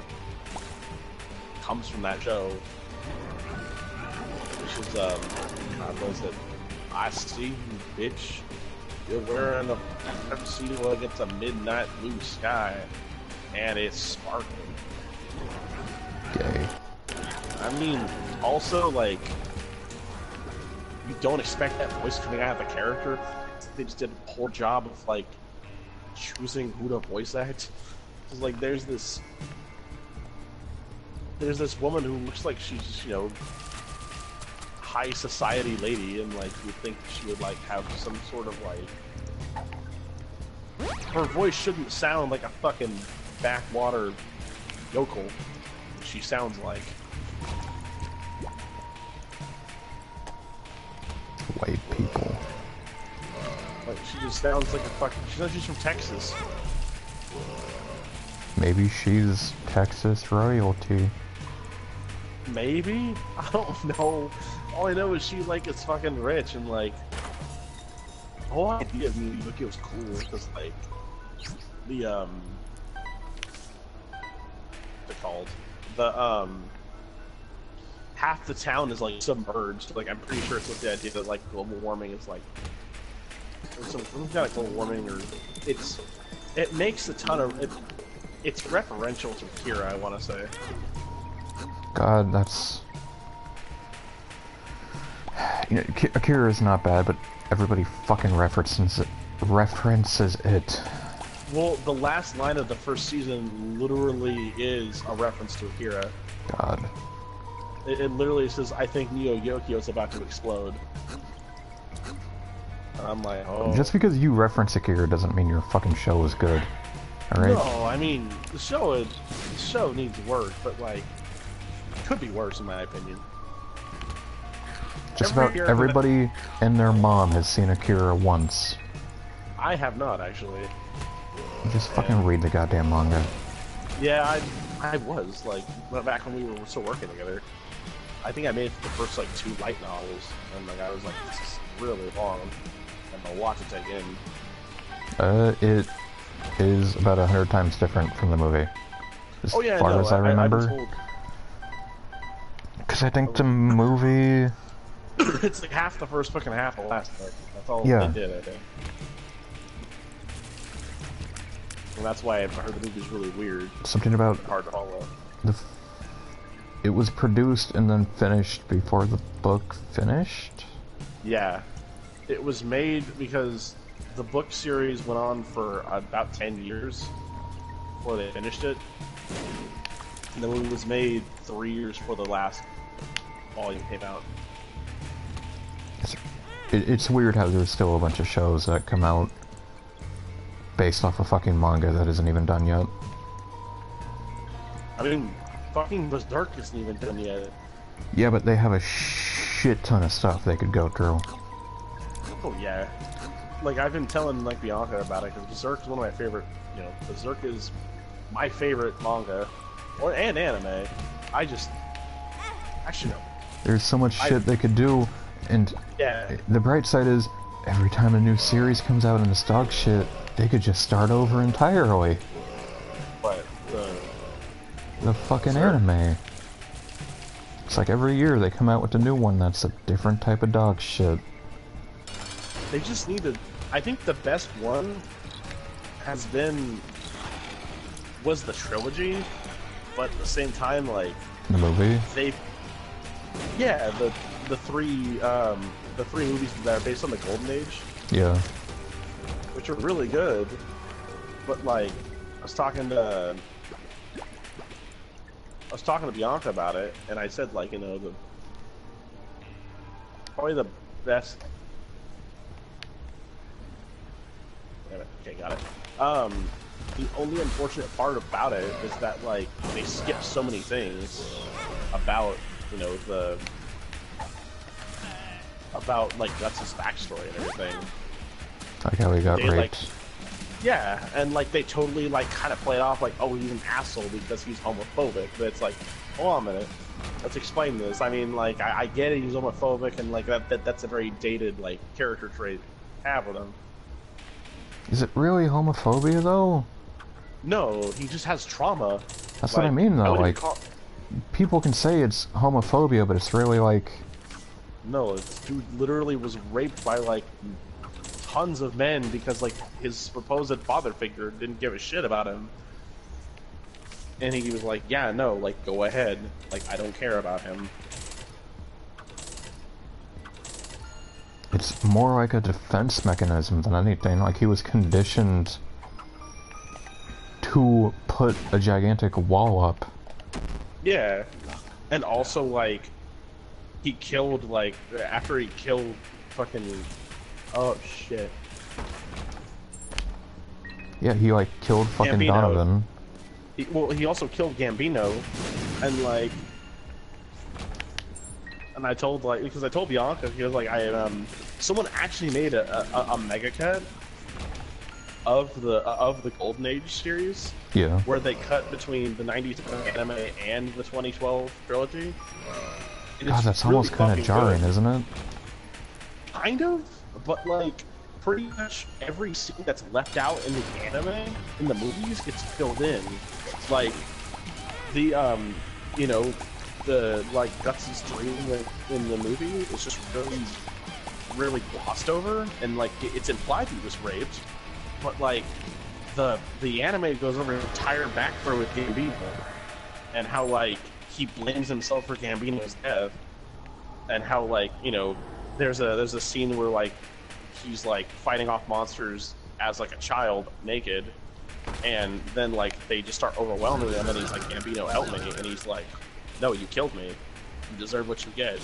[SPEAKER 2] comes from that show, which is what was it? I see you, bitch. You're wearing a tuxedo against a midnight blue sky, and it's sparkling.
[SPEAKER 1] Gay.
[SPEAKER 2] I mean, also, like, you don't expect that voice coming out of the character. They just did a poor job of, like, choosing who to voice act. Because, like, there's this woman who looks like she's, you know, high society lady, and like you would think she would like have some sort of like her voice shouldn't sound like a fucking backwater yokel. She sounds like
[SPEAKER 1] White people.
[SPEAKER 2] she just sounds like a fucking. She's from Texas.
[SPEAKER 1] Maybe she's Texas royalty.
[SPEAKER 2] Maybe? I don't know. All I know is she like is fucking rich, and like the whole idea of New York was cool because like the what's it called? The half the town is like submerged. Like I'm pretty sure it's with the idea that like global warming is like some kind of global warming, or it makes a ton of it's referential to Kira, I want to say.
[SPEAKER 1] God, that's... You know, Akira is not bad, but everybody fucking references it.
[SPEAKER 2] Well, the last line of the first season literally is a reference to Akira.
[SPEAKER 1] God.
[SPEAKER 2] It literally says, I think Neo Yokio is about to explode. And I'm like, oh.
[SPEAKER 1] Just because you reference Akira doesn't mean your fucking show is good. Alright?
[SPEAKER 2] No, I mean, the show needs work, but like, it could be worse in my opinion.
[SPEAKER 1] Just about everybody and their mom has seen Akira once.
[SPEAKER 2] I have not, actually.
[SPEAKER 1] Just fucking read the goddamn manga.
[SPEAKER 2] Yeah, I was, like, back when we were still working together. I think I made the first, like, 2 light novels, and, like, I was like, this is really long, and a lot to take in.
[SPEAKER 1] It is about 100 times different from the movie. As far as I remember. Because I think the movie...
[SPEAKER 2] It's like half the first fucking half of the last part. That's all
[SPEAKER 1] Yeah.
[SPEAKER 2] they did, I think. And that's why I've heard the movie's really weird,
[SPEAKER 1] Something about
[SPEAKER 2] hard to follow.
[SPEAKER 1] it was produced and then finished before the book finished?
[SPEAKER 2] Yeah. It was made because the book series went on for about 10 years before they finished it. And then it was made 3 years before the last volume came out.
[SPEAKER 1] It's weird how there's still a bunch of shows that come out based off a fucking manga that isn't even done yet.
[SPEAKER 2] I mean, fucking Berserk isn't even done yet.
[SPEAKER 1] Yeah, but they have a shit ton of stuff they could go through.
[SPEAKER 2] Oh yeah. Like, I've been telling, like, Bianca about it, because Berserk is one of my favorite, you know, Berserk is my favorite manga, and anime. Actually, no.
[SPEAKER 1] There's so much shit they could do, and
[SPEAKER 2] Yeah.
[SPEAKER 1] the bright side is, every time a new series comes out and it's dog shit, they could just start over entirely.
[SPEAKER 2] But,
[SPEAKER 1] The fucking
[SPEAKER 2] Berserk?
[SPEAKER 1] anime. It's like every year they come out with a new one that's a different type of dog shit.
[SPEAKER 2] they just need to... I think the best one was the trilogy, but at the same time, like,
[SPEAKER 1] The movie?
[SPEAKER 2] yeah, the three movies that are based on the Golden Age,
[SPEAKER 1] Yeah.
[SPEAKER 2] which are really good, but like, I was talking to Bianca about it, and I said, like, you know, probably the best. Okay, got it. The only unfortunate part about it is that, like, they skip so many things about, you know, about like Guts' backstory and everything.
[SPEAKER 1] Like how he got
[SPEAKER 2] They,
[SPEAKER 1] raped.
[SPEAKER 2] like, yeah, and like they totally like kind of play it off like, oh, he's an asshole because he's homophobic. But it's like, hold on a minute, let's explain this. I mean, like, I get it, he's homophobic, and like that's a very dated like character trait to have with him.
[SPEAKER 1] Is it really homophobia though?
[SPEAKER 2] No, he just has trauma.
[SPEAKER 1] That's what I mean though,
[SPEAKER 2] wouldn't
[SPEAKER 1] like, people can say it's homophobia, but it's really like...
[SPEAKER 2] No, this dude literally was raped by like tons of men because like his supposed father figure didn't give a shit about him. And he was like, yeah, no, like, go ahead. Like, I don't care about him.
[SPEAKER 1] It's more like a defense mechanism than anything. Like, he was conditioned to put a gigantic wall up.
[SPEAKER 2] Yeah. And also, like, he killed, like, after he killed fucking... Oh, shit.
[SPEAKER 1] Yeah, he, like, killed fucking
[SPEAKER 2] Gambino.
[SPEAKER 1] Donovan.
[SPEAKER 2] He also killed Gambino, and, like... And I told, like, because I told Bianca, he was like, someone actually made a mega cut of the Golden Age series,
[SPEAKER 1] Yeah.
[SPEAKER 2] where they cut between the 90s anime and the 2012 trilogy. And
[SPEAKER 1] God,
[SPEAKER 2] it's
[SPEAKER 1] that's
[SPEAKER 2] really
[SPEAKER 1] almost kind of
[SPEAKER 2] fucking
[SPEAKER 1] jarring,
[SPEAKER 2] good.
[SPEAKER 1] isn't it?
[SPEAKER 2] Kind of, but like pretty much every scene that's left out in the anime, in the movies, gets filled in. Like the you know, the like Guts' dream in the movie is just really glossed over, and like it's implied he was raped, but like the anime goes over an entire backstory with Gambino and how like he blames himself for Gambino's death, and how like, you know, there's a scene where like he's like fighting off monsters as like a child naked, and then like they just start overwhelming him, and he's like, Gambino, help me, and he's like, no, you killed me, you deserve what you get.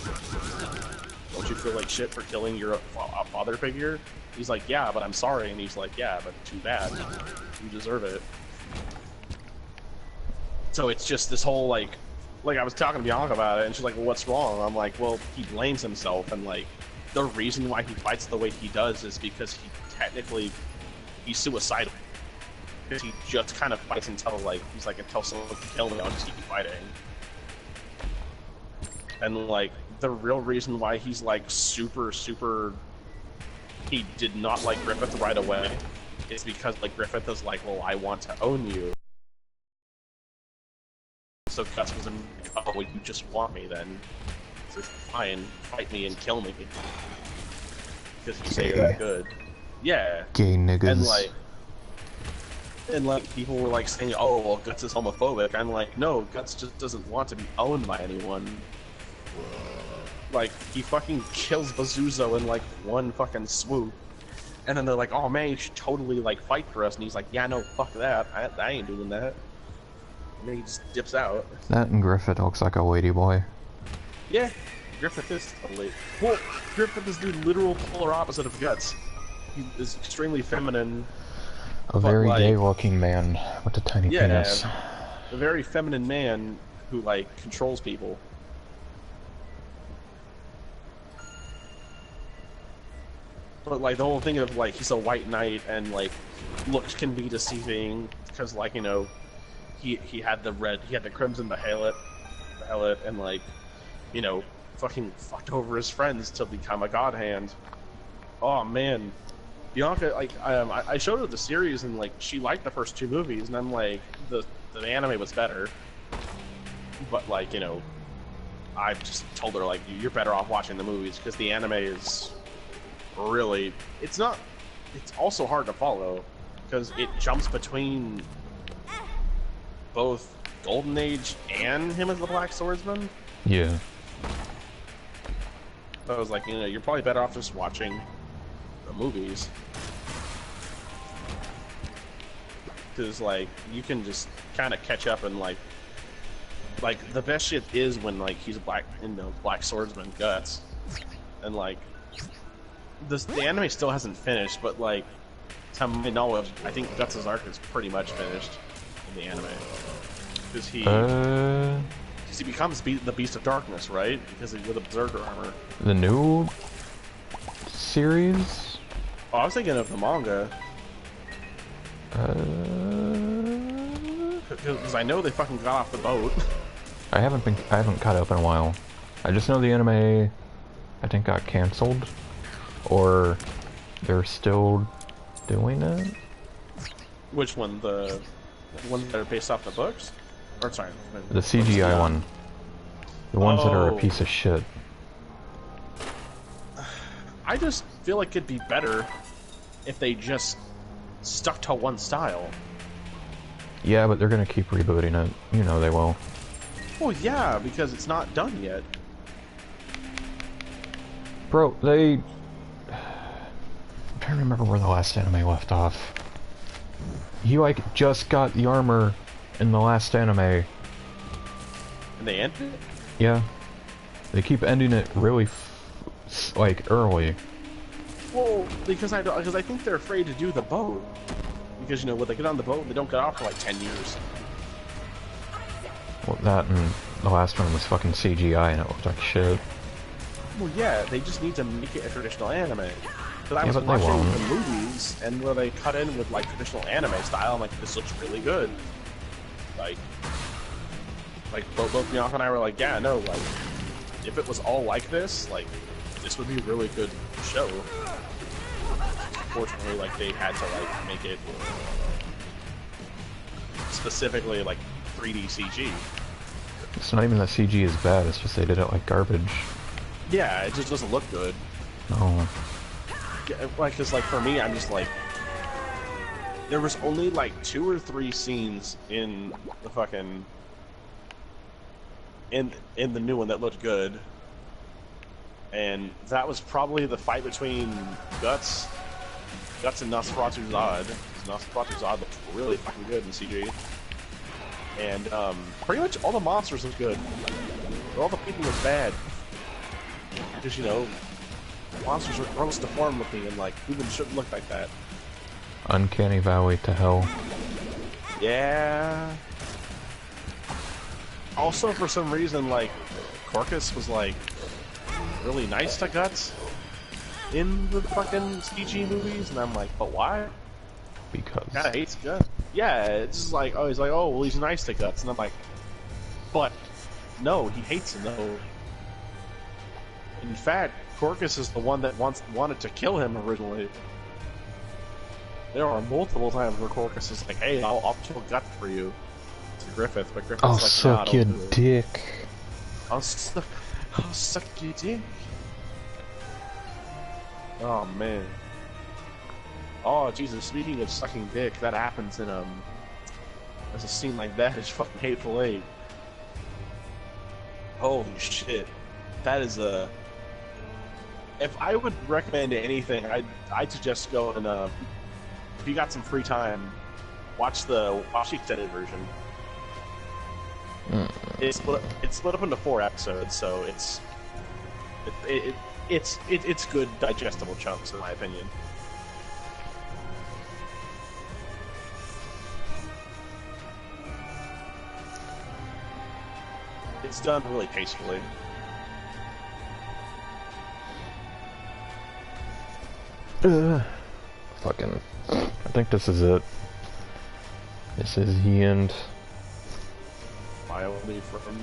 [SPEAKER 2] Don't you feel like shit for killing your father figure? He's like, yeah, but I'm sorry, and he's like, yeah, but too bad, you deserve it. So it's just this whole like I was talking to Bianca about it, and she's like, well, what's wrong? I'm like, well, he blames himself, and like the reason why he fights the way he does is because he's suicidal. Because he just kind of fights until like he's like, until someone can kill me, I'll just keep fighting. And like the real reason why he's like super he did not like Griffith right away is because like Griffith is like, well, I want to own you. So Gus was like, oh, well, you just want me then. So fine, fight me and kill me. Because you say you're that good. Yeah.
[SPEAKER 1] Gay niggas.
[SPEAKER 2] And like, And like people were like saying, "Oh, well, Guts is homophobic." I'm like, no, Guts just doesn't want to be owned by anyone. Like he fucking kills Bazuzo in like one fucking swoop, and then they're like, "Oh man, you should totally like fight for us." And he's like, "Yeah, no, fuck that. I ain't doing that." And then he just dips out.
[SPEAKER 1] That and Griffith looks like a lady boy.
[SPEAKER 2] Yeah, Griffith is totally. Well, Griffith is the literal polar opposite of Guts. He is extremely feminine.
[SPEAKER 1] A very
[SPEAKER 2] like,
[SPEAKER 1] gay-looking man with a tiny penis.
[SPEAKER 2] A very feminine man who like controls people. But like the whole thing of like he's a white knight and like looks can be deceiving because like you know he had the crimson Behelit and like you know fucking fucked over his friends to become a god hand. Oh man. Bianca, like, I showed her the series, and, like, she liked the first two movies, and I'm like, the anime was better. But, like, you know, I just told her, like, you're better off watching the movies, because the anime is really... It's also hard to follow, because it jumps between both Golden Age and him as the Black Swordsman.
[SPEAKER 1] Yeah.
[SPEAKER 2] So I was like, you know, you're probably better off just watching movies, because like you can just kind of catch up and like the best shit is when like he's black in the Black Swordsman Guts, and like the anime still hasn't finished, but like to my knowledge I think Guts' arc is pretty much finished in the anime, because he becomes the Beast of Darkness, right? Because he's with a berserker armor.
[SPEAKER 1] The new series?
[SPEAKER 2] Oh, I was thinking of the manga. Because I know they fucking got off the boat.
[SPEAKER 1] I haven't caught up in a while. I just know the anime, I think, got canceled, or they're still doing it.
[SPEAKER 2] Which one? The ones that are based off the books? Or sorry,
[SPEAKER 1] the CGI one. The ones that are a piece of shit.
[SPEAKER 2] I just feel like it'd be better if they just stuck to one style.
[SPEAKER 1] Yeah, but they're gonna keep rebooting it. You know they will.
[SPEAKER 2] Well, yeah, because it's not done yet.
[SPEAKER 1] Bro, I'm trying to remember where the last anime left off. He, like, just got the armor in the last anime.
[SPEAKER 2] And they ended it?
[SPEAKER 1] Yeah. They keep ending it really, like, early.
[SPEAKER 2] Well, because I think they're afraid to do the boat. Because, you know, when they get on the boat, they don't get off for like 10 years.
[SPEAKER 1] Well, that and the last one was fucking CGI and it looked like shit.
[SPEAKER 2] Well, yeah, they just need to make it a traditional anime. Because I
[SPEAKER 1] Yeah,
[SPEAKER 2] was
[SPEAKER 1] but they
[SPEAKER 2] watching
[SPEAKER 1] won't.
[SPEAKER 2] the movies, and where they cut in with like traditional anime style, I'm like, this looks really good. Like both Bianca and I were like, yeah, no, like, if it was all like this would be a really good show. Unfortunately, like, they had to like make it specifically like 3D CG.
[SPEAKER 1] It's not even that CG is bad, it's just they did it like garbage.
[SPEAKER 2] Yeah, it just doesn't look good.
[SPEAKER 1] No.
[SPEAKER 2] Yeah, like, cause like for me, I'm just like, there was only like 2 or 3 scenes in the fucking in the new one that looked good, and that was probably the fight between Guts and Nosferatu Zod. Nosferatu Zod looked really fucking good in CG, and pretty much all the monsters look good, but all the people look bad. Because, you know, monsters are gross deformed looking, and like humans shouldn't look like that.
[SPEAKER 1] Uncanny Valley to hell.
[SPEAKER 2] Yeah. Also, for some reason, like, Corcus was like really nice to Guts in the fucking CG movies, and I'm like, but why?
[SPEAKER 1] Because.
[SPEAKER 2] Kinda hates Guts. Yeah, it's just like, oh, he's like, oh, well, he's nice to Guts, and I'm like, but no, he hates him though. In fact, Corcus is the one that wanted to kill him originally. There are multiple times where Corcus is like, hey, I'll kill Guts for you. To Griffith, but Griffith's
[SPEAKER 1] I'll
[SPEAKER 2] like,
[SPEAKER 1] suck
[SPEAKER 2] nah,
[SPEAKER 1] your
[SPEAKER 2] don't do it.
[SPEAKER 1] dick.
[SPEAKER 2] I'll suck your dick. Oh man. Oh Jesus! Speaking of sucking dick, that happens in there's a scene like that. It's fucking Hateful Eight. Holy shit! That is a. If I would recommend anything, I'd suggest go and if you got some free time, watch the extended version. It's split up into 4 episodes, so it's good digestible chunks in my opinion. It's done really tastefully.
[SPEAKER 1] Fucking. I think this is it. This is the end.
[SPEAKER 2] Mildly from.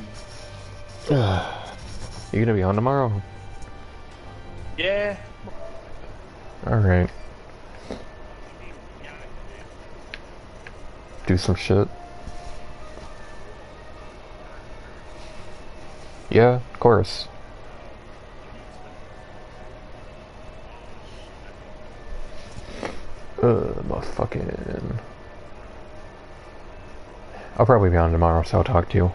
[SPEAKER 1] You gonna be on tomorrow?
[SPEAKER 2] Yeah.
[SPEAKER 1] Alright. Do some shit. Yeah, of course. My fucking... I'll probably be on tomorrow, so I'll talk to you.